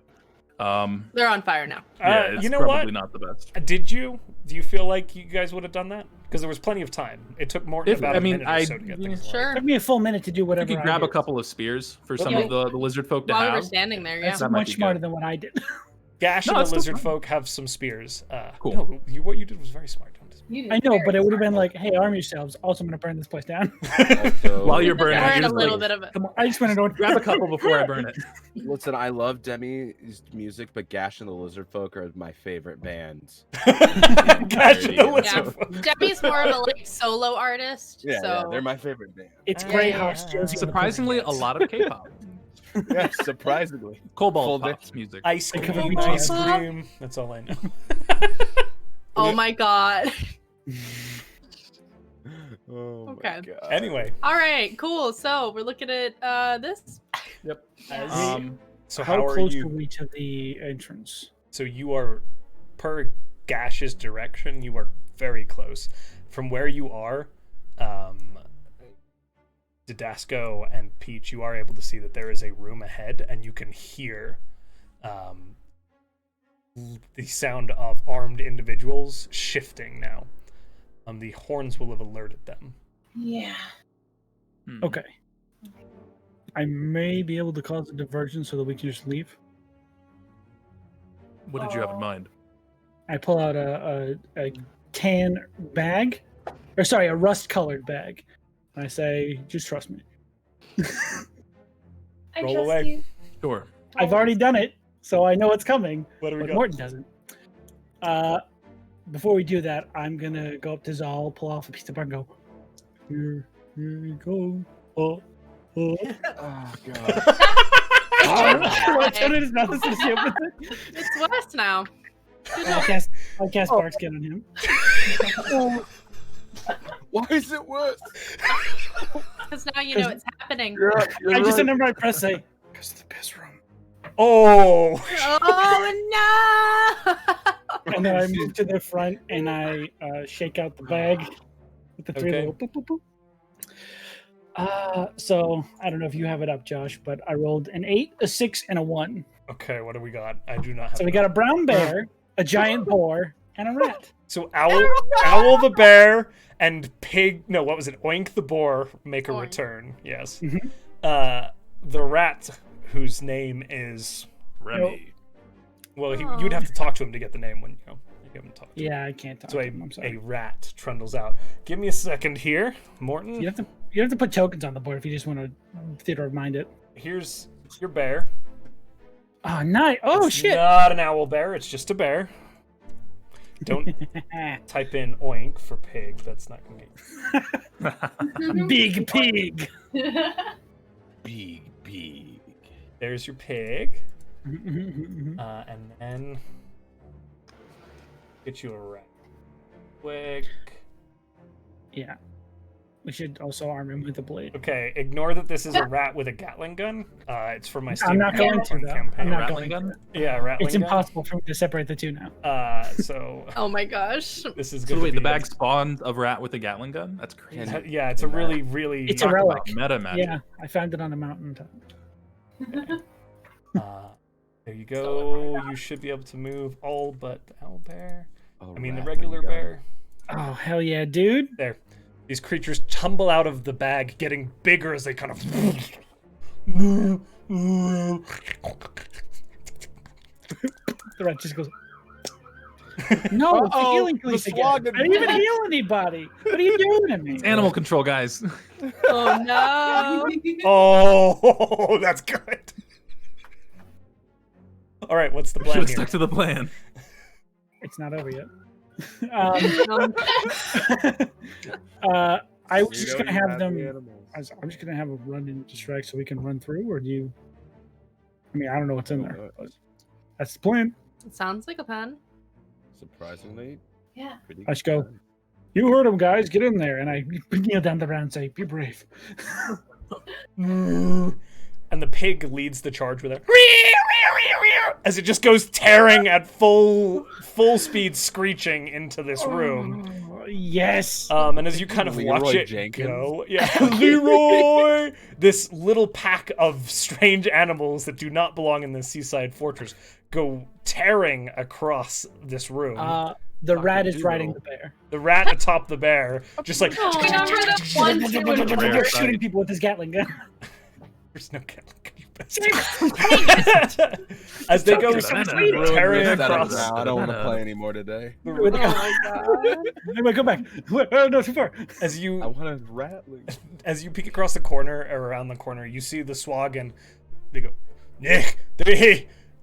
They're on fire now. Yeah, it's you know probably what? not the best. Did you? Do you feel like you guys would have done that? Because there was plenty of time. It took Morton about a minute or so to get things Sure. Took me a full minute to do You whatever. could I grab a did. couple of spears for some Yeah. of the lizard folk to While we were have. standing there, yeah. That's That might much be smarter good. than what I did. Gash No, and it's the still lizard fine. folk have some spears. Cool. No, what you did was very smart. Don't I know, but it would have been like, "Hey, arm yourselves." Also, I'm gonna burn this place down. Also, While you're burning, We're it, in a just little like, bit of it. Come on, I just want to know. grab a couple before I burn it. listen, I love Demi's music, but Gash and the Lizard Folk are my favorite bands. Gash and the Yeah. lizard Yeah. folk. Demi's more of a like solo artist. Yeah, so yeah, they're my favorite band. It's Yeah, Grey yeah, House. yeah. Josie and the Surprisingly, a Pussycats. lot of K-pop. Yeah, surprisingly. Cobalt Full Pops music. Ice I cover cream, me ice too. cream. That's all I know. Oh my god. Oh my Okay. God. Anyway, All right, cool. So we're looking at this. yep. Yeah. So How how are close you? are we to the entrance? So you are, per Gash's direction, you are very close. From where you are, Didasco and Peach, you are able to see that there is a room ahead, and you can hear the sound of armed individuals shifting now. The horns will have alerted them. Yeah. Hmm. Okay. I may be able to cause a diversion so that we can just leave. What did you have in mind? I pull out a tan bag, or sorry, a rust-colored bag. And I say, "Just trust me." I Roll trust away. you. Sure. I've already done it, so I know it's coming. What do we But got? Morton doesn't. Before we do that, I'm gonna go up to Zal, pull off a piece of bar, and go, "Here we go." Oh. Oh God. I told it as not to see with it. It's West now. I cast Bark Skin on him. Why is it worse? Because now you know it's happening. I just remember I press say, "Because the piss room." Oh! Oh no! And then I move to the front and I shake out the bag with the three Okay. little boop, boop, boop. So I don't know if you have it up, Josh, but I rolled an 8, a 6, and a 1. Okay, what do we got? I do not have. So we got a brown bear, a giant boar, and a rat. So Owl the bear and Pig. No, what was it? Oink the boar make a Oink. return. Yes. Mhm. The rat, whose name is Remy. well, Aw. you'd have to talk to him to get the name when you haven't talked to him. Yeah, I can't talk So to him. I'm sorry. a rat trundles out. Give me a second here, Morton. You have to put tokens on the board if you just want to theater mind it. Here's your bear. Oh, nice. Oh, It's shit. Not an owl bear. It's just a bear. Don't type in oink for pig. That's not gonna be. Big pig. Big. There's your pig. Mhm. And then get you a rat. Quick. Yeah. We should also arm him with a blade. Okay, ignore that this is a rat with a Gatling gun. It's for my I'm not going to, Steam though. campaign. I'm not Rattling going gun? to. Yeah, Ratling It's gun. impossible for me to separate the two now. So Oh my gosh. this is So going wait, to the be bag spawned a rat with a Gatling gun? That's crazy. Yeah, it's a really, really. It's a Talk relic. about meta magic. Yeah, I found it on a mountaintop. Uh, There you go. You should be able to move all but the owlbear. Oh, I mean, the rat regular gun. bear. Oh, hell yeah, dude. There. These creatures tumble out of the bag, getting bigger as they kind of... The rat just goes. No, it's a Uh-oh, healing the police again. Sahuagin I didn't even heal anybody. What are you doing to me? It's animal control, guys. Oh no! Oh, that's good. All right, what's the Should plan have here? stuck to the plan. It's not over yet. I was just gonna have them. I'm just gonna have a run and distract so we can run through, or do you? I mean, I don't know what's in there. But that's the plan. It sounds like a plan. Surprisingly, Yeah. pretty Let's good go. plan. You heard him, guys. Get in there, and I kneel down the ground and say, "Be brave." And the pig leads the charge with a as it just goes tearing at full speed, screeching into this room. Oh, yes. And as you kind of Leroy watch it Jenkins? go, yeah, Leroy, this little pack of strange animals that do not belong in the seaside fortress go tearing across this room. The Dr. rat is Zero. riding the bear. The rat atop the bear, just like Oh, we got rid of one, two, and Rare They're sight. shooting people with his Gatling gun. there's no cat. As they go tearing Ruined this across. now. I don't want to play anymore today. With the gun. Anyway, come back. No, too far. As I you want to rattling. as you peek across the corner or around the corner, you see the Sahuagin. They go, Nick,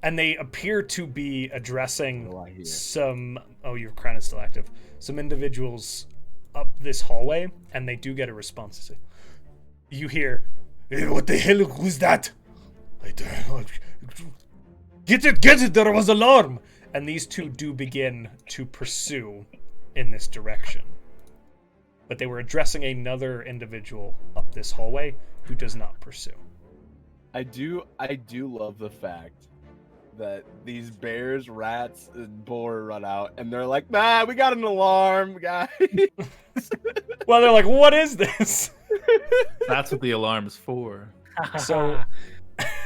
and they appear to be addressing Oh, I hear. some. Oh, your crown is still active. Some individuals up this hallway, and they do get a response. You hear, "Hey, what the hell was that? Get it! There was alarm!" And these two do begin to pursue in this direction. But they were addressing another individual up this hallway who does not pursue. I do love the fact that these bears, rats, and boar run out, and they're like, "Nah, we got an alarm, guys." Well, they're like, "What is this?" That's what the alarm's for. So,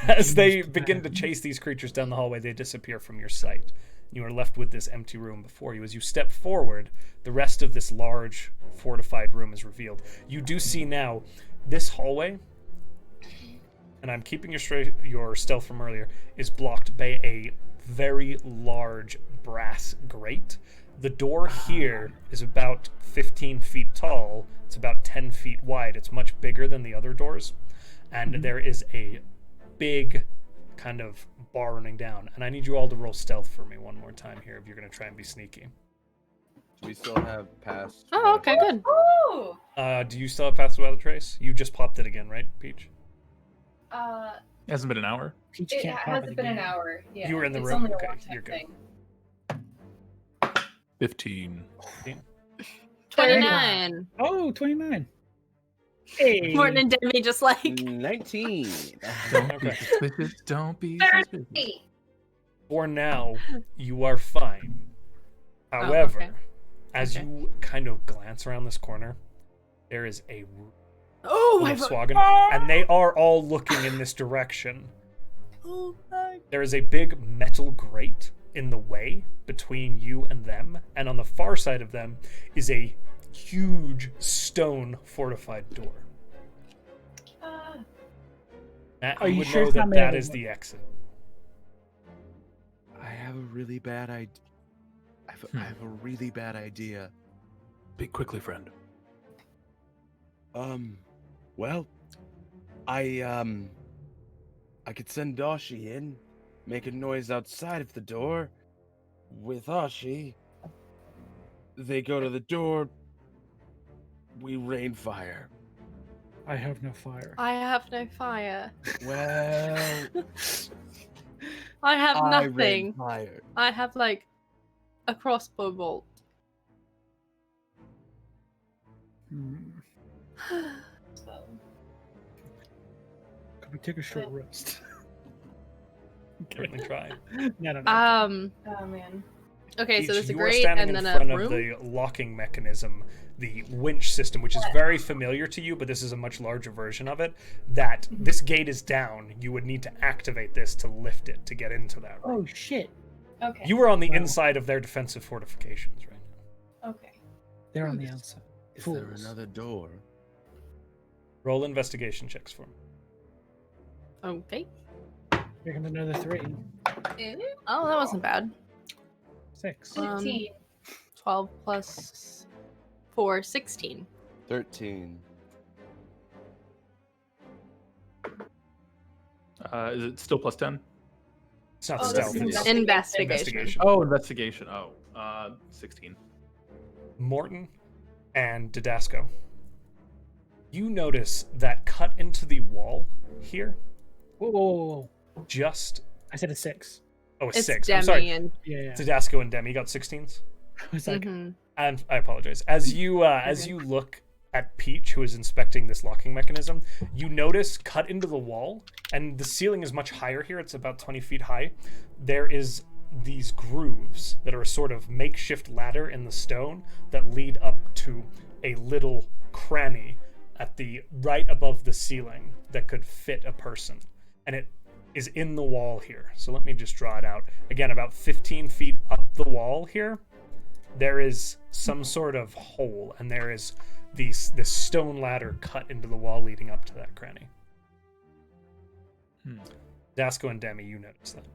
as they begin to chase these creatures down the hallway, they disappear from your sight. You are left with this empty room before you. As you step forward, the rest of this large, fortified room is revealed. You do see now this hallway, and I'm keeping your stealth from earlier, is blocked by a very large brass grate. The door here is about 15 feet tall. It's about 10 feet wide. It's much bigger than the other doors. And there is a big kind of bar running down. And I need you all to roll stealth for me one more time here if you're going to try and be sneaky. We still have passed. Oh, okay, good. Oh! Do you still have Pass Without a Trace? You just popped it again, right, Peach? It hasn't been an hour. Peach It can't pop hasn't it been an again. hour. Yeah. You were in the it's room? Only a Okay, one-time you're good. thing. 15. 29. Oh, 29. Hey. Morton and Demi just like 19. Don't be suspicious. Don't be suspicious. 30. For now, you are fine. However, okay. as Okay. you kind of glance around this corner, there is a oh room my of god. Sahuagin, and they are all looking in this direction. There is a big metal grate in the way between you and them, and on the far side of them is a huge stone fortified door. Matt, Are you you would sure know it's not that made that of is wood? the exit. I have a really bad idea. I have a really bad idea. Speak quickly, friend. Well, I could send Dashi in, make a noise outside of the door. With Ashi, they go to the door. We rain fire. I have no fire. I have no fire. Well, I have I rain nothing. fire. I have like a crossbow bolt. Hmm. Could we take a short rest? Certainly try. No. Oh man. Okay, so Each, there's a you are grate standing and in then front a of room. the locking mechanism, the winch system, which is very familiar to you, but this is a much larger version of it. That this gate is down. You would need to activate this to lift it to get into that room. Oh shit! Okay. You were on the Wow. inside of their defensive fortifications right now. Okay. They're on the outside. Is there Fools. another door? Roll investigation checks for me. Okay. Here comes another 3. Oh, that wasn't bad. 6. 15. 12 plus 4, 16. 13. Is it still plus 10? It's not Oh, stealth. this is It's Investigation. investigation. Oh, investigation. Oh, 16. Morton and Didasco. You notice that cut into the wall here, Whoa, whoa, whoa, whoa! just I said a 6. a It's 6. Demi I'm sorry, and Yeah. Didasco and Demi got 16s. It's like mhm. And I apologize. As you look at Peach, who is inspecting this locking mechanism, you notice cut into the wall, and the ceiling is much higher here. It's about 20 feet high. There is these grooves that are a sort of makeshift ladder in the stone that lead up to a little cranny at the right above the ceiling that could fit a person. And it is in the wall here. So let me just draw it out. Again, about 15 feet up the wall here, there is some sort of hole, and there is this stone ladder cut into the wall leading up to that cranny. Dasco and Demi, you notice that.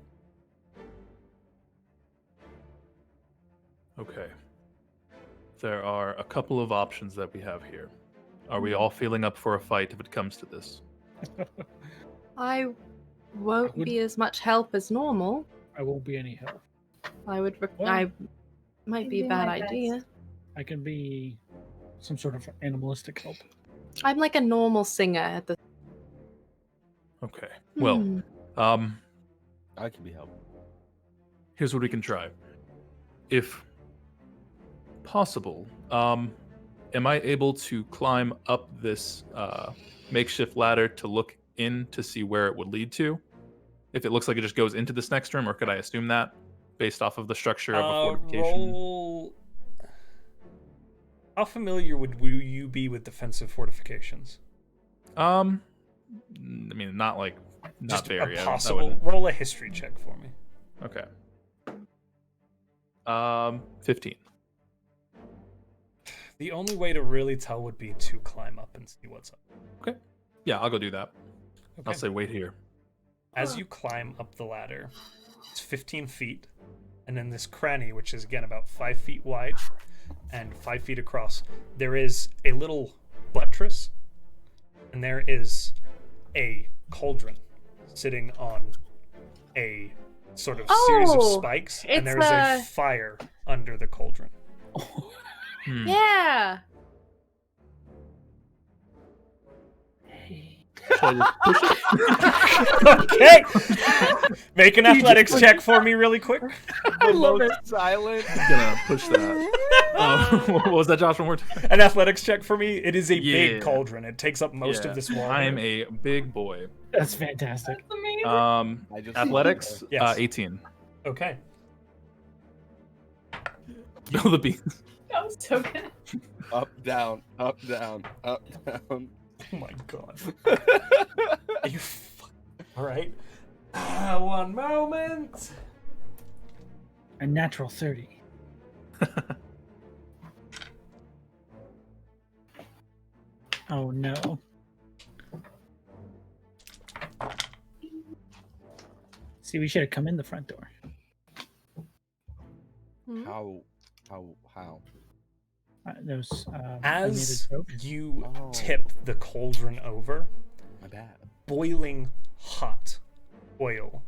Okay. There are a couple of options that we have here. Are we all feeling up for a fight if it comes to this? I won't be as much help as normal. I won't be any help. I would. Well, I might be a do bad my best. idea. I can be some sort of animalistic help. I'm like a normal singer at the. Okay. Well, Hmm. I can be helped. here's what we can try. If possible, am I able to climb up this makeshift ladder to look in to see where it would lead to? If it looks like it just goes into this next room, or could I assume that based off of the structure of a fortification? Roll. How familiar would you be with defensive fortifications? I mean, not Just very. a I possible. wouldn't- Roll a history check for me. Okay. 15. The only way to really tell would be to climb up and see what's up. Yeah, I'll go do that. Okay. I'll say wait here. As you climb up the ladder, it's 15 feet, and then this cranny, which is again about 5 feet wide and 5 feet across, there is a little buttress, and there is a cauldron sitting on a sort of series of Oh, spikes, it's and there is a fire under the cauldron. Hmm. Yeah. Should I just push it? Okay! Make an athletics check for me really quick. I love it. Silent. I'm gonna push that. What was that, Josh? One more time. An athletics check for me. It is a Yeah. big cauldron. It takes up most Yeah, of this wall. I am here. a big boy. That's fantastic. That's amazing. I just Athletics, Yes. 18. Okay. Spill the beans. That was so good. Up, down, up, down, up, down. Oh my god. Are you all right? One moment. A natural 30. Oh no. See, we should have come in the front door. Hmm? How? There's As I made a joke. you Oh. tip the cauldron over, My bad. boiling hot oil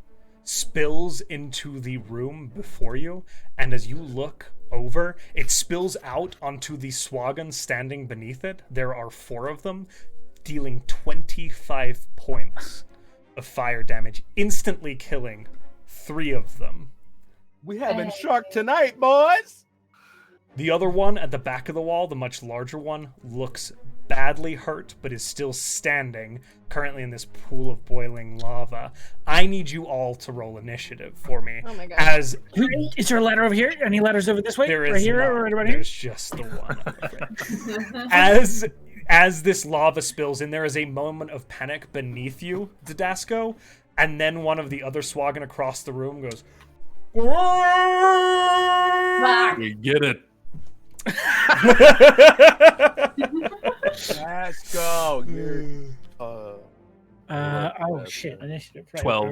spills into the room before you, and as you look over, it spills out onto the Sahuagin standing beneath it. There are 4 of them, dealing 25 points of fire damage, instantly killing 3 of them. We having shark tonight, boys. The other one at the back of the wall, the much larger one, looks badly hurt, but is still standing, currently in this pool of boiling lava. I need you all to roll initiative for me. Oh my god. As Is there a ladder over here? Any ladders over this way? there right is here not, or right about here? there's just the one. I'm afraid. As this lava spills in, there is a moment of panic beneath you, Didasco, and then one of the other Sahuagin across the room goes, We get it. Let's go. Oh shit! Initiative. Right. 12.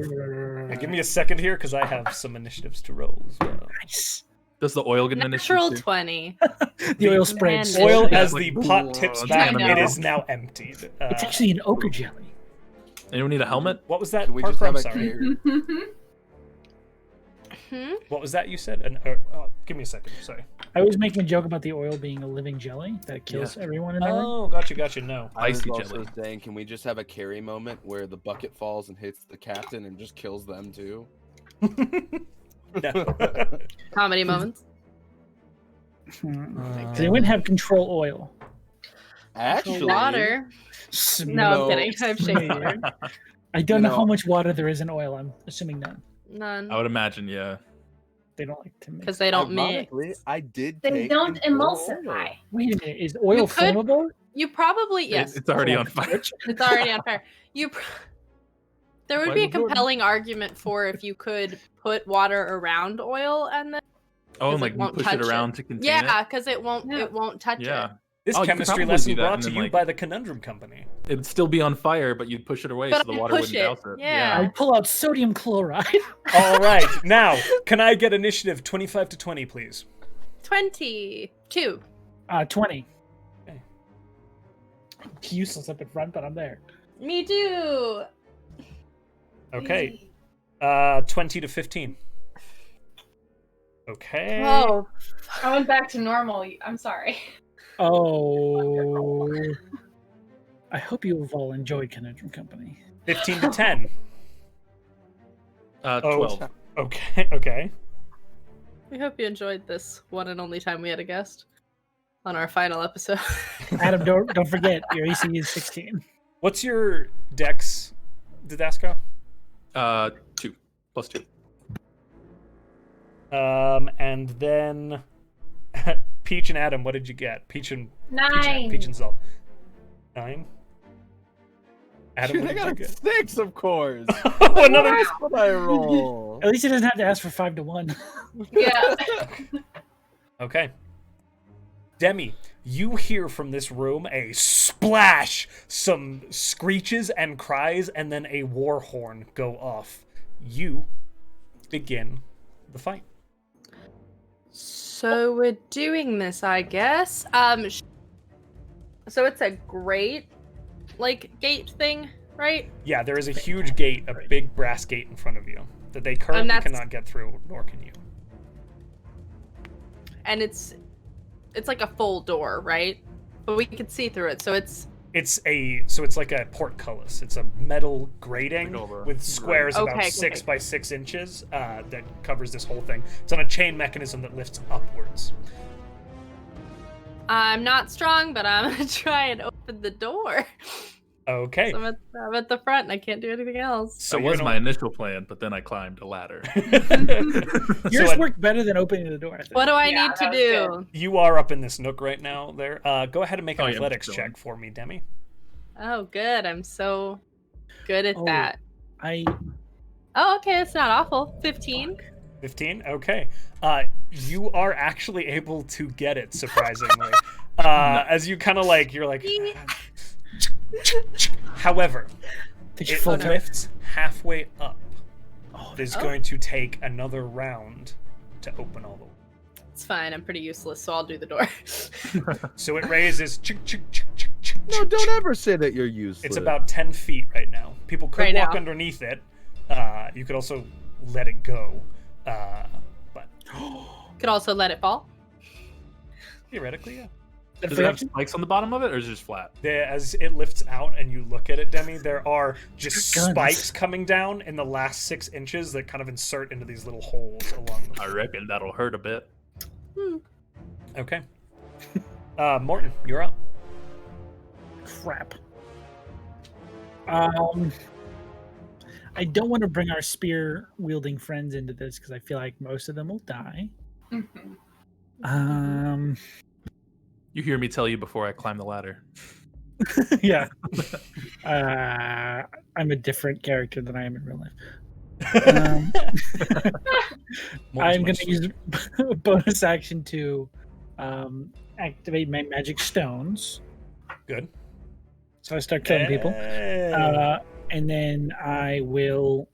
Now, give me a second here, because I have some initiatives to roll as well. Nice. Does the oil get an Natural initiative? 20. The oil spreads. Man, Oil, Yeah, as like, the pot tips it's back, I it know. is now emptied. It's actually an ochre jelly. Anyone need a helmet? What was that, Can we just Parker? I'm have a sorry. carry? What was that you said? Give me a second. Sorry. I was making a joke about the oil being a living jelly that kills everyone in that room. Oh, gotcha. No. I was Icy also jelly. saying, can we just have a carry moment where the bucket falls and hits the captain and just kills them too? No. Comedy moments. They wouldn't have control oil. Actually, Water. No, No. I'm kidding. I'm shaking. I don't know No. how much water there is in oil. I'm assuming none. None. I would imagine, yeah. They don't like to mix. Because they don't mix. ironically, I did. They take don't control emulsify. oil. Wait a minute. Is oil You could- flammable? You probably, yes. It's already on fire. It's already on fire. There would be a Michael Jordan. compelling argument for if you could put water around oil and then Oh, and it like you won't push touch it it. around to contain yeah, because it won't touch it? Yeah. it. This Oh, you could chemistry probably lesson do that, brought and to then, you like- by the Conundrum Company. It'd still be on fire, but you'd push it away But so the I'd water push wouldn't it. douse it. Yeah. I pull out sodium chloride. All right, now can I get initiative 25 to 20, please? 22. 20. Okay. Useless up in front, but I'm there. Me too. Okay. 20 to 15. Okay. Oh, I went back to normal. I'm sorry. Oh. I hope you have all enjoyed Conundrum Company. 15 to 10. 12. Okay. we hope you enjoyed this one and only time we had a guest on our final episode. Adam, don't forget, your AC is 16. What's your dex, Didasco? 2. Plus 2. And then Peach and Adam, what did you get? Peach and 9. Peach and Zol. 9. Adam, Shoot, what I did you got a get? 6, of course. Another. That's what I roll. At least he doesn't have to ask for 5 to 1. Yeah. Okay. Demi, you hear from this room a splash, some screeches and cries, and then a war horn go off. You begin the fight. So we're doing this, I guess. So it's a grate, gate thing, right? Yeah, there is a huge gate, a big brass gate in front of you that they currently that's- cannot get through, nor can you. And it's like a full door, right? But we can see through it, so it's It's like a portcullis. It's a metal grating Like over- with squares about Okay, 6 okay. by 6 inches that covers this whole thing. It's on a chain mechanism that lifts upwards. I'm not strong, but I'm gonna try and open the door. Okay. So I'm at the front and I can't do anything else. So That you're was gonna- my initial plan, but then I climbed a ladder. Yours So worked better than opening the door, I think. What do I Yeah, need to that was do? you are up in this nook right now. There. Go ahead and make an Oh, yeah, athletics I'm check for me, Demi. Oh, good. I'm so good at Oh. that. I Oh, okay. It's not awful. 15. 15. Okay. You are actually able to get it surprisingly. As you kind of you're like. However, did you it full time? lifts halfway up. Oh, It is Oh. going to take another round to open all the way. It's fine. I'm pretty useless, so I'll do the door. So it raises. No, don't ever say that you're useless. It's about 10 feet right now. People could Right walk now. underneath it. You could also let it go. But Could also let it fall. theoretically, yeah. Does it have spikes on the bottom of it, or is it just flat? As it lifts out and you look at it, Demi, there are just Guns. spikes coming down in the last 6 inches that kind of insert into these little holes along the I reckon that'll hurt a bit. Okay. Morton, you're up. Crap. I don't want to bring our spear wielding friends into this because I feel like most of them will die. You hear me tell you before I climb the ladder. Yeah. I'm a different character than I am in real life. I'm going to use a bonus action to activate my magic stones. Good. So I start killing people. And then I will...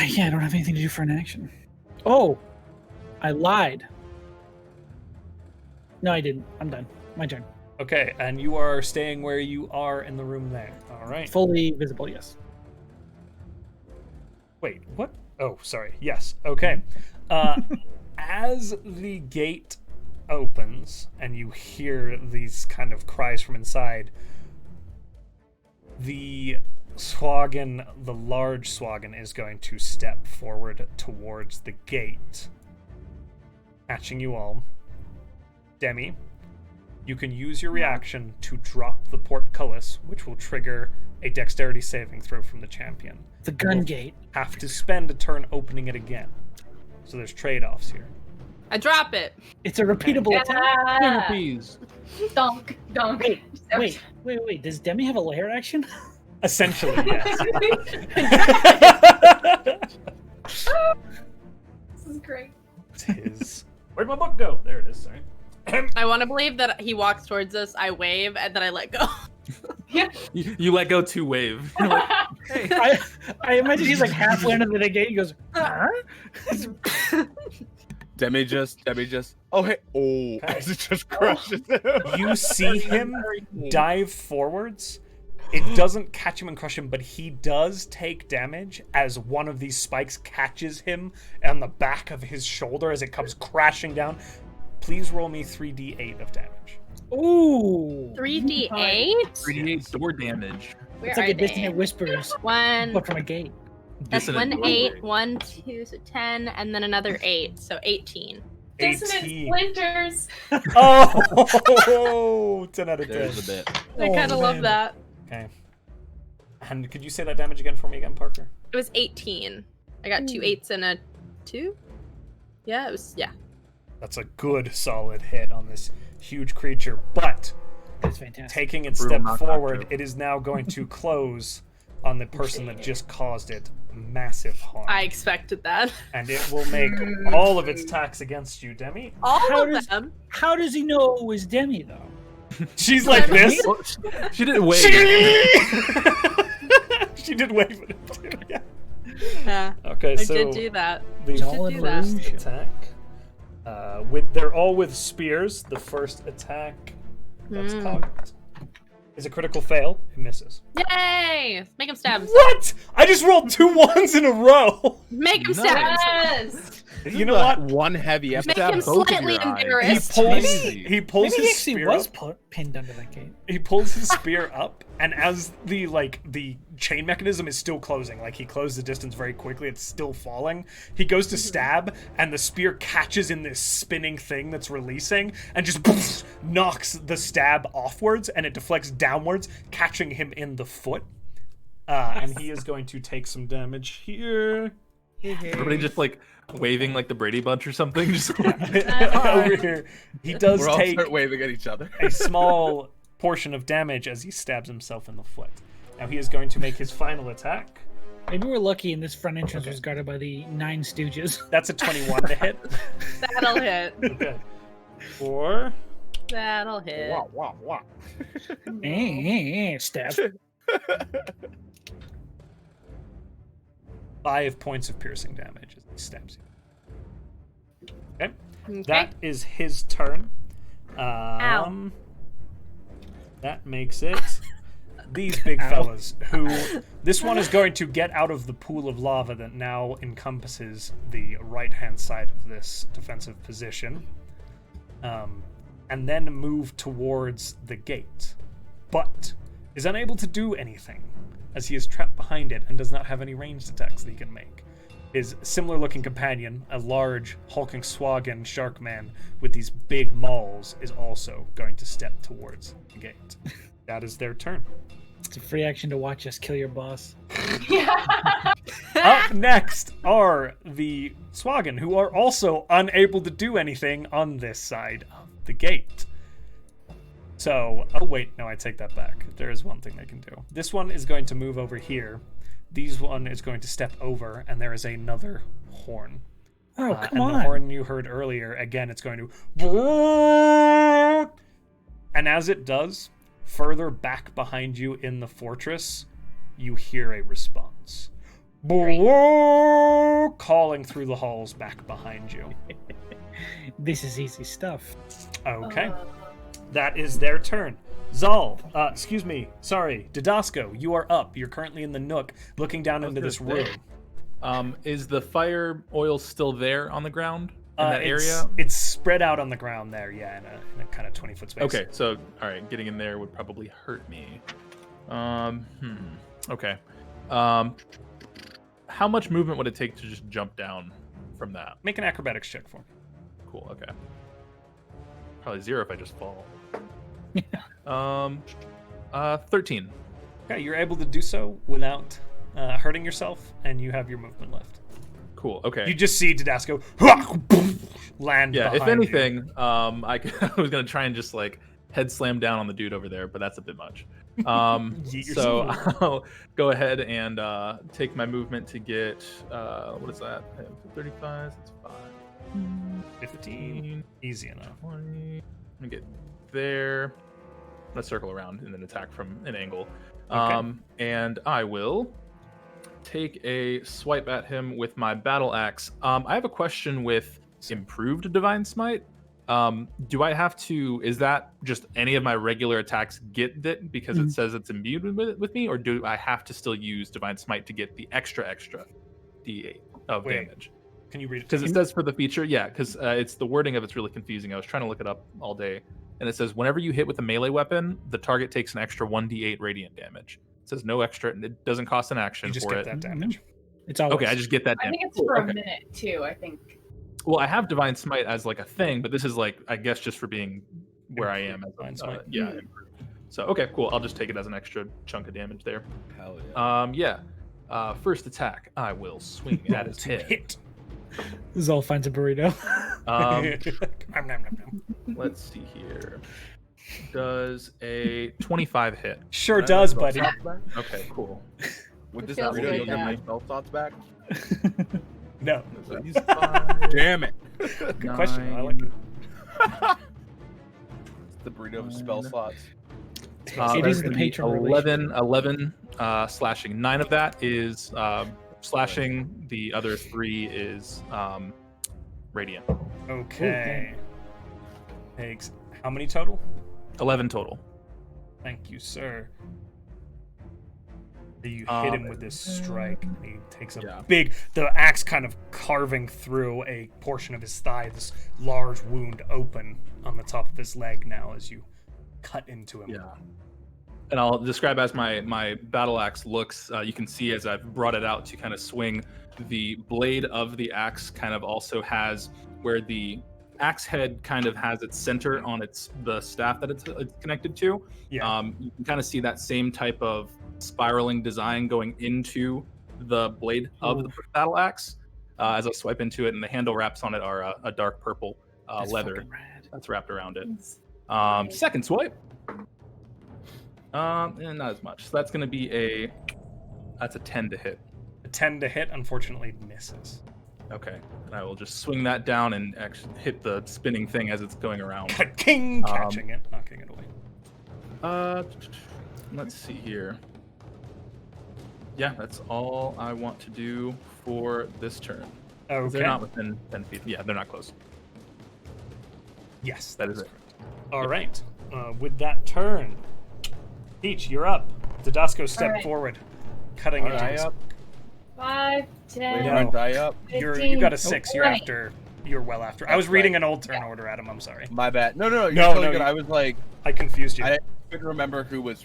Yeah, I don't have anything to do for an action. Oh, I lied. No, I didn't. I'm done. My turn. Okay, and you are staying where you are in the room there. All right. Fully visible, yes. Wait, what? Oh, sorry. Yes. Okay. As the gate opens and you hear these kind of cries from inside, the Sahuagin, the large Sahuagin, is going to step forward towards the gate, catching you all. Demi, you can use your reaction to drop the portcullis, which will trigger a dexterity saving throw from the champion. The gun gate. Have to spend a turn opening it again. So there's trade-offs here. I drop it. It's a repeatable attack. Rupees. Donk. Wait. Does Demi have a lair action? Essentially, yes. This is great. Where'd my book go? There it is, sorry. I want to believe that he walks towards us, I wave, and then I let go. Yeah. You let go to wave. You're like, hey. I imagine he's like halfway under the gate. He goes, huh? Demi just. Oh hey. Oh, as it just crushes him. You see him dive forwards. It doesn't catch him and crush him, but he does take damage as one of these spikes catches him on the back of his shoulder as it comes crashing down. Please roll me 3d8 of damage. Ooh. 3d8? 3d8 door damage. Where It's like are a dissonant they? whispers. One. But from a gate. That's Dissonant 1, 8, door. 1, 2, so 10, and then another 8, so 18. Dissonant 18. splinters. Oh, 10 out of 10. There's a bit. I kind of love man. that. Okay. And could you say that damage again for me again, Parker? It was 18. I got 2 8s and a 2. Yeah, it was, yeah. That's a good solid hit on this huge creature, but That's fantastic. taking its Brutal step knockout forward, joke. it is now going to close on the person that just caused it massive harm. I expected that. And it will make all of its attacks against you, Demi. All How of does- them. How does he know it was Demi, though? She's like this. She didn't wave. She did wave at it too. Yeah. Yeah, Okay, I so did do that. the all in that. first attack. They're all with spears. The first attack that's cocked is a critical fail. It misses. Yay! Make him stab himself. What? I just rolled 2 1s in a row. Make him Nice. stab himself. Yes. You know what? One heavy Make episode. him both of slightly your eyes. embarrassed. He pulls Maybe he his actually spear was up. pinned under that gate. He pulls his spear up, and as the chain mechanism is still closing, like he closed the distance very quickly, it's still falling. He goes to stab, and the spear catches in this spinning thing that's releasing, and just knocks the stab offwards, and it deflects downwards, catching him in the foot. And he is going to take some damage here. Everybody just like waving like the Brady Bunch or something. Just Over here. He does We're all take start waving at each other. a small portion of damage as he stabs himself in the foot. Now he is going to make his final attack. Maybe we're lucky and this front entrance was guarded by the 9 Stooges. That's a 21 to hit. That'll hit. Okay. 4. That'll hit. Wow. Stab. 5 points of piercing damage as he stabs you. Okay. Okay. That is his turn. Ow. That makes it these big fellas who this one is going to get out of the pool of lava that now encompasses the right-hand side of this defensive position, and then move towards the gate, but is unable to do anything as he is trapped behind it and does not have any ranged attacks that he can make. his similar-looking companion, a large, hulking Sahuagin shark man with these big mauls, is also going to step towards the gate. That is their turn. It's a free action to watch us kill your boss. Up next are the Sahuagin, who are also unable to do anything on this side of the gate. So, oh wait, no, I take that back. There is one thing they can do. This one is going to move over here. This one is going to step over, and there is another horn. Oh, come and on. the horn you heard earlier, again, it's going to... And as it does, further back behind you in the fortress, you hear a response. Calling through the halls back behind you. This is easy stuff. Okay. That is their turn. Zal, sorry, Didasco, you are up. You're currently in the nook, looking down into this room. Is the fire oil still there on the ground in that area? It's spread out on the ground there, yeah, in a kind of 20-foot space. Okay, so all right, getting in there would probably hurt me. Okay. How much movement would it take to just jump down from that? Make an acrobatics check for me. Cool. Okay. Probably 0 if I just fall. 13. Okay, you're able to do so without hurting yourself, and you have your movement left. Cool. Okay. You just see Didasco land. Yeah. If behind anything, you. I was gonna try and just like head slam down on the dude over there, but that's a bit much. So I'll go ahead and take my movement to get what is that? 35. That's 5. 15. Easy enough. 20. I'm gonna get there. I'm gonna circle around and then attack from an angle. Okay. And I will take a swipe at him with my battle axe. I have a question with improved divine smite. Do I have to? Is that just any of my regular attacks get that because it says it's imbued with me, or do I have to still use divine smite to get the extra d8 of damage? Can you read it? Because it says for the feature, yeah. Because it's the wording of it's really confusing. I was trying to look it up all day, and it says whenever you hit with a melee weapon, the target takes an extra 1d8 radiant damage. It says no extra, and it doesn't cost an action You just for get it. that damage. It's always Okay, I just get that damage. I think it's for a minute too. I think. Well, I have divine smite as like a thing, but this is like I guess just for being where I am as Divine smite. yeah. So okay, cool. I'll just take it as an extra chunk of damage there. Hell yeah. First attack, I will swing at his head. Hit. Zal finds a burrito. Nom, nom, nom, nom. Let's see here. Does a 25 hit? Sure does, buddy. Okay, cool. With this feels burrito, good, you'll get yeah. my spell thoughts back. No. Damn it! Good question. I like it. The burrito of spell slots. It is the patron 11 slashing. 9 of that is slashing. The other 3 is radiant. Okay. Takes how many total? 11 total. Thank you, sir. You hit him with this strike, and he takes a the axe kind of carving through a portion of his thigh, this large wound open on the top of his leg now as you cut into him. Yeah. And I'll describe as my battle axe looks. You can see as I've brought it out to kind of swing, the blade of the axe kind of also has where the axe head kind of has its center on the staff that it's connected to. Yeah. You can kind of see that same type of spiraling design going into the blade of the battle axe as I swipe into it, and the handle wraps on it are a dark purple leather that's wrapped around it. Second swipe. And not as much. So that's going to be that's a 10 to hit. A 10 to hit, unfortunately, misses. Okay, and I will just swing that down and actually hit the spinning thing as it's going around. King, catching it, knocking it away. Let's see here. Yeah, that's all I want to do for this turn. Okay. They're not within 10 feet. Yeah, they're not close. Yes, that is it. All right. With that turn, Peach, you're up. Didasco, step forward, cutting into his... 5, 10. No. Die up. 15. You got a 6. You're 20. after. You're well after. I was reading an old turn order, Adam. I'm sorry. My bad. No, you're No, totally no, good. you- I was like, I confused you. I couldn't remember who went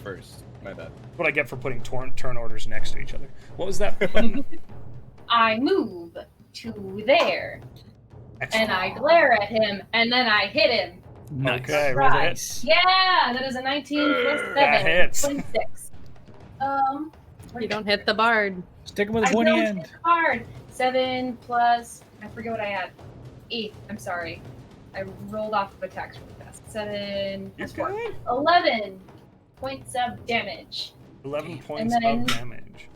first. My bad. What I get for putting turn orders next to each other. What was that button? I move to there, Excellent. and I glare at him, and then I hit him. Nice. Okay, roll the hit. Nice. Yeah, that is a 19 plus 7. That hits. 26. You don't hit the bard. Stick him with a I pointy don't end. hit the card. 7 plus, I forget what I had. 8, I'm sorry. I rolled off of attacks really fast. 7 plus 4. 11 points of damage. 11 points then- of damage.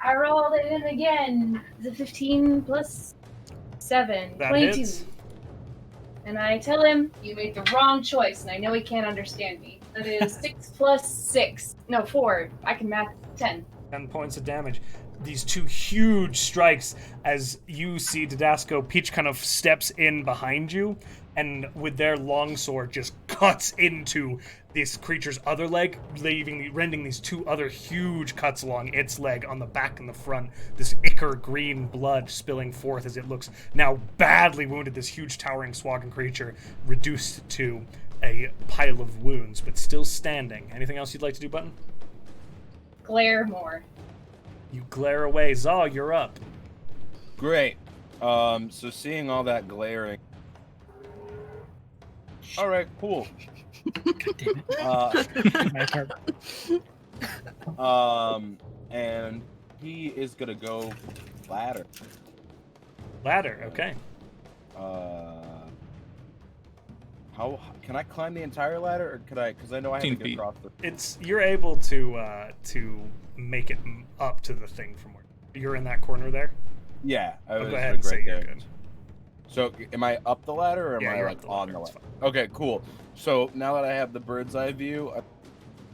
I rolled it in again. The 15 plus 7. That 22. hits. And I tell him, you made the wrong choice, and I know he can't understand me. That is 6 plus 6. No, 4. I can math 10. 10 points of damage. These two huge strikes as you see Didasco. Peach kind of steps in behind you and with their long sword just cuts into this creature's other leg, rending these two other huge cuts along its leg on the back and the front. This ichor green blood spilling forth as it looks now badly wounded. This huge towering Sahuagin creature reduced to a pile of wounds, but still standing. Anything else you'd like to do, Button? Glare more. You glare away. Zaw, you're up. Great. So seeing all that glaring. All right, cool. God damn it. My part. And he is gonna go ladder. Ladder, okay. How can I climb the entire ladder, or could I? Because I know I have to 15 get feet. across the. You're able to make it up to the thing from where you're in that corner there. Yeah, I was Go ahead and right say you're there. good. So am I up the ladder, or am Yeah, I you're like up the on ladder, the it's ladder? Okay, cool. So now that I have the bird's eye view, I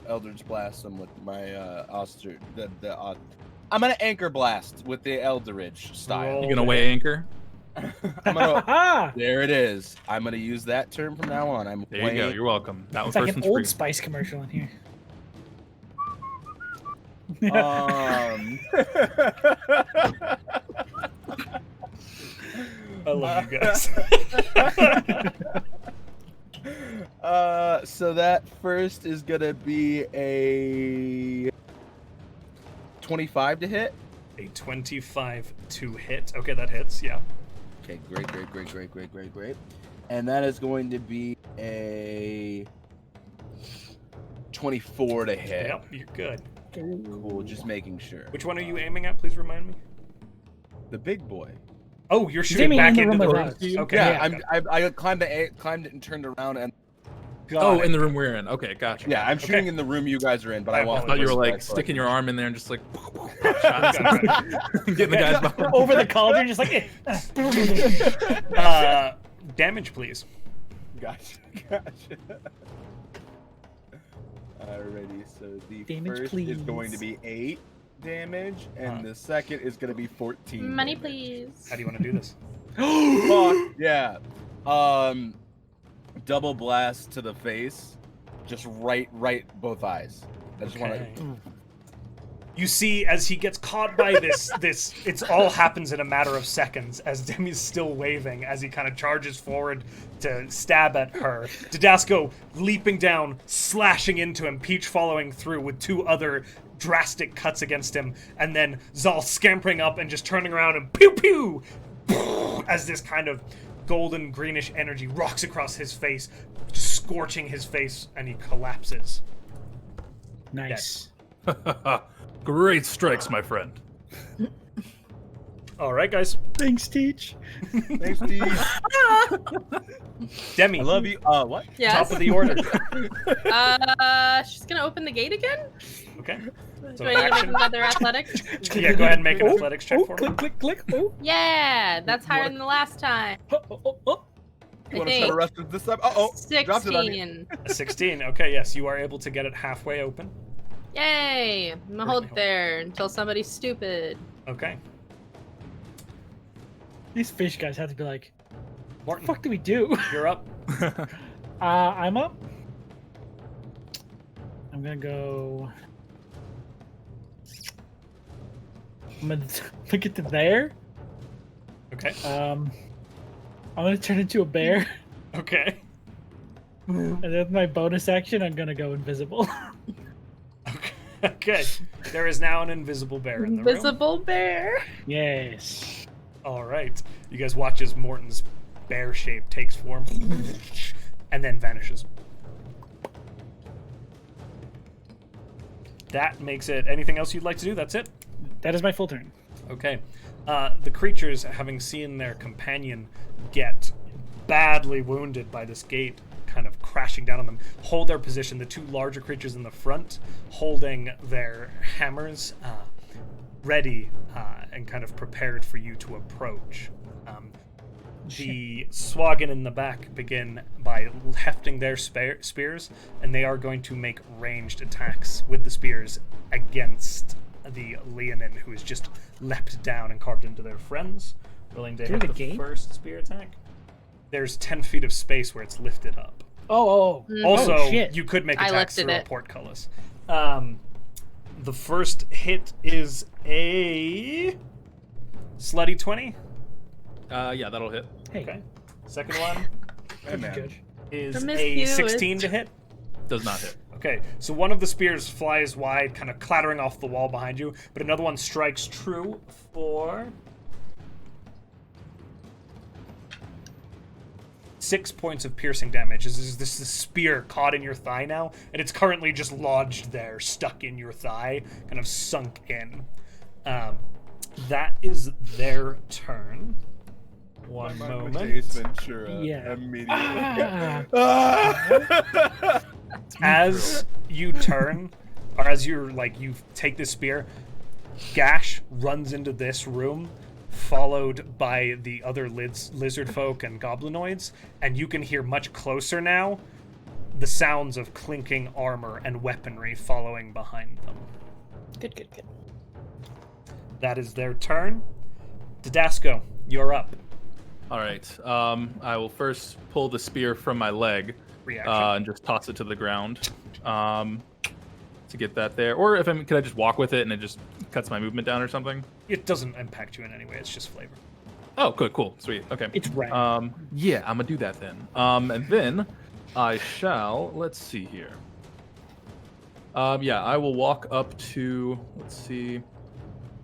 Eldritch blast him with my Oster. I'm gonna anchor blast with the Eldritch style. Roll. You gonna weigh anchor? I'm gonna, there it is. I'm gonna use that term from now on. I'm There you go. You're welcome. That was It's like first an and Old free. Spice commercial in here. I love you guys. So that first is gonna be a 25 to hit. A 25 to hit. Okay, that hits. Yeah. Okay, great. And that is going to be a 24 to hit. Yep, you're good. Cool, just making sure. Which one are you aiming at? Please remind me. The big boy. Oh, you're He's shooting aiming back in the into the room room. with us. Okay. Yeah, I climbed it and turned around and. Oh, in the room we're in. Okay, gotcha. Yeah, I'm shooting Okay. in the room you guys are in, but I I want. I thought you were like first strike, sticking your arm in there and just like Got getting the guys behind. Over the cauldron, just like Damage, please. Gotcha. Alrighty, so the Damage, first please. is going to be 8 damage, and the second is going to be 14. Money, damage. please. How do you want to do this? Fuck yeah. Double blast to the face, just right both eyes. I just want Okay. to. You see, as he gets caught by this, it's all happens in a matter of seconds as Demi's still waving as he kind of charges forward to stab at her. Didasco leaping down, slashing into him, Peach following through with 2 other drastic cuts against him, and then Zal scampering up and just turning around and pew pew as this kind of golden greenish energy rocks across his face, just scorching his face, and he collapses. nice. Great strikes, my friend. All right, guys. Thanks, Teach. Thanks, Steve. Demi, I love you. What? Yes. top of the order. She's gonna open the gate again. Okay. So Do I need to make action. another athletics? Yeah, go ahead and make an athletics check for me. Click, click. Oh, Yeah, that's higher than the last time. oh. You I want to try think. to rest it this time? Uh-oh. Dropped it on you. 16. A 16. Okay, yes, you are able to get it halfway open. Yay! I'm gonna hold there until somebody's stupid. Okay. These fish guys have to be like, Morton, what the fuck do we do? you're up. I'm up. I'm gonna go. I'm gonna get to there. Okay. I'm gonna turn into a bear, Okay. and then my bonus action, I'm gonna go invisible. Okay. Okay. There is now an invisible bear in the room. Invisible bear. Yes. All right. You guys watch as Morton's bear shape takes form and then vanishes. That makes it. Anything else you'd like to do? That's it? That is my full turn. Okay. The creatures, having seen their companion get badly wounded by this gate kind of crashing down on them, hold their position. The two larger creatures in the front holding their hammers ready and kind of prepared for you to approach. The Sahuagin in the back begin by hefting their spears, and they are going to make ranged attacks with the spears against the Leonin, who has just leapt down and carved into their friends. Willing to hit the first spear attack. There's 10 feet of space where it's lifted up. Oh. Also, Shit. you could make I attacks lifted through it. a portcullis. The first hit is a slutty 20. Yeah, that'll hit. Hey. Okay. Second one Hey, man. Good. is a Promiscuous. 16 to hit. Does not hit. Okay, so one of the spears flies wide, kind of clattering off the wall behind you, but another one strikes true for 6 points of piercing damage. This is spear caught in your thigh now, and it's currently just lodged there, stuck in your thigh, kind of sunk in. That is their turn. One My mind went moment. to Ace Ventura Yeah. immediately. As you turn, or as you're you take this spear, Gash runs into this room, followed by the other lizard folk and goblinoids, and you can hear much closer now the sounds of clinking armor and weaponry following behind them. Good. That is their turn. Didasco, you're up. All right. I will first pull the spear from my leg Reaction. and just toss it to the ground to get that there. Or could I just walk with it and it just cuts my movement down or something? It doesn't impact you in any way. It's just flavor. Oh, good, cool, sweet. Okay. It's red. Yeah, I'm gonna do that then. And then I shall. Let's see here. Yeah, I will walk up to. Let's see.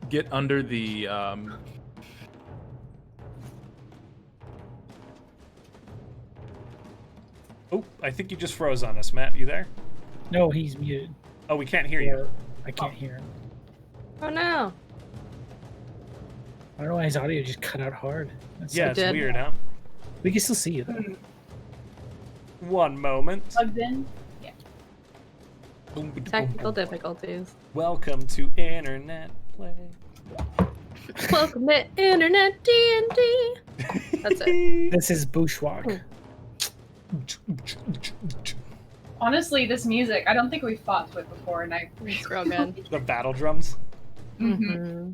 Get under the. Oh, I think you just froze on us, Matt. You there? No, he's muted. Oh, we can't hear you. Or I can't hear him. Oh no. I don't know why his audio just cut out hard. That's Yeah, so- it's did. weird, huh? we can still see you though. One moment. Plugged in. Yeah. Technical difficulties. Welcome to Internet Play. Welcome to Internet D&D. That's it. This is Bushwalk. Honestly, this music, I don't think we've fought with before, and I. It's real good. The battle drums. Mhm.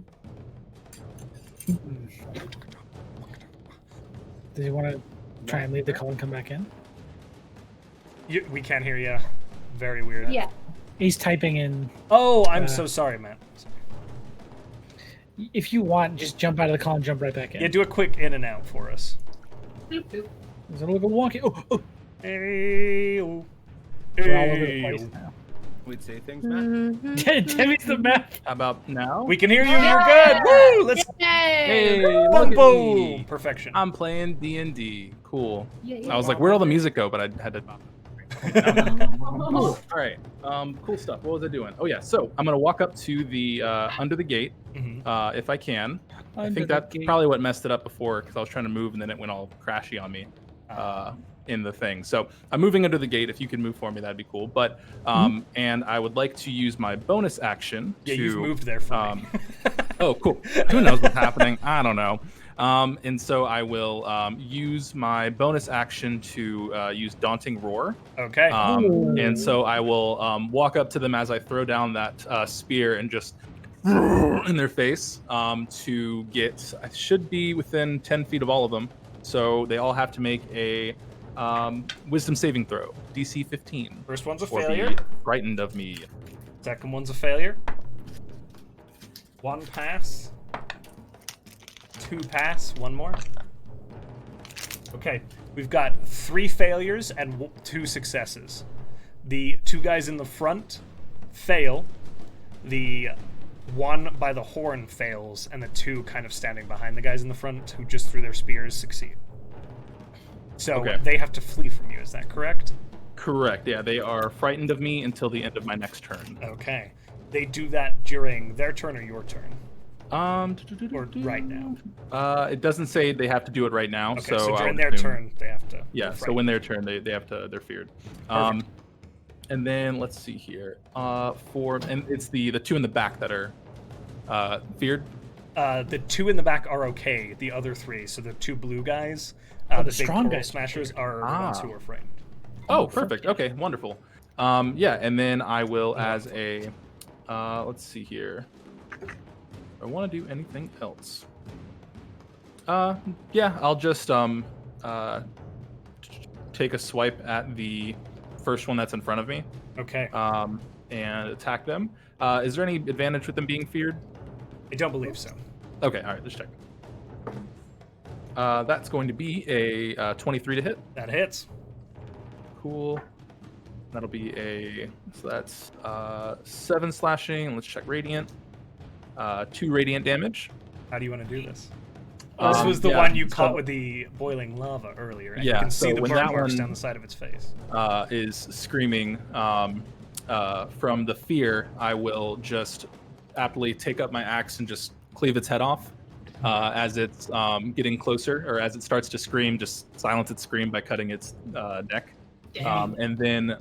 Does he want to try and leave the call and come back in? We can't hear you. Very weird. Yeah. He's typing in. Oh, I'm so sorry, Matt. If you want, just jump out of the call and jump right back in. Yeah, do a quick in and out for us. Boop, boop. Is it a little wonky? Oh. Hey-o. We're all over the Hey-o. place now. We'd say things, Matt. Mhm. Demi's the map. How about now? We can hear you. You're good. Woo! Let's Yay! Hey, boom, look at boom. me. Perfection. I'm playing D&D. Cool. Yeah, I was like, where'd all the music go? But I had to. Cool. All right. Cool stuff. What was I doing? Oh yeah. So I'm gonna walk up to the under the gate, Mhm. if I can. I Under think the that's gate. probably what messed it up before because I was trying to move and then it went all crashy on me in the thing. So I'm moving under the gate. If you can move for me, that'd be cool. But and I would like to use my bonus action Yeah, to. you've moved there for me. Oh, cool. Who knows what's happening? I don't know. And so I will use my bonus action to use Daunting Roar. Okay. And so I will walk up to them as I throw down that spear and just in their face to get. I should be within 10 feet of all of them. So they all have to make a wisdom saving throw, DC 15. First one's a Or failure. be frightened of me. Second one's a failure. One pass. Two pass. One more. Okay, we've got 3 failures and 2 successes. The 2 guys in the front fail. the one by the horn fails, and the two kind of standing behind the guys in the front who just threw their spears succeed. So they have to flee from you, is that correct? Correct, yeah. They are frightened of me until the end of my next turn. Okay. They do that during their turn or your turn? Or right now? It doesn't say they have to do it right now. Okay, so during their turn, they have to. Yeah, so when their turn, they have to, they're feared. And then let's see here. And it's the two in the back that are feared. The two in the back are okay. The other three, so the two blue guys, the big coral smashers, are the ones who are frightened. Oh, perfect. Okay, wonderful. Yeah, and then I will as a, let's see here. I want to do anything else. Yeah, I'll just take a swipe at the first one that's in front of me. Okay. And attack them. Is there any advantage with them being feared? I don't believe so. Okay, all right, let's check. That's going to be a 23 to hit. That hits. Cool. That'll be so that's 7 slashing. Let's check radiant. 2 radiant damage. How do you want to do this? This was the one you caught with the boiling lava earlier. And you can see the burn marks down the side of its face. Is screaming from the fear. I will just aptly take up my axe and just cleave its head off as it's getting closer, or as it starts to scream. Just silence its scream by cutting its neck. And then,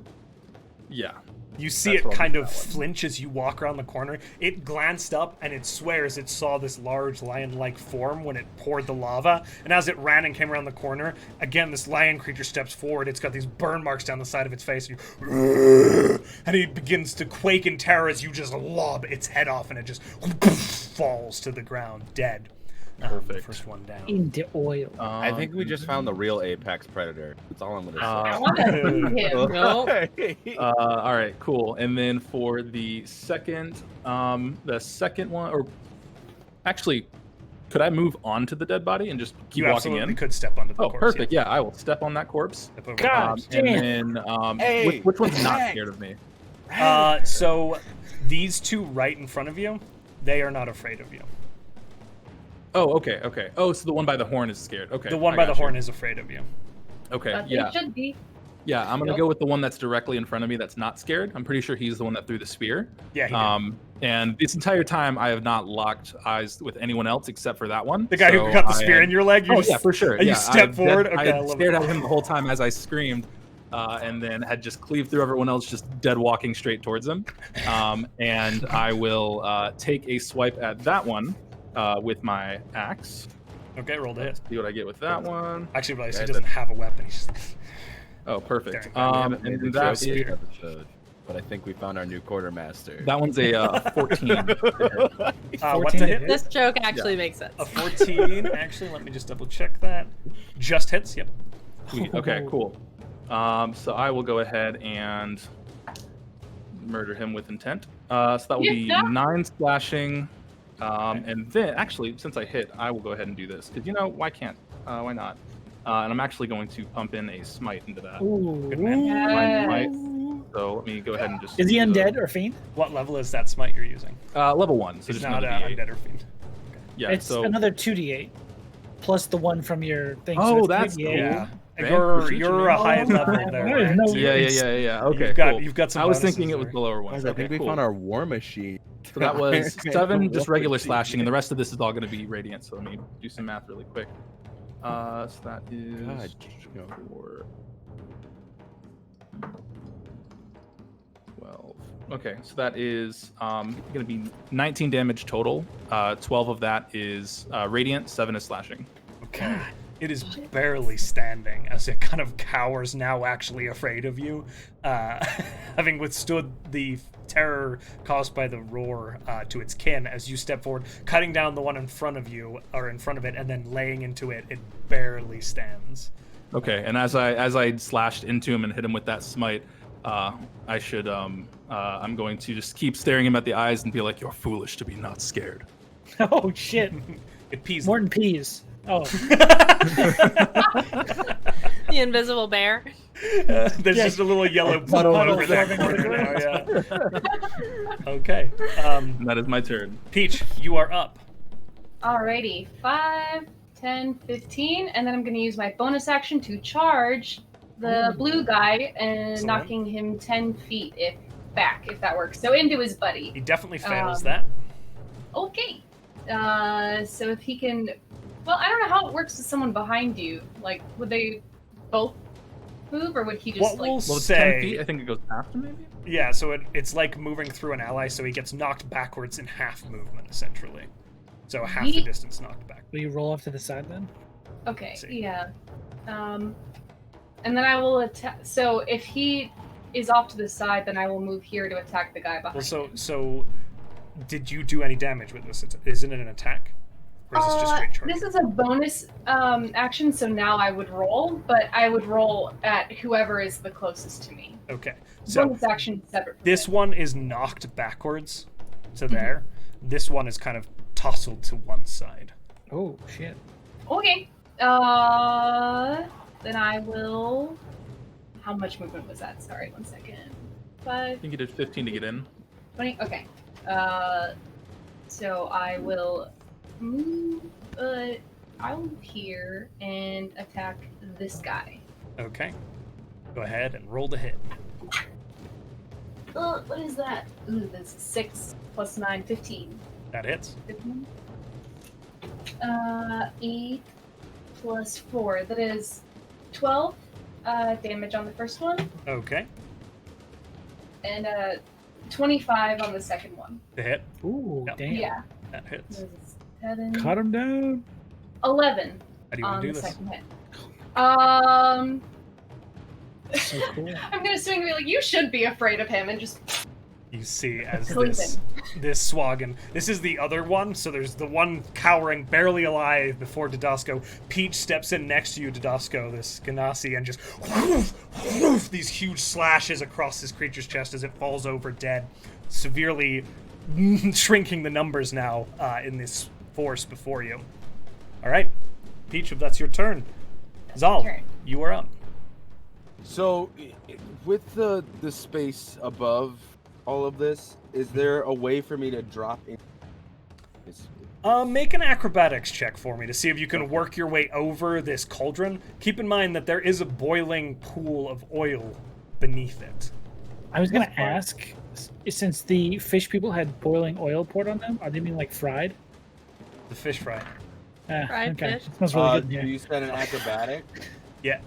yeah. You see it kind of flinch as you walk around the corner. It glanced up and it swears it saw this large lion-like form when it poured the lava. And as it ran and came around the corner, again, this lion creature steps forward. It's got these burn marks down the side of its face. And it begins to quake in terror as you just lob its head off, and it just falls to the ground, dead. Perfect. First one down. Into oil. I think we just found the real apex predator. That's all I'm gonna say. I want to see him. All right, cool. And then for the second one, or actually, could I move onto the dead body and just keep walking in? You could step onto the corpse. Oh, perfect. Yeah, I will step on that corpse. God and then, which one's not scared of me? So these two right in front of you, they are not afraid of you. Oh, okay, okay. Oh, so the one by the horn is scared. Okay. The one by the horn is afraid of you. Okay, yeah. It should be. Yeah, I'm gonna go with the one that's directly in front of me that's not scared. I'm pretty sure he's the one that threw the spear. Yeah, he did. And this entire time I have not locked eyes with anyone else except for that one. The guy who got the spear in your leg? Yeah, for sure. And you step forward? Okay, I stared at him the whole time as I screamed. And then had just cleaved through everyone else, just dead walking straight towards him. And I will take a swipe at that one with my axe. Okay, roll to hit. See what I get with that one. Actually, realize he doesn't have a weapon. He's just... Oh, perfect. And that is episode, but I think we found our new quartermaster. That one's a 14. 14 what's a hit? This joke actually makes sense. A 14. Actually, let me just double check that. Just hits. Yep. Sweet. Okay, cool. So I will go ahead and murder him with intent. So that will be 9 slashing. And then, actually, since I hit, I will go ahead and do this. Because, why can't? Why not? And I'm actually going to pump in a smite into that. Ooh. Good man. Yes. So let me go ahead and just... Is he undead or fiend? What level is that smite you're using? Level 1. So it's just not undead or fiend. Okay. Yeah, it's another 2d8. Plus the one from your thing. Oh, so that's cool. Yeah. You're a high level there. No yeah. Okay, you've got some I was thinking it was the lower one. I think we found our war machine. So that was 7 just regular slashing, and the rest of this is all going to be radiant. So let me do some math really quick. So that is 4, 12. Okay, so that is going to be 19 damage total. 12 of that is radiant, 7 is slashing. Okay. It is barely standing as it kind of cowers, now actually afraid of you, having withstood the terror caused by the roar to its kin. As you step forward, cutting down the one in front of you, or in front of it, and then laying into it, it barely stands. Okay, and as I slashed into him and hit him with that smite, I'm going to just keep staring him at the eyes and be like, "You're foolish to be not scared." Oh shit! It pees. More than peas. Oh. The invisible bear. There's just a little yellow puddle over that corner now, yeah. Okay. That is my turn. Peach, you are up. Alrighty, 5, 10, 15, and then I'm going to use my bonus action to charge the blue guy and Excellent. knocking him 10 feet if that works. So into his buddy. He definitely fails that. Okay. So if he can... Well, I don't know how it works with someone behind you. Like, would they both move, or would he just, What like... we'll Well, it's say... 10 feet. I think it goes after, maybe? Yeah, so it's like moving through an ally, so he gets knocked backwards in half movement, essentially. So half the distance knocked back. Will you roll off to the side then? Okay, See. yeah. And then I will attack... So if he is off to the side, then I will move here to attack the guy behind Well, him. so did you do any damage with this? Isn't it an attack? Or is this just straight charge? This is a bonus action, so now I would roll, but I would roll at whoever is the closest to me. Okay. So Bonus action separate. from this it. one is knocked backwards to there. This one is kind of tousled to one side. Oh shit! Okay. Then I will. How much movement was that? Sorry, 1 second. I 5, think you did 15 to get in. 20. Okay. So I will move. I'll move here and attack this guy. Okay. Go ahead and roll the hit. What is that? Ooh, that's 6 plus 9, 15. That hits. 15. 8 plus 4. That is 12 damage on the first one, Okay. and 25 on the second one. The hit. Ooh, Yep. damn! Yeah. That hits. That is 7, Cut him down. 11 How do you want on to do the this? second hit. So cool. I'm gonna swing and be like, you should be afraid of him, and just You see as Sleeping. this Sahuagin. This is the other one, so there's the one cowering, barely alive before Didasco. Peach steps in next to you, Didasco, this Ganassi, and just these huge slashes across this creature's chest as it falls over dead, severely shrinking the numbers now in this force before you. All right, Peach, if that's your turn. Zal, turn. you are up. So, with the space above all of this, is there a way for me to drop in? Make an acrobatics check for me to see if you can work your way over this cauldron. Keep in mind that there is a boiling pool of oil beneath it. I was gonna ask, since the fish people had boiling oil poured on them, are they being like fried? The fish fry. Fried Okay. fish. It smells really good in Do here. you spend an acrobatic? Yeah.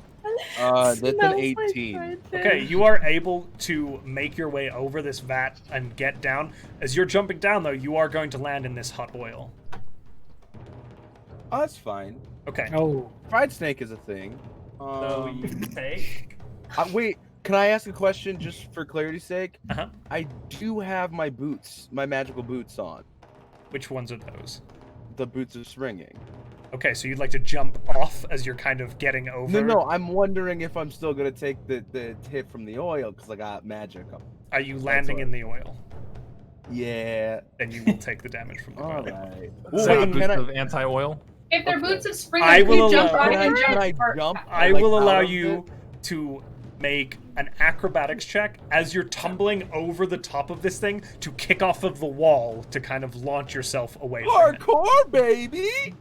That's an Smells like 18. fried fish. Okay, you are able to make your way over this vat and get down. As you're jumping down, though, you are going to land in this hot oil. Oh, that's fine. Okay. Oh, Fried snake is a thing. So you take... Wait, can I ask a question just for clarity's sake? Uh-huh. I do have my boots, my magical boots on. Which ones are those? The boots of springing. Okay, so you'd like to jump off as you're kind of getting over? No, I'm wondering if I'm still gonna take the hit from the oil because I got magic. Are you landing what- in the oil? Yeah. Then you will take the damage from the All oil. right. Is Wait, that can boost I- of anti-oil? If they're Okay. boots of spring, I like, will you jump allow- out Can I- of can I or- jump? I like, will allow out of you it? to make an acrobatics check as you're tumbling over the top of this thing to kick off of the wall to kind of launch yourself away from it. Hardcore, baby.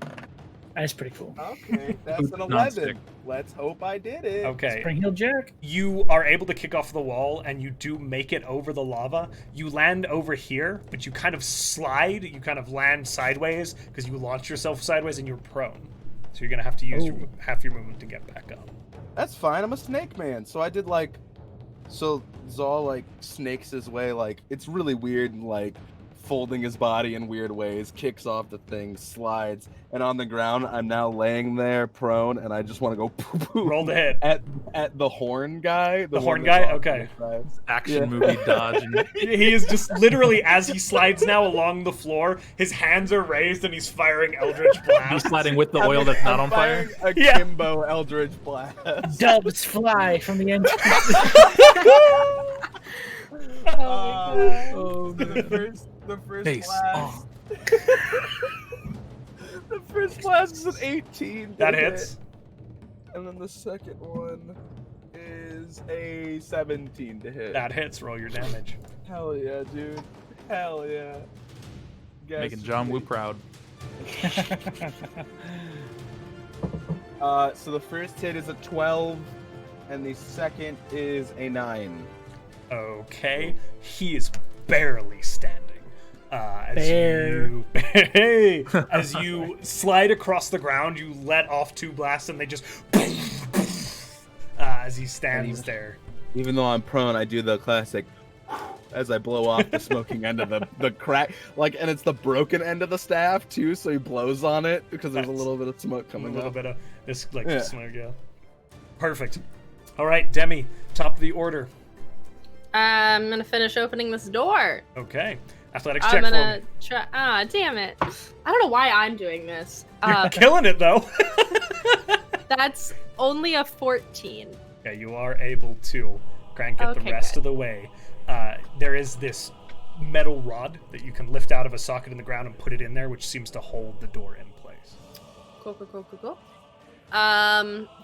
that's pretty cool. Okay, that's Boots an non-stick. 11. Let's hope I did it. Okay. Spring heel jack. You are able to kick off the wall and you do make it over the lava. You land over here, but you kind of slide. You kind of land sideways because you launch yourself sideways and you're prone. So you're going to have to use half your movement to get back up. That's fine. I'm a snake man. So I did like, so Zal like snakes his way. Like it's really weird and like folding his body in weird ways, kicks off the thing, slides, and on the ground I'm now laying there prone, and I just want to go poo poo Roll the hit. at the horn guy. The one horn that's guy? on Okay. the side. Action Yeah. movie dodge. And He is just literally, as he slides now along the floor, his hands are raised and he's firing Eldritch he's Blast. sliding with the oil that's not on fire. Firing a Yeah. Kimbo Eldritch Blast. Dubs fly from the entrance. Oh, The first Face blast. The first blast is an 18. That doesn't hits. it? And then the second one is a 17 to hit. That hits. Roll your damage. Hell yeah, dude. Hell yeah. Guess Making John Woo proud. So the first hit is a 12, and the second is a 9. Okay. He is barely standing. As you slide across the ground, you let off 2 blasts, and they just as he stands there. Even though I'm prone, I do the classic as I blow off the smoking end of the crack, like, and it's the broken end of the staff too, so he blows on it because there's a little bit of smoke coming up. A little bit of this, like, smoke, yeah. Perfect. All right, Demi, top of the order. I'm gonna finish opening this door. Okay. Athletics check I'm gonna for me. try. Ah, damn it! I don't know why I'm doing this. You're killing it though. That's only a 14. Yeah, you are able to crank it the rest of the way. There is this metal rod that you can lift out of a socket in the ground and put it in there, which seems to hold the door in place. Cool.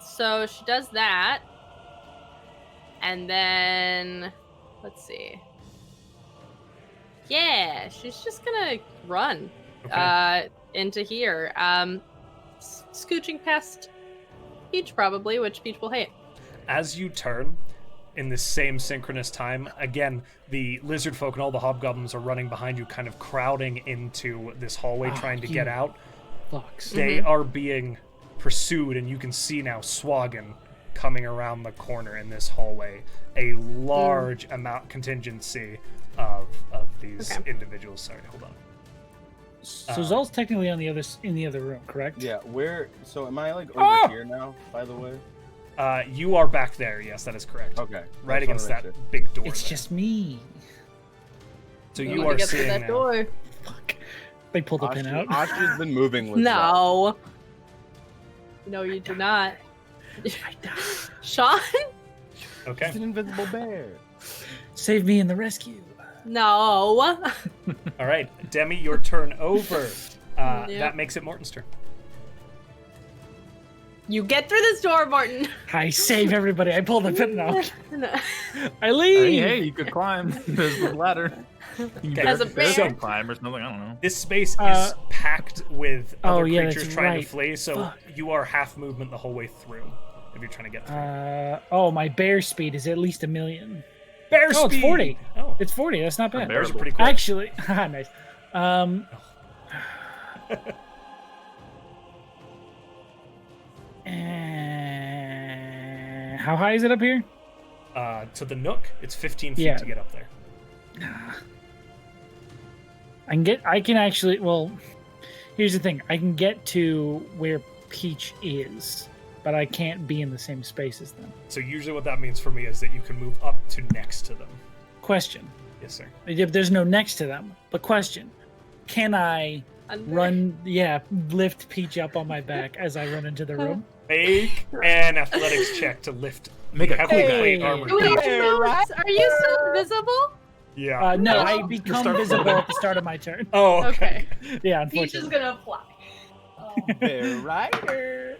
So she does that, and then let's see. Yeah, she's just gonna run into here, scooching past Peach probably, which Peach will hate. As you turn, in this same synchronous time, again, the lizard folk and all the hobgoblins are running behind you, kind of crowding into this hallway, trying to get out. They are being pursued, and you can see now Sahuagin coming around the corner in this hallway. A large contingency of these individuals. Sorry, hold on. So Zol's technically in the other room, correct? Yeah, where? So am I like over here now? By the way. You are back there. Yes, that is correct. Okay. Right against that big door. It's there. just me. So you are seeing that now. door. Fuck. They pulled the pin out. Ashi's been moving with No. No, you do not. Sean? Okay. He's an invisible bear. Save me in the rescue. No. All right, Demi, your turn over. That makes it Morton's turn. You get through this door, Morton. I save everybody. I pull the pin out. No. I leave. Hey, you could climb. There's the ladder. You can As a bear. climb or something. I don't know. This space is packed with other that's creatures trying right. to flee, so Fuck. you are half movement the whole way through if you're trying to get through. My bear speed is at least 1 million. Bear Oh, speed! it's 40. Oh, It's 40. That's not bad. bears are pretty quick. Actually, nice. How high is it up here? To the nook, it's 15 feet to get up there. I can actually, well, here's the thing. I can get to where Peach is, but I can't be in the same space as them. So usually what that means for me is that you can move up to next to them. Question. Yes, sir. There's no next to them. But question. Can I lift Peach up on my back as I run into the room? Make an athletics check to lift. Make a heavily cool plate guy. armor. Do we have to move? Are you still invisible? Yeah. No, I become visible at the start of my turn. Oh, okay. Yeah, Peach is unfortunately. gonna fly. Bear rider.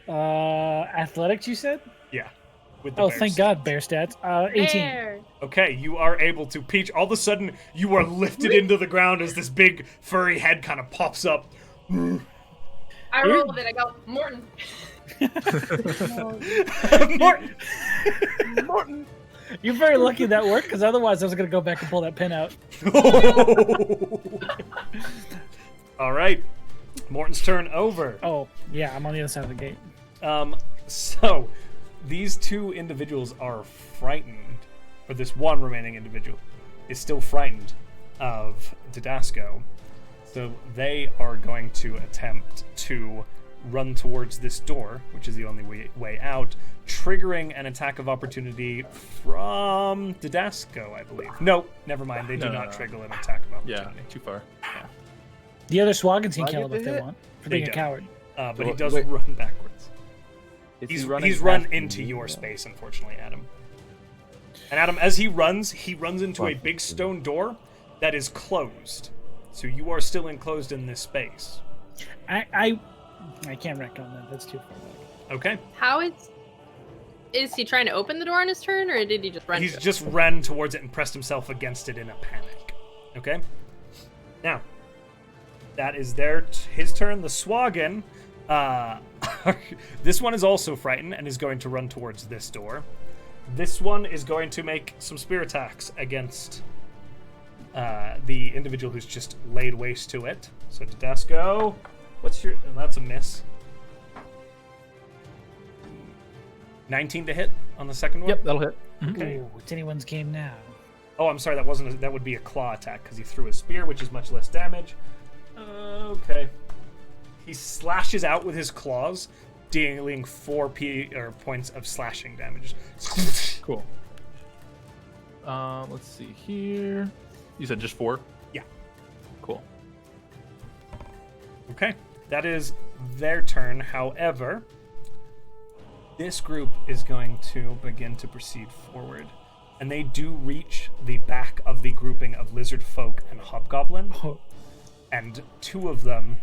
Athletics, you said? Yeah. With the Oh, bears. thank God, bear stats. 18. There. Okay, you are able to. Peach, all of a sudden, you are lifted into the ground as this big furry head kind of pops up. I roll with it. I go, Morton. Morton! Morton. You're very lucky that worked, because otherwise I was going to go back and pull that pin out. All right. Morton's turn over. Oh, yeah, I'm on the other side of the gate. So, these two individuals are frightened, or this one remaining individual is still frightened of Didasco. So they are going to attempt to run towards this door, which is the only way out, triggering an attack of opportunity from Didasco, I believe. No, never mind. They do not trigger an attack of opportunity. Yeah, too far. The other Swagins can I kill get him to if they hit? want, for They being a don't. coward. But he does Wait. run backwards. Is He's running run past into me? your space, unfortunately, Adam. And Adam, as he runs into a big stone door that is closed. So you are still enclosed in this space. I can't wreck on that. That's too far back. Okay. How is he trying to open the door on his turn, or did he just run? He's to it? just ran towards it and pressed himself against it in a panic. Okay. Now, that is his turn. The Sahuagin. This one is also frightened and is going to run towards this door. This one is going to make some spear attacks against the individual who's just laid waste to it. So Didasco, what's your... Oh, that's a miss. 19 to hit on the second one? Yep, that'll hit. Okay. Ooh, it's anyone's game now. Oh, I'm sorry, that would be a claw attack because he threw a spear, which is much less damage. Okay. He slashes out with his claws, dealing 4 points of slashing damage. Cool. Let's see here. You said just 4? Yeah. Cool. Okay. That is their turn. However, this group is going to begin to proceed forward. And they do reach the back of the grouping of lizard folk and hobgoblin. And 2 of them...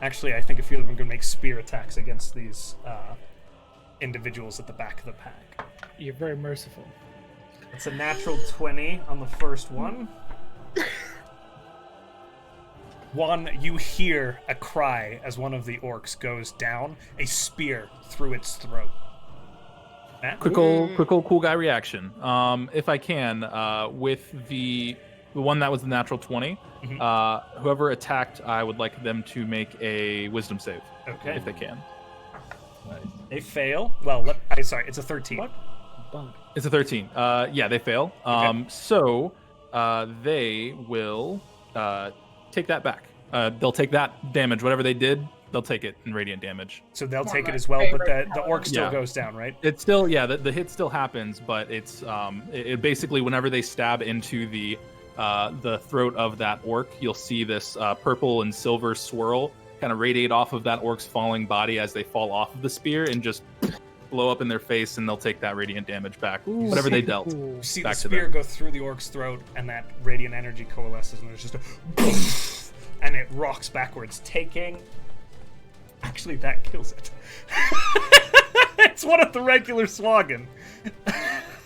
Actually, I think a few of them are going to make spear attacks against these individuals at the back of the pack. You're very merciful. It's a natural 20 on the first one. You hear a cry as one of the orcs goes down, a spear through its throat. Matt? Quick old cool guy reaction. If I can, with the one that was the natural 20, whoever attacked, I would like them to make a wisdom save. Okay. If they can. They fail. Well, sorry, it's a 13. What? It's a 13. Yeah, they fail. Okay. So they will take that back. They'll take that damage, whatever they did. They'll take it in radiant damage. So they'll More take it my as well, but favorite the orc still Yeah. goes down, right? It's still, yeah, the hit still happens, but it's it basically whenever they stab into the throat of that orc, you'll see this purple and silver swirl kind of radiate off of that orc's falling body as they fall off of the spear and just blow up in their face, and they'll take that radiant damage back, whatever they dealt. You see back the to spear them. go through the orc's throat, and that radiant energy coalesces, and there's just a and it rocks backwards, taking... Actually, that kills it. It's one of the regular Sahuagin.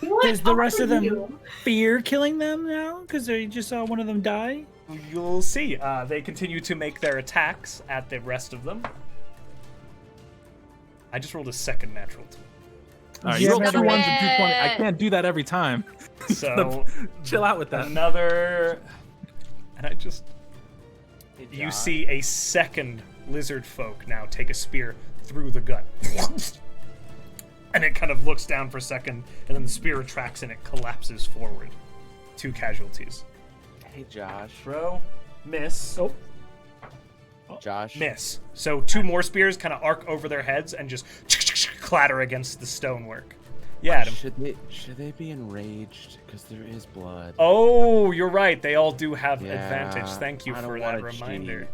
What Is the rest are of them you? fear killing them now? Because they just saw one of them die? You'll see. They continue to make their attacks at the rest of them. I just rolled a second natural 20. All right, Yeah, you rolled man. 2 ones and 2 20. I can't do that every time. So Chill out with that. another, and I just Hey, you Josh. see a second lizard folk now take a spear through the gut, and it kind of looks down for a second, and then the spear retracts and it collapses forward. 2 casualties. Hey, Josh. Throw, miss, Oh. Josh. miss. So 2 more spears kind of arc over their heads and just clatter against the stonework. Yeah, Adam. Should they be enraged? Because there is blood. Oh, you're right. They all do have Yeah, advantage. Thank you I don't for that wanna reminder.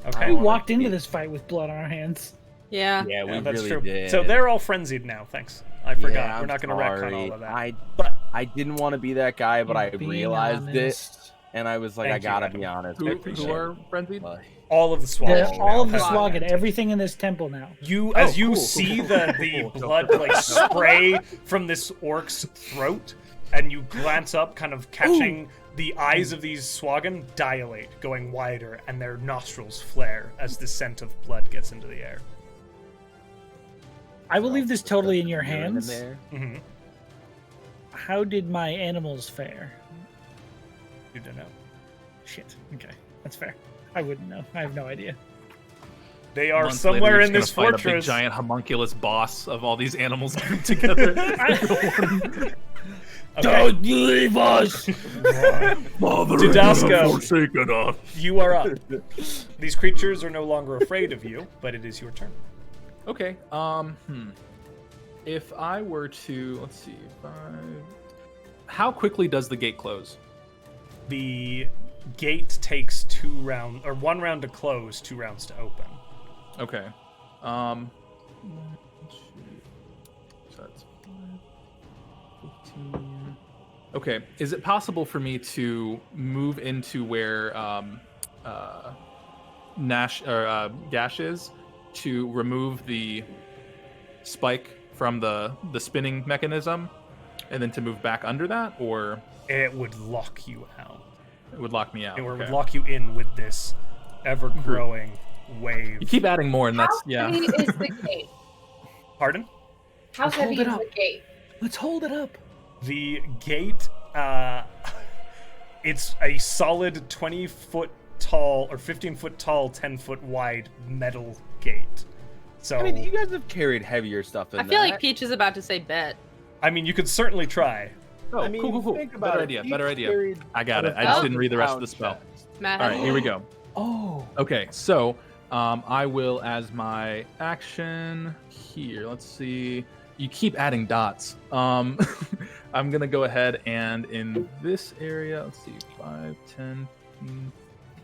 cheat. Okay. We wanna walked into be- this fight with blood on our hands. Yeah. Yeah, we Yeah, that's really true. did. So they're all frenzied now. Thanks. I forgot. Yeah, We're not going to retcon sorry. all of that. But But I didn't want to be that guy, but I You're being realized it, honest. and I was like, Thank I you, gotta Adam. be honest. Who are frenzied? But- all of the Yeah, Sahuagin. all of the now have Sahuagin, advantage. everything in this temple now. As you cool, see cool, the cool. blood like spray from this orc's throat, and you glance up, kind of catching the eyes of these Sahuagin dilate, going wider, and their nostrils flare as the scent of blood gets into the air. I will leave this totally in your Urine in hands. there. Mm-hmm. How did my animals fare? You don't know. Shit. Okay, that's fair. I wouldn't know. I have no idea. They are Months somewhere later, in you're this just gonna fight a big fortress. giant homunculus boss of all these animals grouped together. Okay. Don't leave us! Didasco. forsaken us. You are up. These creatures are no longer afraid of you, but it is your turn. Okay. If I were to, let's see, how quickly does the gate close? The gate takes 2 rounds, or 1 round to close, 2 rounds to open. Okay. So that's 15. Okay. Is it possible for me to move into where Gash is to remove the spike from the spinning mechanism, and then to move back under that, or It would lock you out. it would lock me out? It would Okay. lock you in with this ever-growing wave. You keep adding more, and that's How heavy is the gate? Pardon? How Let's hold heavy it is up. the gate? Let's hold it up. The gate, it's a solid 20-foot tall or 15-foot tall, 10-foot wide metal gate. So I mean, you guys have carried heavier stuff than I feel that. like Peach is about to say bet. you could certainly try. Oh, I mean, cool. think about Better it. idea. Each Better idea. carried I got it. I a just didn't read the rest of the 1,000-pound spell. chest. Matt, All right, here we go. Oh. Okay, so I will, as my action here, let's see. You keep adding dots. I'm going to go ahead and in this area, let's see, 5, 10.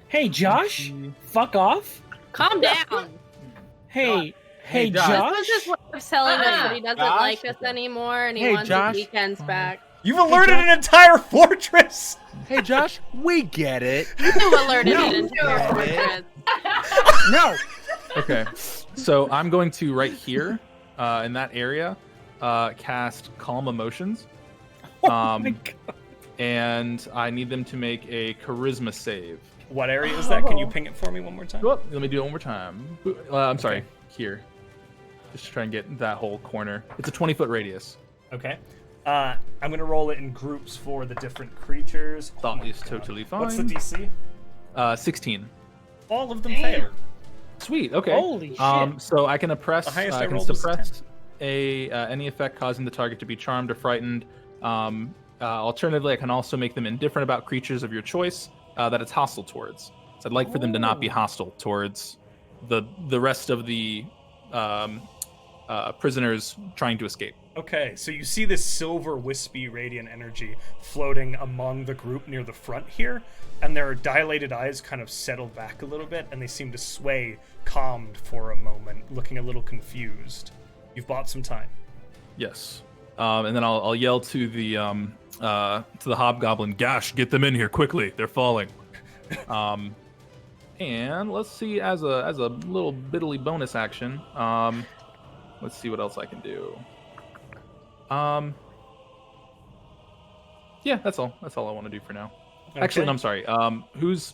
Hey, Josh. 20. Fuck off. calm down. Hey, Hey, Josh. Josh. This is what he's telling us that he doesn't Josh. like us anymore and he Hey, wants Josh. his weekends back. You've alerted an entire fortress! Hey, Josh, we get it. You alerted No. it into your No. fortress. No. Okay, so I'm going to right here in that area cast Calm Emotions. Oh my God. And I need them to make a Charisma save. What area is that? Can you ping it for me one more time? Oh, let me do it one more time. I'm sorry, Okay. here. Just to try and get that whole corner. It's a 20-foot radius. Okay. I'm going to roll it in groups for the different creatures. Oh Thought my is God. totally fine. What's the DC? 16. All of them fail. Sweet. Okay. Holy shit. So I can oppress. The highest I I can rolled was a suppress any effect causing the target to be charmed or frightened. Alternatively, I can also make them indifferent about creatures of your choice that it's hostile towards. So I'd like for them to not be hostile towards the rest of the prisoners trying to escape. Okay, so you see this silver, wispy, radiant energy floating among the group near the front here, and their dilated eyes kind of settle back a little bit, and they seem to sway, calmed for a moment, looking a little confused. You've bought some time. Yes. And then I'll yell to the hobgoblin, "Gash, get them in here quickly! They're falling." And let's see, as a little bitterly bonus action, let's see what else I can do. Yeah, that's all. That's all I want to do for now. Actually, Okay. no, I'm sorry. Who's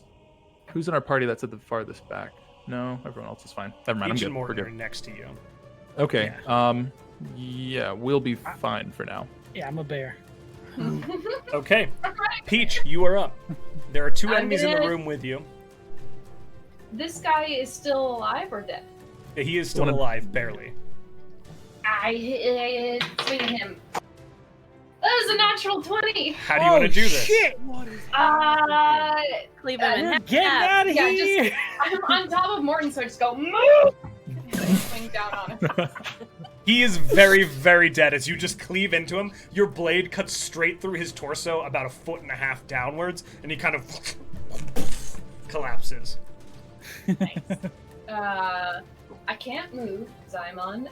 in our party that's at the farthest back? No, everyone else is fine. Never mind. Peach I'm and good. We're Morton are good. next to you. Okay. Yeah, we'll be fine for now. Yeah, I'm a bear. Okay. Peach, you are up. There are 2 I'm enemies in the gonna- room with you. This guy is still alive or dead? He is still Wanna- alive, barely. I swing at him. That is a natural 20. How do you want to do this? Shit. Leave him in We're half. getting out of Yeah, here. I'm on top of Morton, so I just go, move! And I swing down on him. He is very, very dead. As you just cleave into him, your blade cuts straight through his torso about 1.5 feet downwards, and he kind of collapses. I can't move because I'm on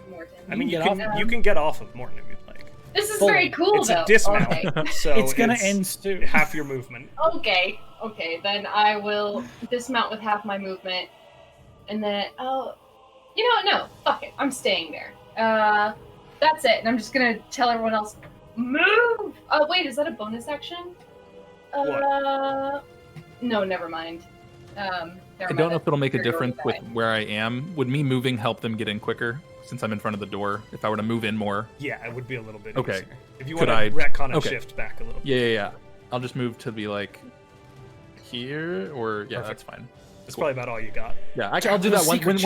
Morton. I mean, you can can get off of Morton if you'd like. This is Full. very cool, It's though. a dismount, Okay. so It's gonna end soon. half your movement. Okay, then I will dismount with half my movement, and then you know what? No, fuck it, I'm staying there. That's it, and I'm just gonna tell everyone else, move. Wait, is that a bonus action? No, never mind. I don't know if it'll make a difference with where I am. Would me moving help them get in quicker since I'm in front of the door? If I were to move in more? Yeah, it would be a little bit Okay. easier. If you Could want to I- retcon and okay. shift back a little. Yeah. I'll just move to be like here, or yeah, Perfect. that's fine. That's probably about all you got. Yeah, I'll do that Secret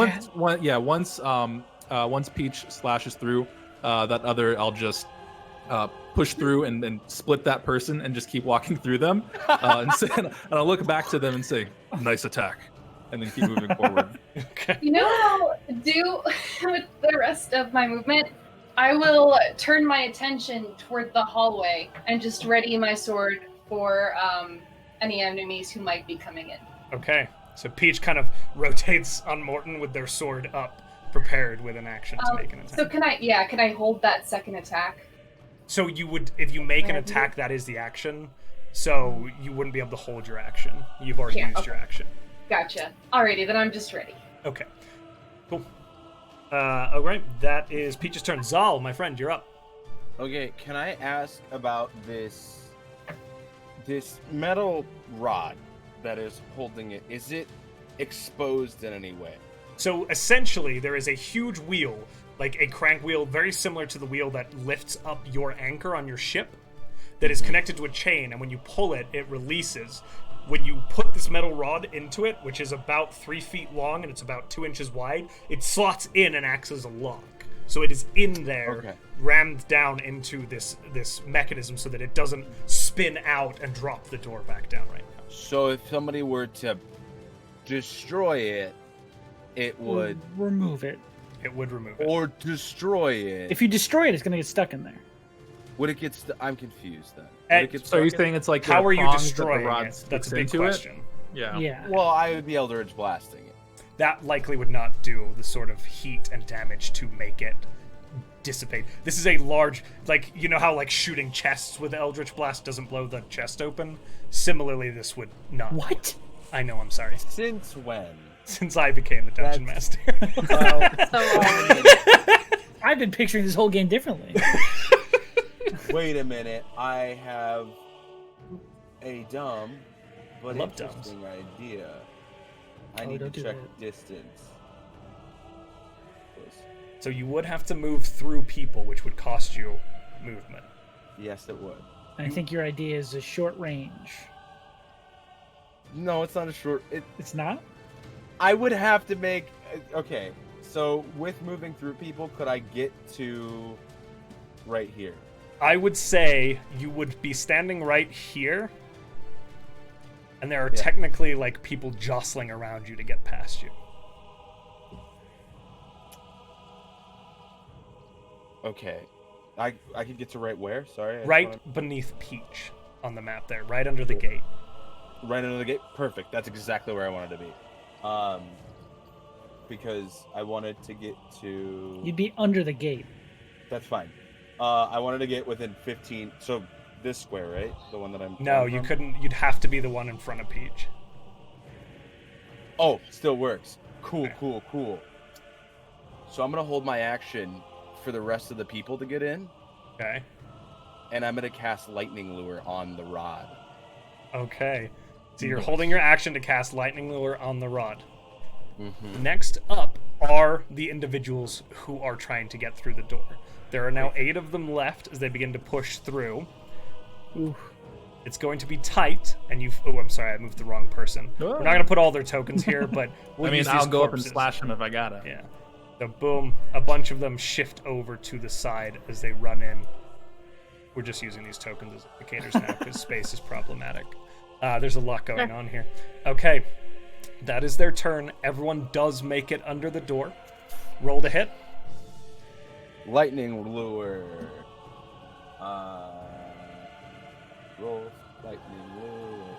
once Peach slashes through that other. I'll just push through and split that person and just keep walking through them, and I'll look back to them and say, "Nice attack," and then keep moving forward. Okay. You know what I'll do with the rest of my movement? I will turn my attention toward the hallway and just ready my sword for any enemies who might be coming in. Okay. So Peach kind of rotates on Morton with their sword up, prepared with an action to make an attack. So can I hold that second attack? So you would, if you make an Can I do attack, that is the action. So you wouldn't be able to hold your action. You've already Yeah, used okay. your action. Gotcha. Alrighty, then I'm just ready. Okay. Cool. All right, that is Peach's turn. Zal, my friend, you're up. Okay, can I ask about this metal rod that is holding it? Is it exposed in any way? So essentially, there is a huge wheel, like a crank wheel, very similar to the wheel that lifts up your anchor on your ship, that is connected to a chain, and when you pull it, it releases. When you put this metal rod into it, which is about 3 feet long and it's about 2 inches wide, it slots in and acts as a lock. So it is in there, rammed down into this mechanism so that it doesn't spin out and drop the door back down right now. So if somebody were to destroy it, it would remove it. It would remove it. Or destroy it. If you destroy it, it's going to get stuck in there. Would it get I'm confused then. So you're saying it's like how are you prongs that the destroying rod it? That's a big sticks into question. It? Yeah. Yeah. Well, I would be Eldritch blasting it. That likely would not do the sort of heat and damage to make it dissipate. This is a large, like, you know how like shooting chests with Eldritch Blast doesn't blow the chest open? Similarly, this would not. What? I know, I'm sorry. Since when? Since I became the Dungeon Master. I've been picturing this whole game differently. Wait a minute. I have a dumb but Love interesting idea. I need to check distance. So you would have to move through people, which would cost you movement. Yes, it would. I think your idea is a short range. No, it's not a short. It's not? I would have to make. Okay, so with moving through people, could I get to right here? I would say you would be standing right here, and there are technically like people jostling around you to get past you. Okay, I could get to right where? Sorry. Right beneath Peach on the map there, right under the gate. Right under the gate? Perfect. That's exactly where I wanted to be. Because I wanted to get to... You'd be under the gate. That's fine. I wanted to get within 15... So this square, right? The one that I'm... No, you couldn't. You'd have to be the one in front of Peach. Oh, still works. Cool, cool, cool. So I'm going to hold my action for the rest of the people to get in. Okay. And I'm going to cast Lightning Lure on the rod. Okay. So you're holding your action to cast Lightning Lure on the rod. Mm-hmm. Next up are the individuals who are trying to get through the door. There are now 8 of them left as they begin to push through. Oof. It's going to be tight, and you've... Oh, I'm sorry, I moved the wrong person. We're not going to put all their tokens here, but we'll use I'll these go corpses. up and slash them if I gotta. Yeah. So boom, a bunch of them shift over to the side as they run in. We're just using these tokens as indicators now because space is problematic. There's a lot going on here. Okay, that is their turn. Everyone does make it under the door. Roll to hit. Lightning Lure. Roll Lightning Lure.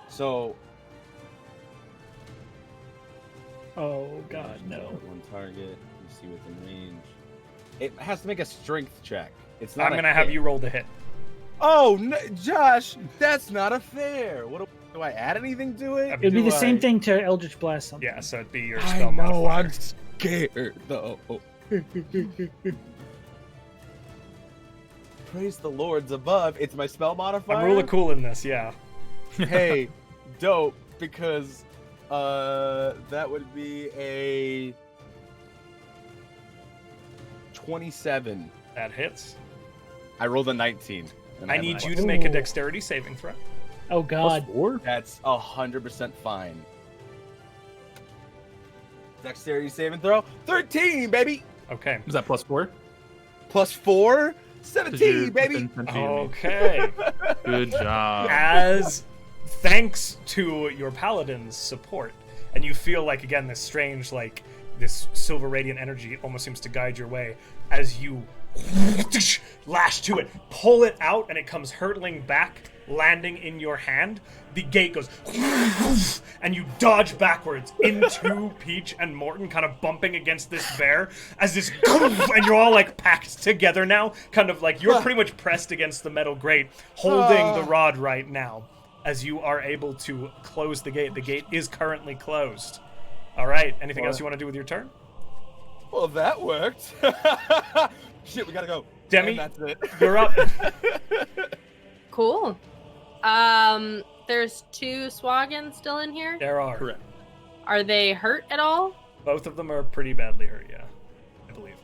So... Oh, God, no. One target. You see within range. It has to make a strength check. It's not. I'm going to have you roll the hit. Oh, no, Josh, that's not a fair. What do I add anything to it? It'd be the same thing to Eldritch Blast something. Yeah, so it'd be your spell modifier. I'm scared, though. Praise the Lords above. It's my spell modifier. I'm really cool in this, yeah. Hey, dope, because that would be a 27. That hits. I rolled a 19. I need you to make a dexterity saving throw. Oh, God. That's 100% fine. Dexterity saving throw. 13, baby. Okay. Is that +4? +4? 17, baby. Okay. Good job. As thanks to your paladin's support, and you feel like, again, this strange, like, this silver radiant energy almost seems to guide your way as you lash to it, pull it out, and it comes hurtling back, landing in your hand. The gate goes, and you dodge backwards into Peach and Morton, kind of bumping against this bear as this, and you're all like packed together now, kind of like you're pretty much pressed against the metal grate, holding the rod right now as you are able to close the gate. The gate is currently closed. All right. Anything else you want to do with your turn? Well, that worked. Shit, we gotta go. Demi, And that's it. you're up. Cool. There's 2 Sahuagin still in here. There are. Correct. Are they hurt at all? Both of them are pretty badly hurt, yeah. I believe.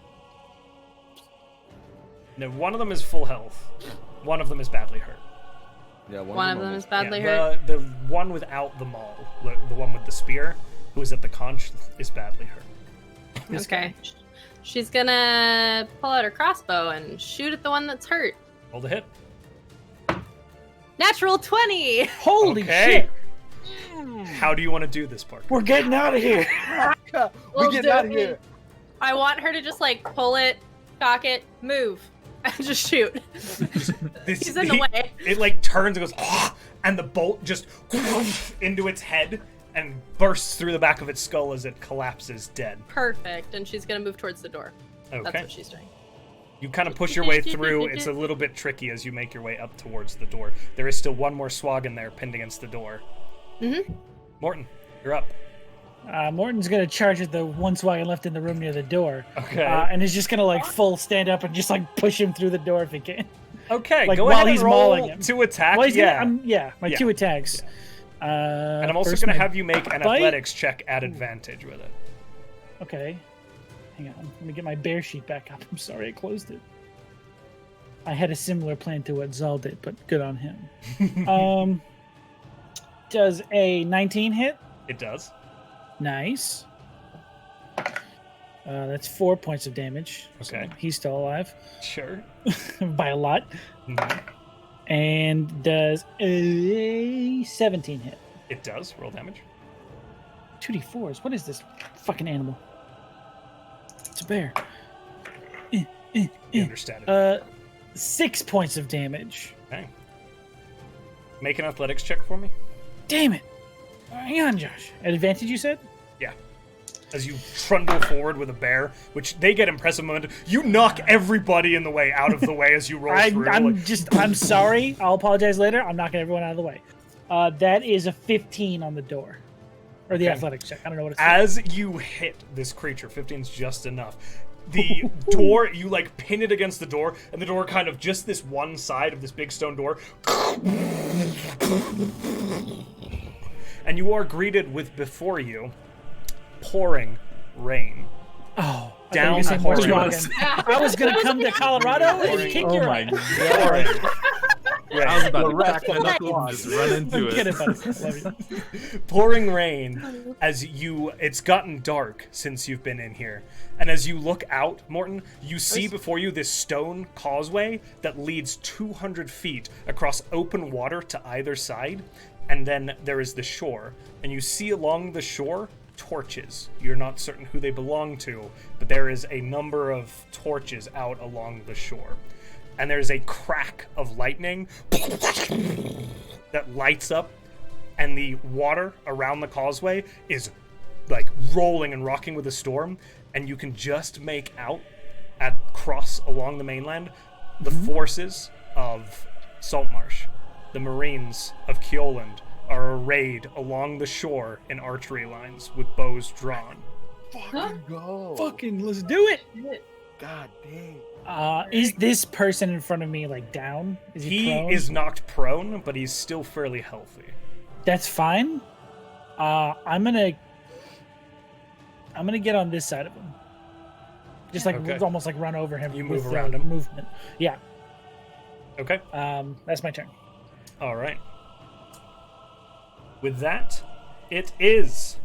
No, one of them is full health. One of them is badly hurt. Yeah, One of them is badly Yeah, hurt. the one without the maul, the one with the spear, who is at the conch, is badly hurt. Okay. She's gonna pull out her crossbow and shoot at the one that's hurt. Roll the hit. Natural 20! Holy Okay. shit! How do you want to do this, Parker? We're getting out of here. We get out of here. I want her to just like pull it, cock it, move, and just shoot. He's in the way. It like turns and goes, "Ah!" and the bolt just into its head and bursts through the back of its skull as it collapses dead. Perfect. And she's gonna move towards the door. That's Okay. what she's doing. You kind of push your way through. It's a little bit tricky as you make your way up towards the door. There is still one more Sahuagin there pinned against the door. Mm-hmm. Morton, you're up. Morton's gonna charge at the one Sahuagin left in the room near the door. Okay. And is just gonna like full stand up and just like push him through the door if he can. Okay, like, go while ahead and he's roll mauling him. to attack. Well, he's yeah. my Yeah. 2 attacks. And I'm also first going to my have you make an bite. athletics check at advantage with it. Okay. Hang on. Let me get my bear sheet back up. I'm sorry I closed it. I had a similar plan to what Zal did, but good on him. Does a 19 hit? It does. Nice. That's 4 points of damage. Okay. So he's still alive. Sure. By a lot. Mhm. And does a 17 hit. It does. Roll damage. 2d4s. What is this fucking animal? It's a bear. You understand it. 6 points of damage. Okay. Make an athletics check for me. Damn it. Hang on, Josh. At advantage, you said? Yeah. As you trundle forward with a bear, which they get impressive momentum, you knock everybody in the way out of the way as you roll through. I'm sorry. I'll apologize later. I'm knocking everyone out of the way. That is a 15 on the door. Or the Okay. athletics check. I don't know what it's As you hit this creature, 15's just enough. The door, you like pin it against the door, and the door kind of just this one side of this big stone door. And you are greeted with before you pouring rain. Oh, Down I pouring. I was going to come to Colorado and kick your ass. Pouring. I was about to Direct crack my knuckles and just run into I'm kidding, it. buddy. I love you. Pouring rain as it's gotten dark since you've been in here. And as you look out, Morton, you see before you this stone causeway that leads 200 feet across open water to either side. And then there is the shore. And you see along the shore torches. You're not certain who they belong to, but there is a number of torches out along the shore. And there's a crack of lightning that lights up, and the water around the causeway is like rolling and rocking with a storm, and you can just make out across along the mainland the forces of Saltmarsh. The Marines of Kioland are arrayed along the shore in archery lines with bows drawn. Fucking go. Fucking, let's do it. God dang. Is this person in front of me like down? Is he prone? Is knocked prone, but he's still fairly healthy. That's fine. I'm gonna get on this side of him. Just like Okay. almost like run over him. You with move around him. Movement. Yeah. Okay. That's my turn. All right. With that, it is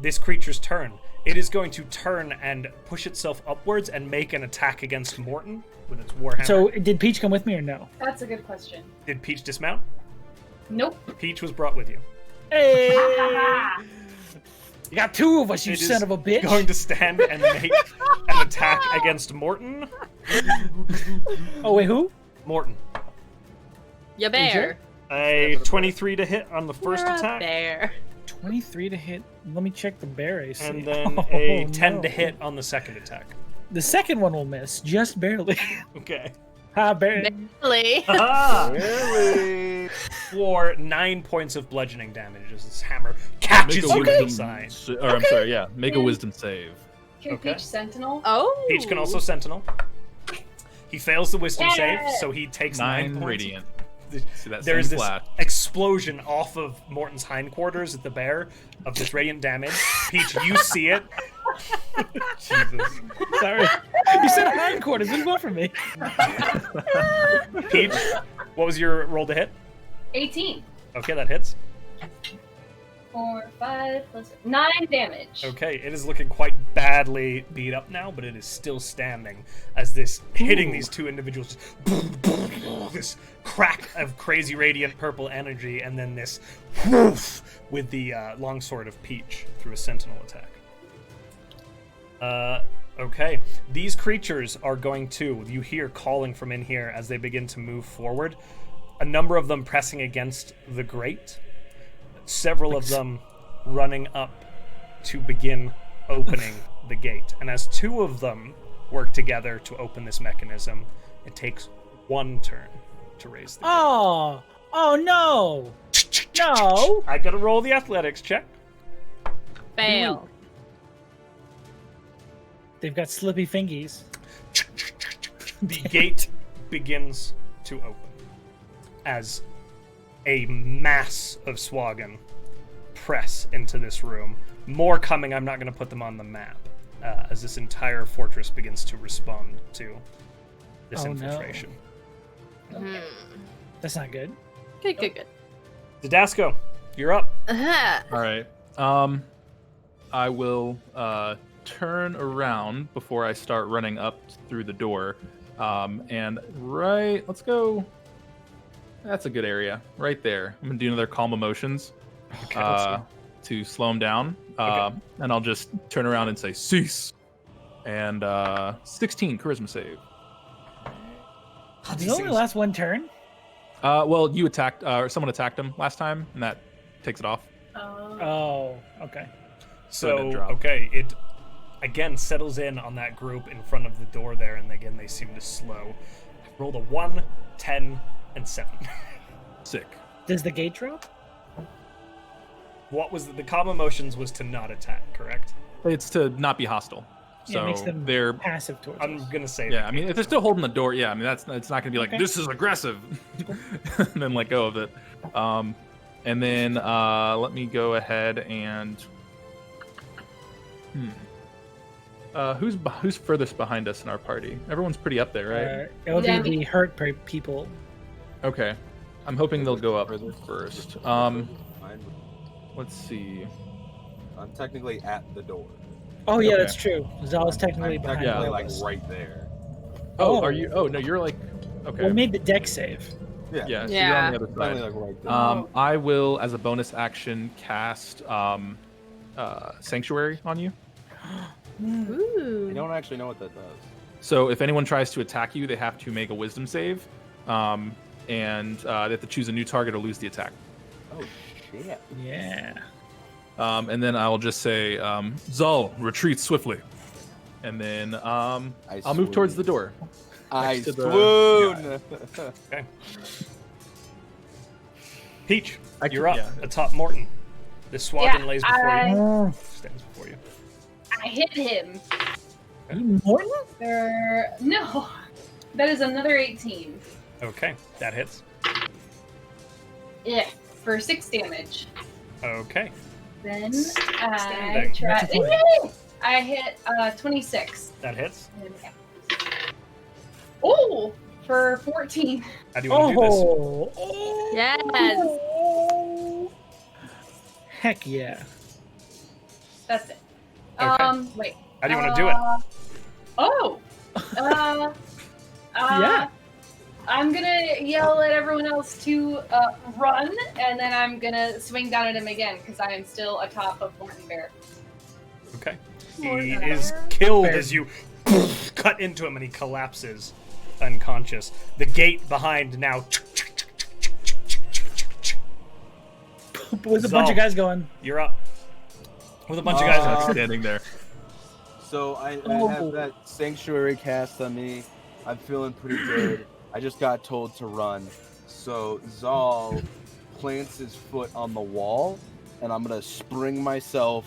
this creature's turn. It is going to turn and push itself upwards and make an attack against Morton with its warhammer. So, did Peach come with me or no? That's a good question. Did Peach dismount? Nope. Peach was brought with you. Hey! You got 2 of us, you It son is of a bitch. Going to stand and make an attack against Morton. Oh wait, who? Morton. Ya bear. A 23 to hit on the 1st You're a attack, bear. 23 to hit. Let me check the bear AC. and then a Oh, 10 no. to hit on the 2nd attack. The second one will miss, just barely. Okay. Ha, bear. Really? Ah! Really? For 9 points of bludgeoning damage as this hammer catches Make a you in the wisdom side. Or I'm sorry, yeah. Make a wisdom save. Can Okay. Peach Sentinel? Oh. Peach can also sentinel. He fails the wisdom Yeah. save, so he takes 9 points. radiant. See that There's same this flash. explosion off of Morton's hindquarters at the bear of this radiant damage. Peach, you see it. Jesus. Sorry. You said hindquarters. What do you want from me? Peach, what was your roll to hit? 18. Okay, that hits. 4, 5, plus 9 damage. Okay, it is looking quite badly beat up now, but it is still standing as this hitting these two individuals. This crack of crazy radiant purple energy, and then this whoof with the longsword of Peach through a sentinel attack. Okay, these creatures are going to, you hear calling from in here as they begin to move forward. A number of them pressing against the grate. Several of them running up to begin opening the gate. And as 2 of them work together to open this mechanism, it takes 1 turn to raise the gate. Oh no! No! I gotta roll the athletics check. Fail. They've got slippy fingies. The gate begins to open as a mass of Sahuagin press into this room. More coming. I'm not going to put them on the map as this entire fortress begins to respond to this infiltration. Hmm. That's not good. Good. Didasco, you're up. Uh-huh. All right. I will turn around before I start running up through the door. Let's go. That's a good area. Right there. I'm going to do another calm emotions to slow him down. And I'll just turn around and say, cease. And 16 charisma save. Did it only last 1 turn? Well, you attacked, someone attacked him last time, and that takes it off. Oh, okay. So, it drop. okay, it again settles in on that group in front of the door there, and again they seem to slow. I rolled a 1, 10, and 7. Sick. Does the gate drop? What was the calm emotions was to not attack, correct? It's to not be hostile. So It makes them they're passive towards I'm us. gonna say yeah. I mean, if they're still holding the door, yeah. I mean, it's not gonna be like Okay. this is aggressive, and then let go of it. And then let me go ahead and who's furthest behind us in our party? Everyone's pretty up there, right? It will Yeah, be the hurt people. Okay. I'm hoping they'll go up first. Let's see. I'm technically at the door. Oh yeah, Okay. that's true. Zal is technically I'm behind technically all like of us. right there. Oh, are you? Oh no, you're like. Okay. We made the deck save. Yeah. Yeah. So Yeah. you're on the other Technically side. like right there. I will, as a bonus action, cast Sanctuary on you. I Ooh. don't actually know what that does. So if anyone tries to attack you, they have to make a Wisdom save, and they have to choose a new target or lose the attack. Oh shit. Yeah. And then I'll just say, Zal, retreat swiftly. And then I'll move towards the door. I Next to the- swoon. Okay. Peach, I can- you're up yeah. atop Morton. This Sahuagin lays before you. Oh, Stands before you. I hit him. you Morton? No. That is another 18. Okay, that hits. Yeah, for 6 damage. Okay. Then I Standing. try. Natural 20. Yay! I hit 26. That hits. Oh, for 14. How do you want to do this? Oh. Yes. Heck yeah. That's it. Okay. Wait. How do you want to do it? Oh. Yeah. I'm gonna yell at everyone else to run, and then I'm gonna swing down at him again because I am still atop of Morton Bear. Okay. He Morton is Bear. killed as you cut into him and he collapses unconscious. The gate behind now. With a bunch Zal. of guys going. You're up. With a bunch of guys. Just standing there. So I Oh. have that sanctuary cast on me. I'm feeling pretty good. I just got told to run. So Zal plants his foot on the wall, and I'm gonna spring myself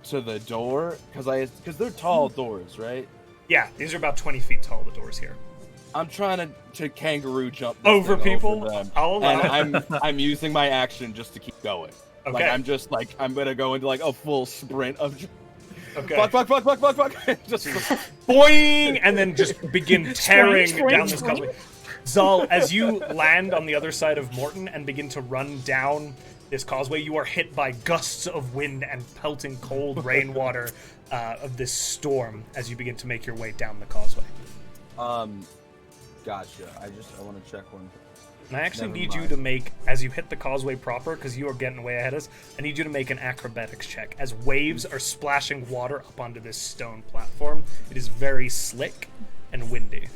to the door? Because they're tall doors, right? Yeah, these are about 20 feet tall, the doors here. I'm trying to kangaroo jump this Over thing people? over them, I'll allow and it. I'm using my action just to keep going. Okay. Like I'm gonna go into like a full sprint of Okay. fuck, just Boing! And then just begin tearing Spring, down this spring. causeway. Zal, as you land on the other side of Morton and begin to run down this causeway, you are hit by gusts of wind and pelting cold rainwater of this storm as you begin to make your way down the causeway. Gotcha. I want to check one. And I actually Never need you mind. to make, as you hit the causeway proper, because you are getting way ahead of us, I need you to make an acrobatics check, as waves are splashing water up onto this stone platform. It is very slick and windy.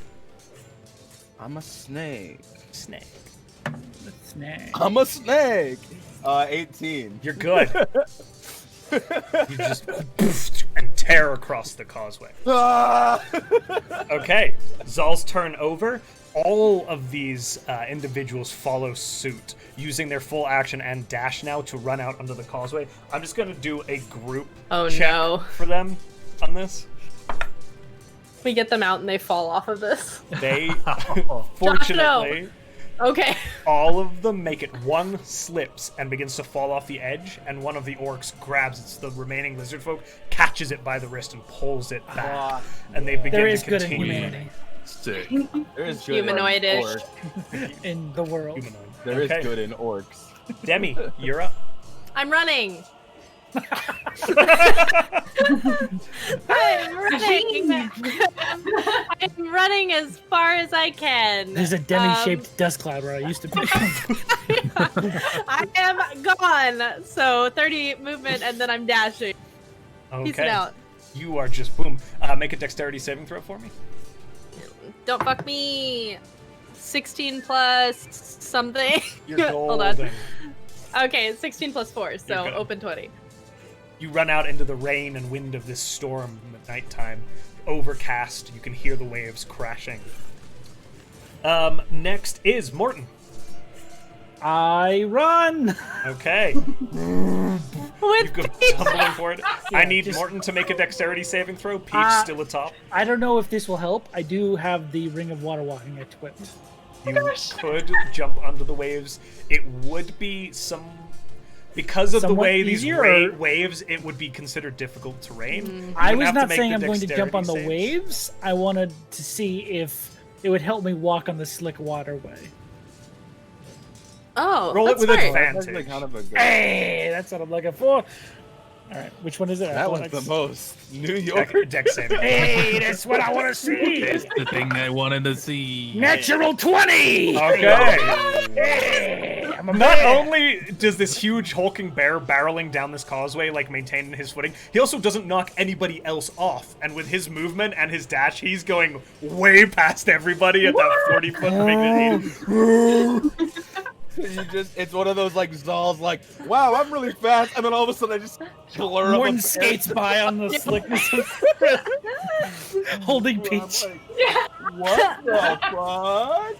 I'm a snake. Snake. Snag. I'm a snake. 18. You're good. You just and tear across the causeway. Ah! Okay, Zal's turn over. All of these individuals follow suit, using their full action and dash now to run out onto the causeway. I'm just going to do a group check for them on this. We get them out and they fall off of this. They, fortunately, Okay. all of them make it. One slips and begins to fall off the edge, and one of the orcs grabs the remaining lizard folk, catches it by the wrist, and pulls it back. And they begin There to is good in continue. humanity Sick. There is good Humanoid-ish. in orcs. in the world. Humanoid. There is Okay. good in orcs. Demi, you're up. I'm running. I'm running. I'm running as far as I can. There's a demi-shaped dust cloud where I used to be. I am gone. So 30 movement and then I'm dashing. Peace it out. You are just boom. Make a dexterity saving throw for me. Don't fuck me. 16 plus something. You're Hold on. golden. Okay, 16 plus 4, so You're good. open 20. You run out into the rain and wind of this storm at nighttime. Overcast. You can hear the waves crashing. Next is Morton. I run. Okay. You With go tumbling for it. I need Morton to make a dexterity saving throw. Peach still atop. I don't know if this will help. I do have the Ring of Water Walking equipped. You could jump under the waves. It would be because of the Somewhat way these easier, or- waves, it would be considered difficult terrain. I You would was have to not make saying the I'm going to jump on the dexterity saves. waves. I wanted to see if it would help me walk on the slick waterway. Oh, Roll it that's with smart. advantage. That's actually kind of a good. Hey, that's what I'm looking for. All right, which one is it? That was the Athletics? most New York. Dex saving. Hey, that's what I want to see. It's the thing I wanted to see. Natural 20. Okay. Hey, I'm a Not man. only does this huge hulking bear barreling down this causeway like maintain his footing, he also doesn't knock anybody else off. And with his movement and his dash, he's going way past everybody at that 40-foot big. It's one of those like Zal's like, wow, I'm really fast, and then all of a sudden I just blur up. Morton skates by on the slickness of holding Peach. What the fuck?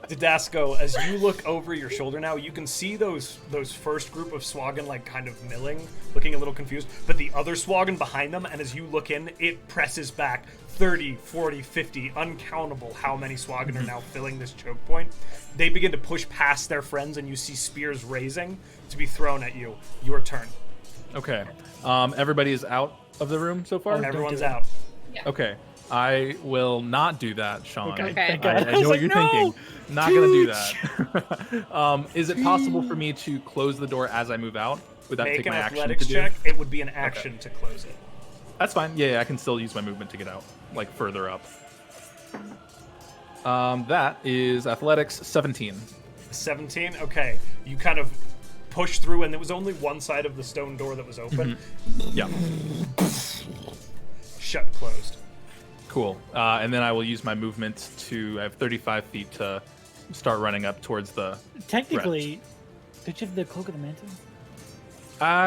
Didasco, as you look over your shoulder now, you can see those first group of Sahuagin like kind of milling, looking a little confused, but the other Sahuagin behind them, and as you look in, it presses back 30, 40, 50, uncountable how many Sahuagin are now filling this choke point. They begin to push past their friends, and you see spears raising to be thrown at you. Your turn. Okay. Everybody is out of the room so far? Everyone's do it. out. Okay. I will not do that, Sean. Okay. Okay. I know what you're thinking. Not gonna do that. Is it possible for me to close the door as I move out? Would that Make take an my action athletics to do? check. It would be an action to close it. That's fine. Yeah, I can still use my movement to get out, like further up. That is athletics 17. 17. Okay. You kind of push through, and there was only one side of the stone door that was open. Yeah. Shut closed. Cool. And then I will use my movement to. I have 35 feet to start running up towards the. Technically, don't you have the Cloak of the Mantle?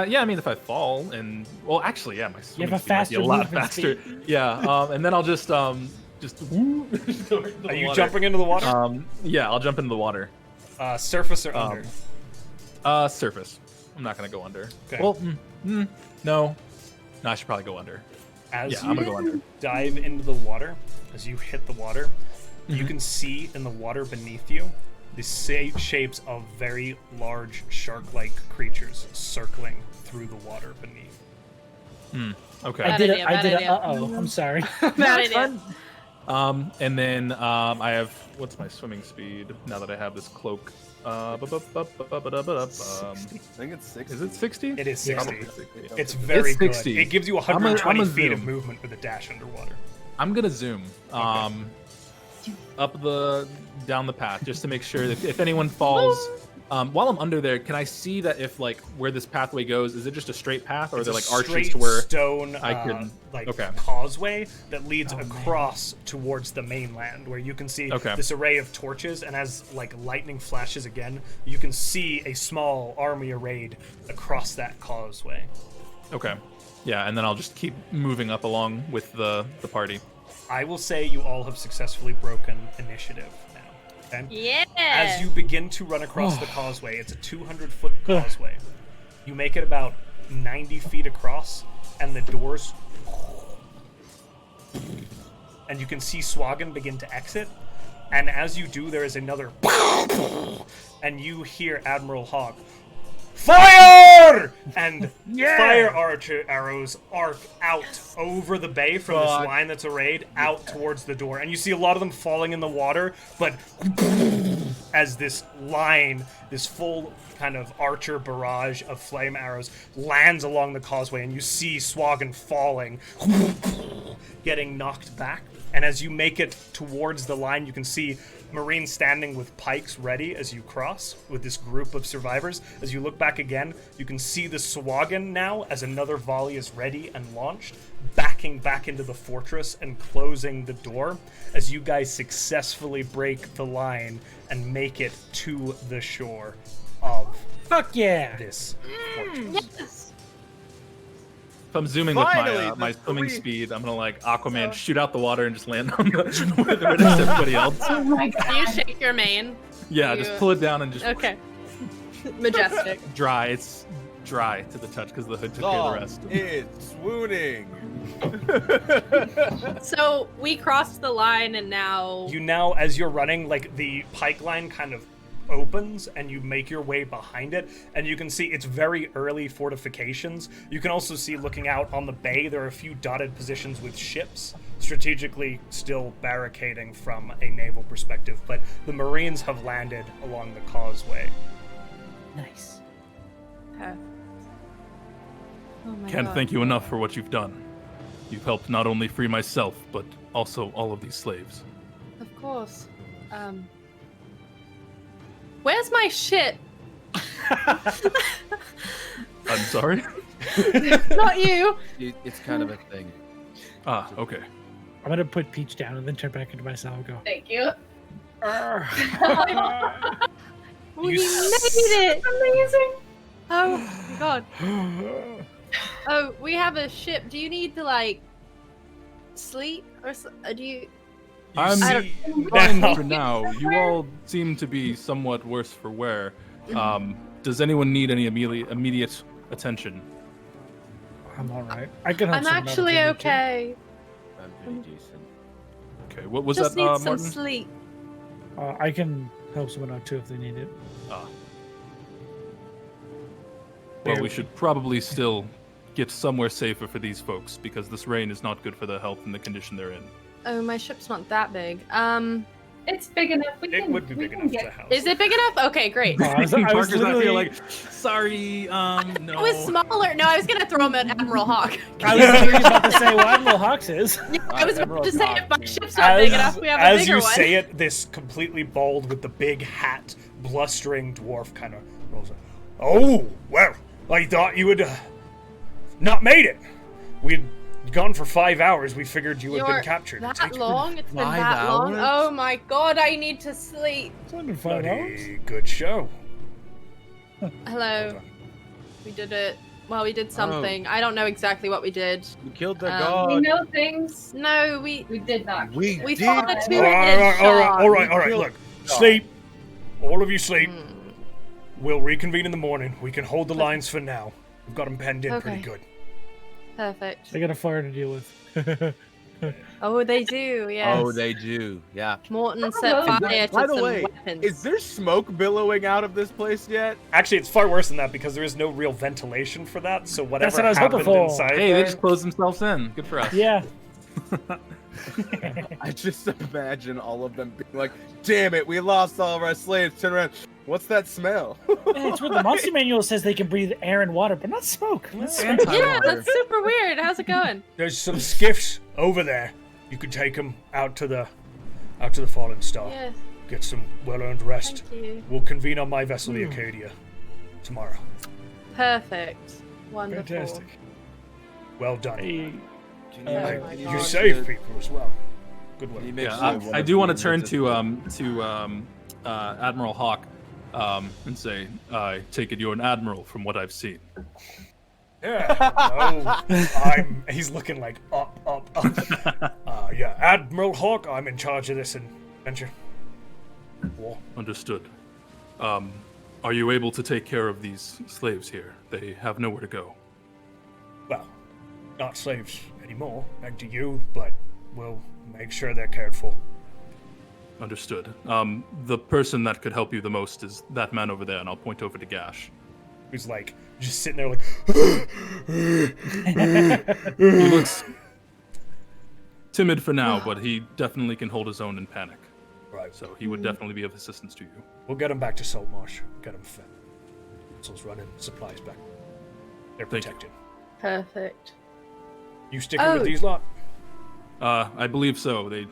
Yeah, I mean, if I fall and actually, yeah, my swimming a speed might be faster a lot movement faster. speed. Yeah. And then I'll just Are you jumping into the water? Yeah, I'll jump into the water. Surface or under? Surface. I'm not gonna go under. Okay. Well, no, I should probably go under. As Yeah, you I'm gonna go under. dive into the water, as you hit the water, you can see in the water beneath you the shapes of very large shark-like creatures circling through the water beneath. Okay. I Bad did idea, it. I bad did it. idea. I'm sorry. Bad idea. And then I have what's my swimming speed now that I have this cloak? I think it's 60. Is it 60? It is Yeah, 60. I'm at 60, yeah. It's very It's 60. good. It gives you I'm 120 a feet of zoom. movement with a dash underwater. I'm gonna zoom up down the path just to make sure that if anyone falls while I'm under there, can I see that if like where this pathway goes, is it just a straight path or are It's there a like arches straight to where stone I can okay. causeway that leads across towards the mainland, where you can see this array of torches, and as like lightning flashes again, you can see a small army arrayed across that causeway. Okay. Yeah, and then I'll just keep moving up along with the party. I will say you all have successfully broken initiative now. Okay? Yeah. As you begin to run across the causeway, it's a 200-foot causeway. You make it about 90 feet across, and the doors... And you can see Sahuagin begin to exit. And as you do, there is another... And you hear Admiral Hawk, fire! And fire arrows arc out over the bay from this line that's arrayed out towards the door. And you see a lot of them falling in the water, but as this line, this full kind of archer barrage of flame arrows lands along the causeway, and you see Sahuagin falling, getting knocked back. And as you make it towards the line, you can see Marines standing with pikes ready as you cross with this group of survivors. As you look back again, you can see the Sahuagin now as another volley is ready and launched, backing back into the fortress and closing the door as you guys successfully break the line and make it to the shore of this fortress. Yes. If I'm zooming Finally, with my the swimming three- speed, I'm gonna like Aquaman shoot out the water and just land on the where the rest of everybody else. Oh my Do god. you shake your mane? Yeah, just pull it down and just Okay. Majestic. dry. It's dry to the touch because the hood took care of the rest. It's swooning. So we crossed the line, and now You now, as you're running, like the pike line kind of opens and you make your way behind it, and you can see it's very early fortifications. You can also see, looking out on the bay, there are a few dotted positions with ships strategically still barricading from a naval perspective, but the Marines have landed along the causeway. Nice. Oh my Can't God. thank you enough for what you've done. You've helped not only free myself, but also all of these slaves. Of course. Where's my shit? I'm sorry? Not you. It's kind of a thing. Ah, okay. I'm gonna put Peach down and then turn back into myself and go. Thank you. We You made it. Amazing. Oh my God. Oh, we have a ship. Do you need to like sleep or do you? I'm I fine No. for now. You all seem to be somewhat worse for wear. Does anyone need any immediate attention? I'm all right. I can. help I'm someone out if actually they need to. okay. I'm pretty decent. Okay, what was Just that, need some Martin? sleep. I can help someone out too if they need it. Ah. Well, we should probably still get somewhere safer for these folks because this rain is not good for their health and the condition they're in. Oh, my ship's not that big. It's big enough. We It can, would be we big can enough get to house. Is it big enough? Okay, great. No, I was Parker's not literally feel like, sorry, no. It was smaller. No, I was gonna throw him at Admiral Hawk. I was literally about to say what Admiral Hawks is. Yeah, I was about Admiral to say Hawk, if my dude. ship's not big enough, we have a As bigger you one. say it, this completely bald with the big hat, blustering dwarf kind of rolls up. Oh, well, I thought you had not made it. We'd gone for 5 hours. We figured you had You're been captured. that Take- long? It's been 5 that long? hours? Oh my God, I need to sleep. It's only been 5 hours. Bloody good show. Hello. Hold on. We did it. Well, we did something. I don't know exactly what we did. We killed the We god. know things. No, we did not. We we did. fought a All two-headed All right, shark. all right. Look, killed- sleep. All of you sleep. Hmm. we'll reconvene in the morning. We can hold the lines for now. We've got them penned in pretty Okay. good. Perfect. They got a fire to deal with. Oh, they do. Yes. Oh, they do. Yeah. Morton set Is fire By to the some way, weapons. is there smoke billowing out of this place yet? Actually, it's far worse than that because there is no real ventilation for that. So whatever what I was hoping happened for. inside Hey, there, they just closed themselves in. Good for us. Yeah. I just imagine all of them being like, damn it, we lost all of our slaves. Turn around. What's that smell? Yeah, it's what the monster manual says they can breathe air and water, but not smoke. Yeah, that's super weird. How's it going? There's some skiffs over there. You could take them out to the Fallen Star. Yes. Get some well-earned rest. Thank you. We'll convene on my vessel, the Acadia, tomorrow. Perfect. Wonderful. Fantastic. Well done. Hey, Oh my You God. saved people as well. Good work. Can you make Yeah, sure one I of do want to the turn units to Admiral Hawk and say, I take it you're an admiral from what I've seen. Yeah, he's looking like up. Yeah, Admiral Hawk, I'm in charge of this adventure. War. Understood. Are you able to take care of these slaves here? They have nowhere to go. Well, not slaves anymore, back to you, but we'll make sure they're cared for. Understood. The person that could help you the most is that man over there, and I'll point over to Gash. Who's like, just sitting there like, He looks timid for now, but he definitely can hold his own in panic. right, So he would definitely be of assistance to you. we'll get them back to Saltmarsh, get them fed. Vessel's running, supplies back. They're Thank you. protected. Perfect. You sticking Oh. with these lot? I believe so. They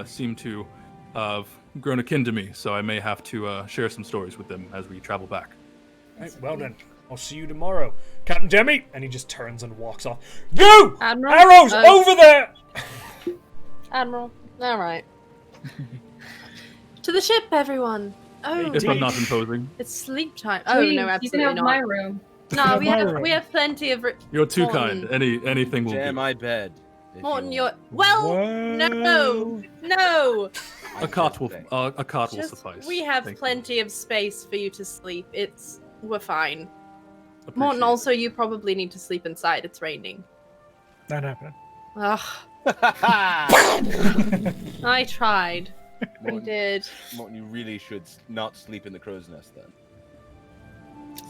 seem to have grown akin to me, so I may have to share some stories with them as we travel back. Right, well then, I'll see you tomorrow. Captain Demi! And he just turns and walks off. You! Admiral? Arrows over there! Admiral. All right. To the ship, everyone. Oh, If I'm not imposing. it's sleep time. Oh Please, no, you absolutely can have not. my room. No, we have Myra. we have plenty of. You're too Morton. kind. Anything will Share do. my bed. if Morton, you you're well. No, no. A cot will Just, suffice. we have Thank you. plenty of space for you to sleep. We're fine. Appreciate Morton, it. also, you probably need to sleep inside. It's raining. not happening. Ugh, I tried. I Morton, did. Morton, you really should not sleep in the crow's nest then.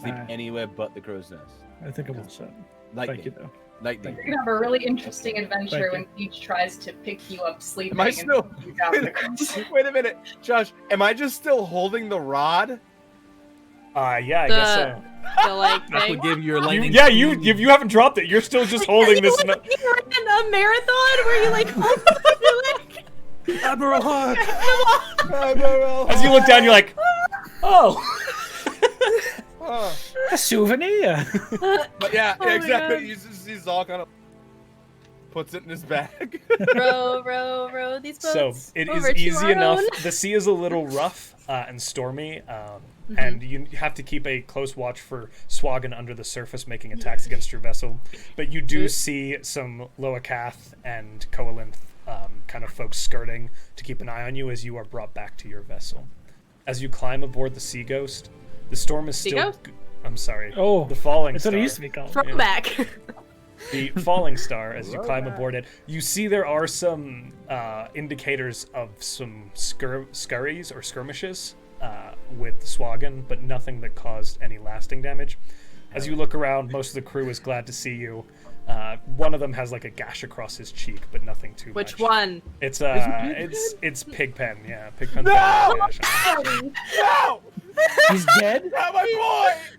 Sleep Uh, anywhere but the crow's nest. I think I'm all set. Lightning. Thank you, though. Lightning. You're gonna have a really interesting adventure Thank when Peach tries to pick you up sleeping. Am I and still- put you down in the crow's. Wait a minute, Josh. Am I just still holding the rod? Yeah, I guess so. The like That's thing. what gave you your lightning. Yeah, if you haven't dropped it, you're still just holding Are this. you like in a marathon where you like hold on your leg? Admiral Hawk. As you look down, you're like, oh. Oh. A souvenir. But yeah, Oh my exactly. God. He's all kind of puts it in his bag. row these boats. So it over is to easy our enough. own. The sea is a little rough and stormy, and you have to keep a close watch for Sahuagin under the surface making attacks against your vessel. But you do see some Loakath and Coalinth kind of folks skirting to keep an eye on you as you are brought back to your vessel. As you climb aboard the Sea Ghost, the storm is Sea still. Ghost? I'm sorry. Oh, The Falling that's Star. what it used to be called. Throwback. The Falling Star, as you climb aboard it, you see there are some indicators of some scurries or skirmishes with Sahuagin, but nothing that caused any lasting damage. As you look around, most of the crew is glad to see you. One of them has like a gash across his cheek, but nothing too Which much. one? It's Pigpen, yeah. Pigpen's got a gash on him. No! He's dead. Not my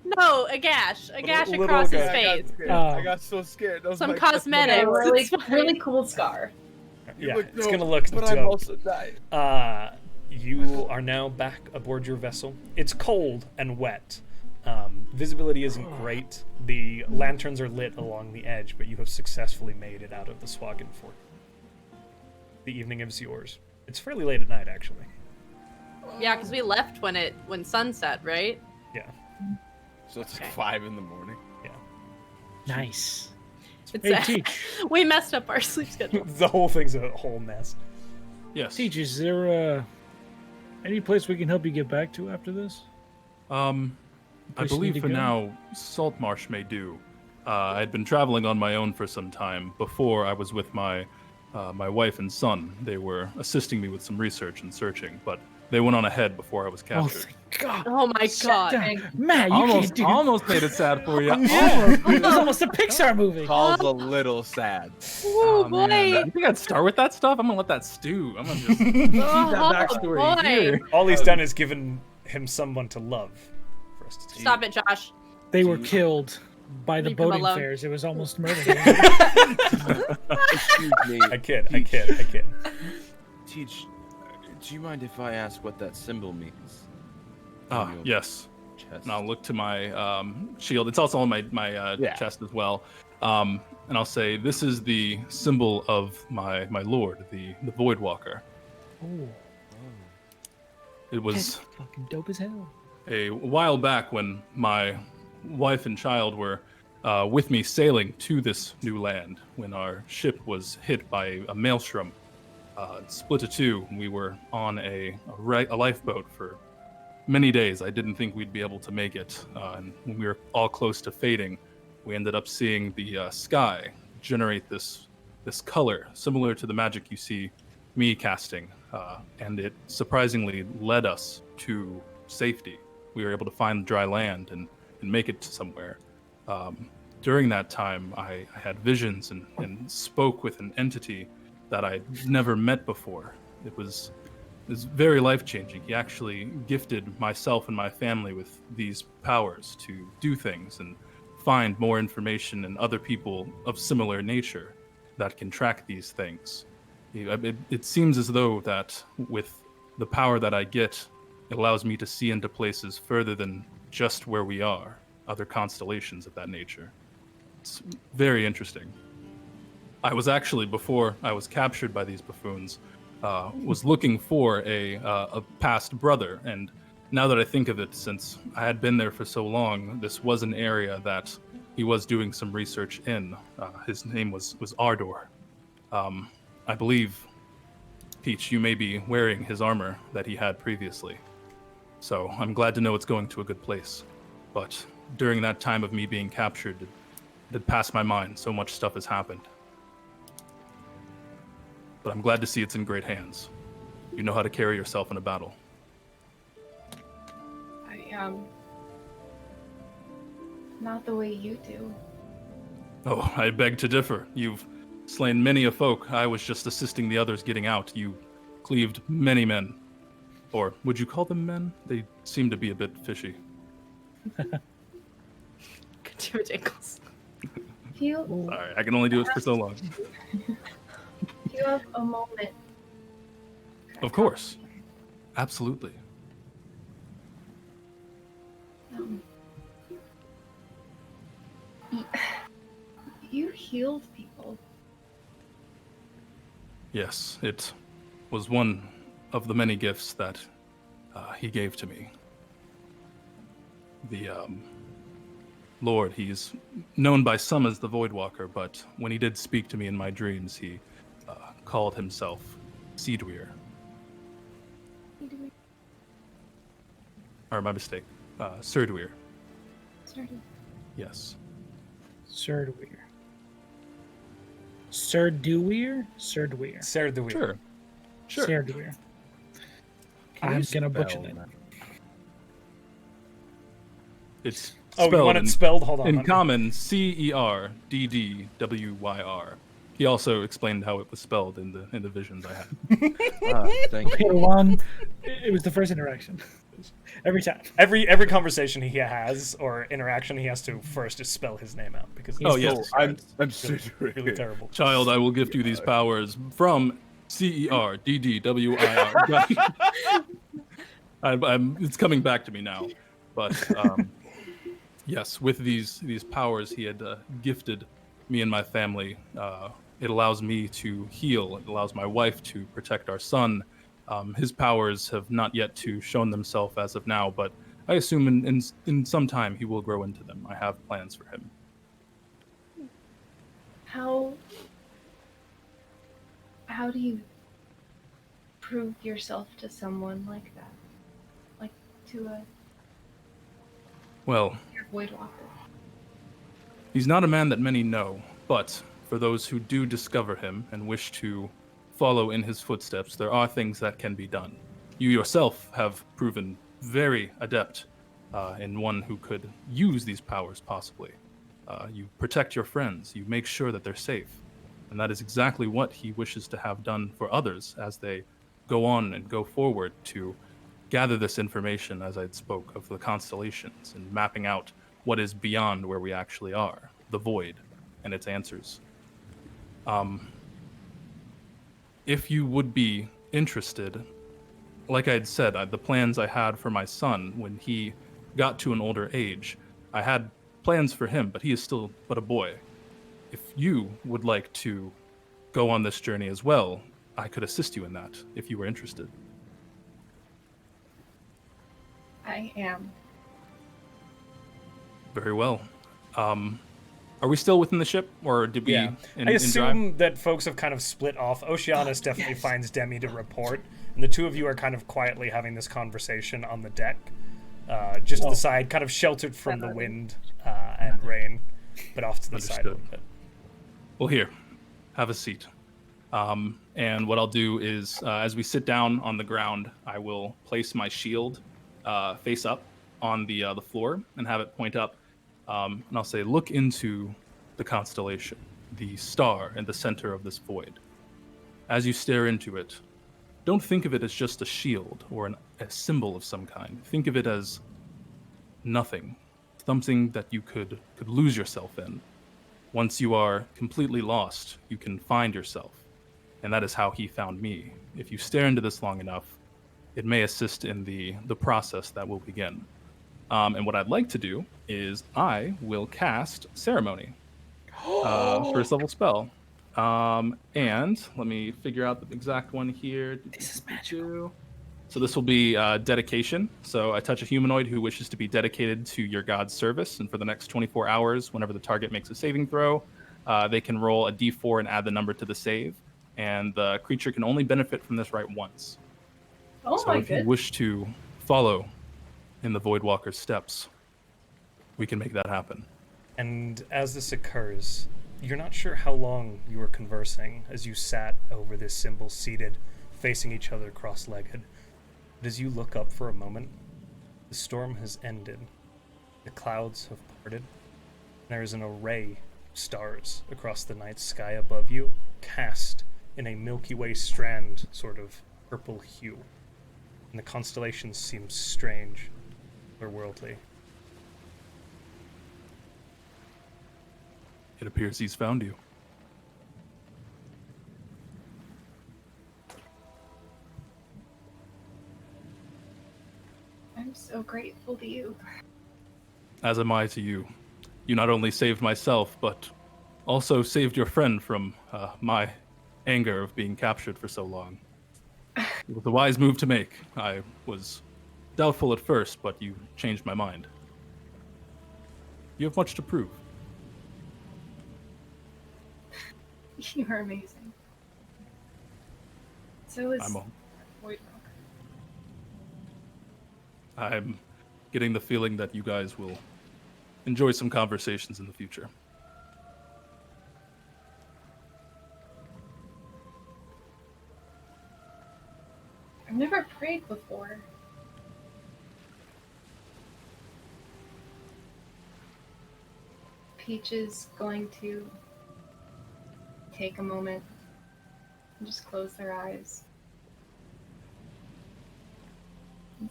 boy! No, a gash. A gash little across his gash. face. I got so scared. That was Some my- cosmetics. A really, It's fine. really cool scar. Yeah, look it's dope, gonna look But I'm dope. also dying. You are now back aboard your vessel. It's cold and wet. Visibility isn't great. The lanterns are lit along the edge, but you have successfully made it out of the Sahuagin fort. The evening is yours. It's fairly late at night, actually. Yeah, because we left when sunset, right? Yeah. So it's like 5 in the morning. Nice. It's Hey, Teach. we messed up our sleep schedule. The whole thing's a whole mess. Yes. Teach, is there any place we can help you get back to after this? I believe for now, Saltmarsh may do. I had been traveling on my own for some time before I was with my wife and son. They were assisting me with some research and searching, but they went on ahead before I was Oh, captured. thank God. Oh my god. Matt, you almost, can't do almost made it sad for you. Almost. It was almost a Pixar movie. Paul's a little sad. Oh, boy. Man. You think I'd start with that stuff? I'm gonna let that stew. I'm gonna just keep that backstory boy. here. All he's done is given him someone to love for us to see. Stop it, Josh. They were killed by the Leave him boating alone. fairs. It was almost murder. Excuse me. I kid. Teach, do you mind if I ask what that symbol means? Yes. Chest. And I'll look to my shield. It's also on my chest as well. And I'll say, this is the symbol of my lord, the Void Walker. Oh, It was that's fucking dope as hell. a while back when my wife and child were with me sailing to this new land when our ship was hit by a maelstrom. Split to two. We were on a lifeboat for many days. I didn't think we'd be able to make it. And when we were all close to fading, we ended up seeing the sky generate this color similar to the magic you see me casting. And it surprisingly led us to safety. We were able to find dry land and make it to somewhere. During that time, I had visions and spoke with an entity that I'd never met before. It was very life-changing. He actually gifted myself and my family with these powers to do things and find more information and other people of similar nature that can track these things. It seems as though that with the power that I get, it allows me to see into places further than just where we are, other constellations of that nature. It's very interesting. I was actually, before I was captured by these buffoons, was looking for a past brother, and now that I think of it, since I had been there for so long, this was an area that he was doing some research in. His name was Ardor. I believe, Peach, you may be wearing his armor that he had previously. So I'm glad to know it's going to a good place. But during that time of me being captured, it passed my mind. So much stuff has happened. But I'm glad to see it's in great hands. You know how to carry yourself in a battle. Not the way you do. Oh, I beg to differ. You've slain many a folk. I was just assisting the others getting out. You cleaved many men. Or would you call them men? They seem to be a bit fishy. Continue, Jingles. Sorry, I can only do it for so long. If you have a moment. Of course. Absolutely. You healed people. Yes, it was one of the many gifts that he gave to me. The Lord, he's known by some as the Void Walker, but when he did speak to me in my dreams, he called himself Seedweir. Or my mistake, Serdweir. Yes. Serdweir. Serdweir? Serdweir. Serdweir. Sure. Serdweir. I'm gonna butcher that. It's Oh, you want it spelled? Hold on. In common, Cerddwyr. He also explained how it was spelled in the visions I had. Thank you. One, it was the first interaction. Every time. Every conversation he has or interaction, he has to first just spell his name out because Oh, yes. I'm really terrible. Child, I will gift you these powers from Cerddwyr. It's coming back to me now, but yes, with these powers he had gifted me and my family. It allows me to heal. It allows my wife to protect our son. His powers have not yet shown themselves as of now, but I assume in some time he will grow into them. I have plans for him. How do you prove yourself to someone like that? Like to Well, Your Voidwalker. he's not a man that many know, but for those who do discover him and wish to follow in his footsteps, there are things that can be done. You yourself have proven very adept in one who could use these powers, possibly. You protect your friends, you make sure that they're safe, and that is exactly what he wishes to have done for others as they go on and go forward to gather this information, as I spoke of the constellations and mapping out what is beyond where we actually are, the void and its answers. If you would be interested, like I had said, the plans I had for my son when he got to an older age, I had plans for him, but he is still but a boy. If you would like to go on this journey as well, I could assist you in that if you were interested. I am. Very well. Are we still within the ship, or did we? Yeah. In, I in assume that folks have kind of split off. Oceanus definitely finds Demi to report, and the two of you are kind of quietly having this conversation on the deck, just to the side, kind of sheltered from the wind and rain, but off to the side a little bit. Well, here, have a seat. And what I'll do is, as we sit down on the ground, I will place my shield face up on the floor and have it point up. And I'll say, look into the constellation, the star in the center of this void. As you stare into it, don't think of it as just a shield or a symbol of some kind. Think of it as nothing, something that you could lose yourself in. Once you are completely lost, you can find yourself. And that is how he found me. If you stare into this long enough, it may assist in the process that will begin. And what I'd like to do is I will cast Ceremony, first level spell. And let me figure out the exact one here. This is magical. So this will be dedication. So I touch a humanoid who wishes to be dedicated to your god's service, and for the next 24 hours, whenever the target makes a saving throw, they can roll a d4 and add the number to the save, and the creature can only benefit from this right once. Oh so my if you wish to follow in the Voidwalker's steps, we can make that happen. And as this occurs, you're not sure how long you were conversing as you sat over this symbol seated, facing each other cross-legged. But as you look up for a moment, the storm has ended. The clouds have parted. There is an array of stars across the night sky above you, cast in a Milky Way strand sort of purple hue. And the constellations seem strange, otherworldly. It appears he's found you. I'm so grateful to you. As am I to you. You not only saved myself, but also saved your friend from my anger of being captured for so long. It was a wise move to make. I was doubtful at first, but you changed my mind. You have much to prove. You're amazing. So is Voidwalker. I'm getting the feeling that you guys will enjoy some conversations in the future. I've never prayed before. Peach is going to take a moment and just close their eyes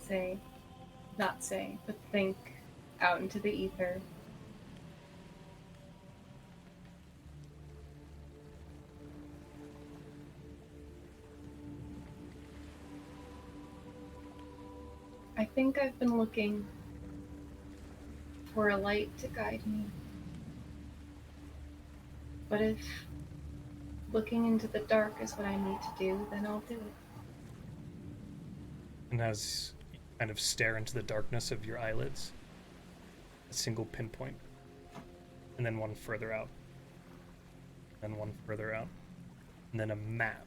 and not say, but think out into the ether. I think I've been looking for a light to guide me. But if looking into the dark is what I need to do, then I'll do it. And as you kind of stare into the darkness of your eyelids, a single pinpoint, and then one further out, and one further out, and then a map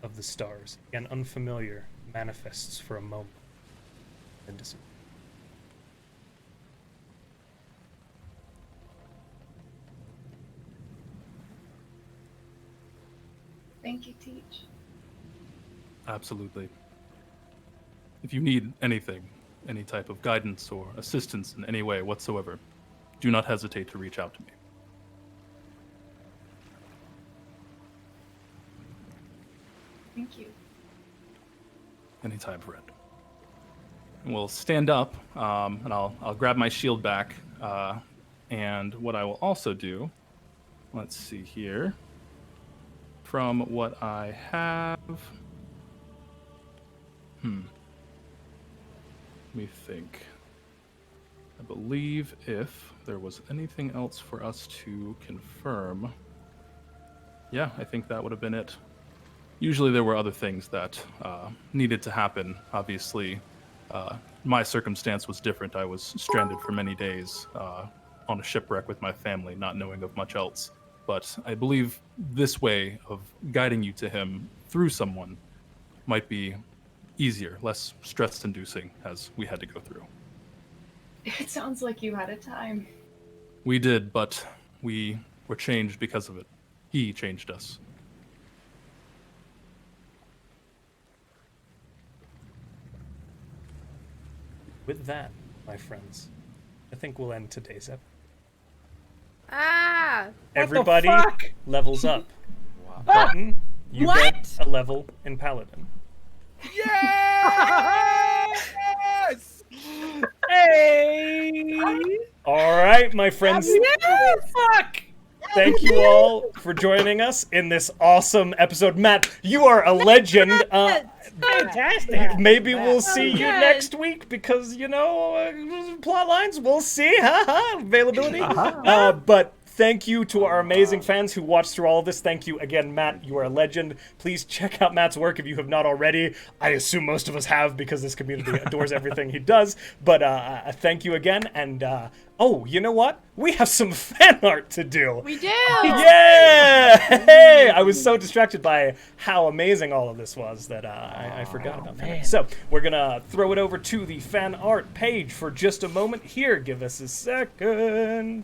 of the stars, again unfamiliar, manifests for a moment and disappears. Thank you, Teach. Absolutely. If you need anything, any type of guidance or assistance in any way whatsoever, do not hesitate to reach out to me. Thank you. Anytime, friend. We'll stand up, and I'll grab my shield back. And what I will also do, let's see here. From what I have, let me think. I believe if there was anything else for us to confirm, yeah, I think that would have been it. Usually there were other things that needed to happen. Obviously, my circumstance was different. I was stranded for many days on a shipwreck with my family, not knowing of much else. But I believe this way of guiding you to him through someone might be easier, less stress-inducing, as we had to go through. It sounds like you had a time. We did, but we were changed because of it. He changed us. With that, my friends, I think we'll end today's episode. What Everybody the fuck? levels up. Button, you What? get a level in Paladin. Yes! Hey! All right, my friends. Fuck! Thank you all for joining us in this awesome episode. Matt, you are a legend. Fantastic. Maybe we'll see you good. next week because, plot lines, we'll see. Availability. But thank you to our amazing fans who watched through all of this. Thank you again, Matt. You are a legend. Please check out Matt's work if you have not already. I assume most of us have because this community adores everything he does. But thank you again. And, oh, you know what? We have some fan art to do. We do. Yeah! Hey! I was so distracted by how amazing all of this was that I forgot about that. So we're going to throw it over to the fan art page for just a moment. Here, give us a second.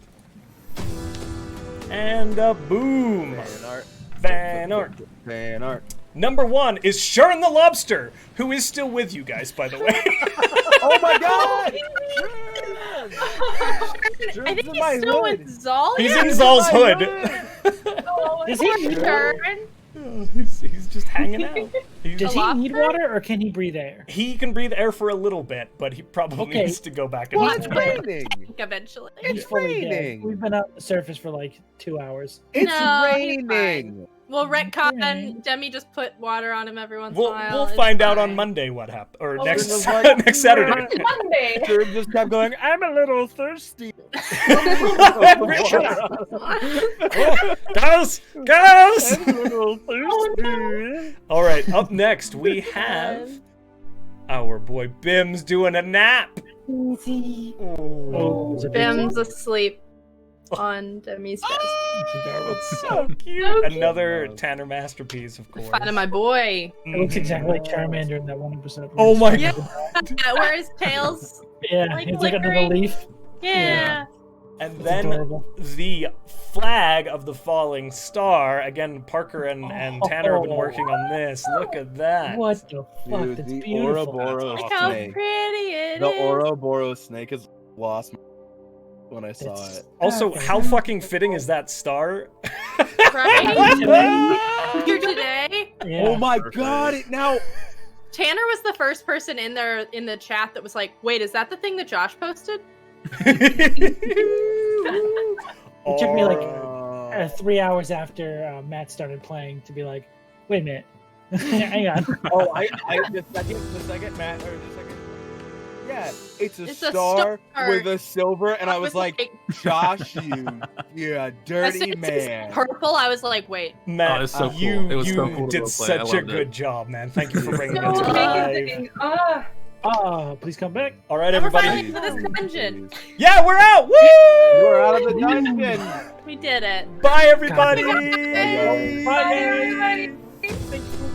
And boom. Fan art. Fan art. Fan art. Number 1 is Sharon the Lobster, who is still with you guys, by the way. Oh my god! I think he's still with Zal. He's in Zal's hood. Is he Turn. He's just hanging out. Does he need water or can he breathe air? He can breathe air for a little bit, but he probably needs to go back and Well, it's raining. Eventually. He's fully dead. raining. We've been on the surface for like 2 hours. It's No, he's raining. We'll retcon. Right. Demi just put water on him every once in a while. We'll It's find out on fine. Monday what happened, or Oh, next it was like- next Saturday. Monday. Jared just kept going, I'm a little thirsty. Guys! I'm a little thirsty. All right, up next we have our boy Bim's doing a nap. Oh, Bim's asleep on Demi's desk. That's so cute. Another Tanner masterpiece, of course. Finding my boy. It looks exactly like Charmander in that one episode. Oh my Yeah. god! Where his tail's Yeah, like it's like another flickering. leaf. yeah. And It's then adorable. the flag of the falling star. Again, Parker and Tanner have been working on this. Look at that. What the fuck? Dude, That's the beautiful. Ouroboros Look how snake. pretty it The is. Ouroboros snake has lost me when I saw It's- it. Also, how fucking fitting is that star? Right? Here today. Yeah. Oh my Perfect. god, it now Tanner was the first person in there in the chat that was like, "Wait, is that the thing that Josh posted?" It took me like uh, 3 hours after Matt started playing to be like, wait a minute. Hang on. oh the second Matt or the second yeah, it's a It's a star star. with a silver and I was like, Josh, you as dirty soon as it's man. purple, I was like, "Wait." Matt, Oh, it's so cool. you, It was you so cool to did go play. I such a loved good it. job, man. Thank you for bringing No, it to make life. it thing. Ah. Oh, please come back. All right, We're everybody. finally into this dungeon. Yeah, we're out. Woo! We're out of the dungeon. We did it. Bye, everybody. Bye, Bye, everybody. Thanks for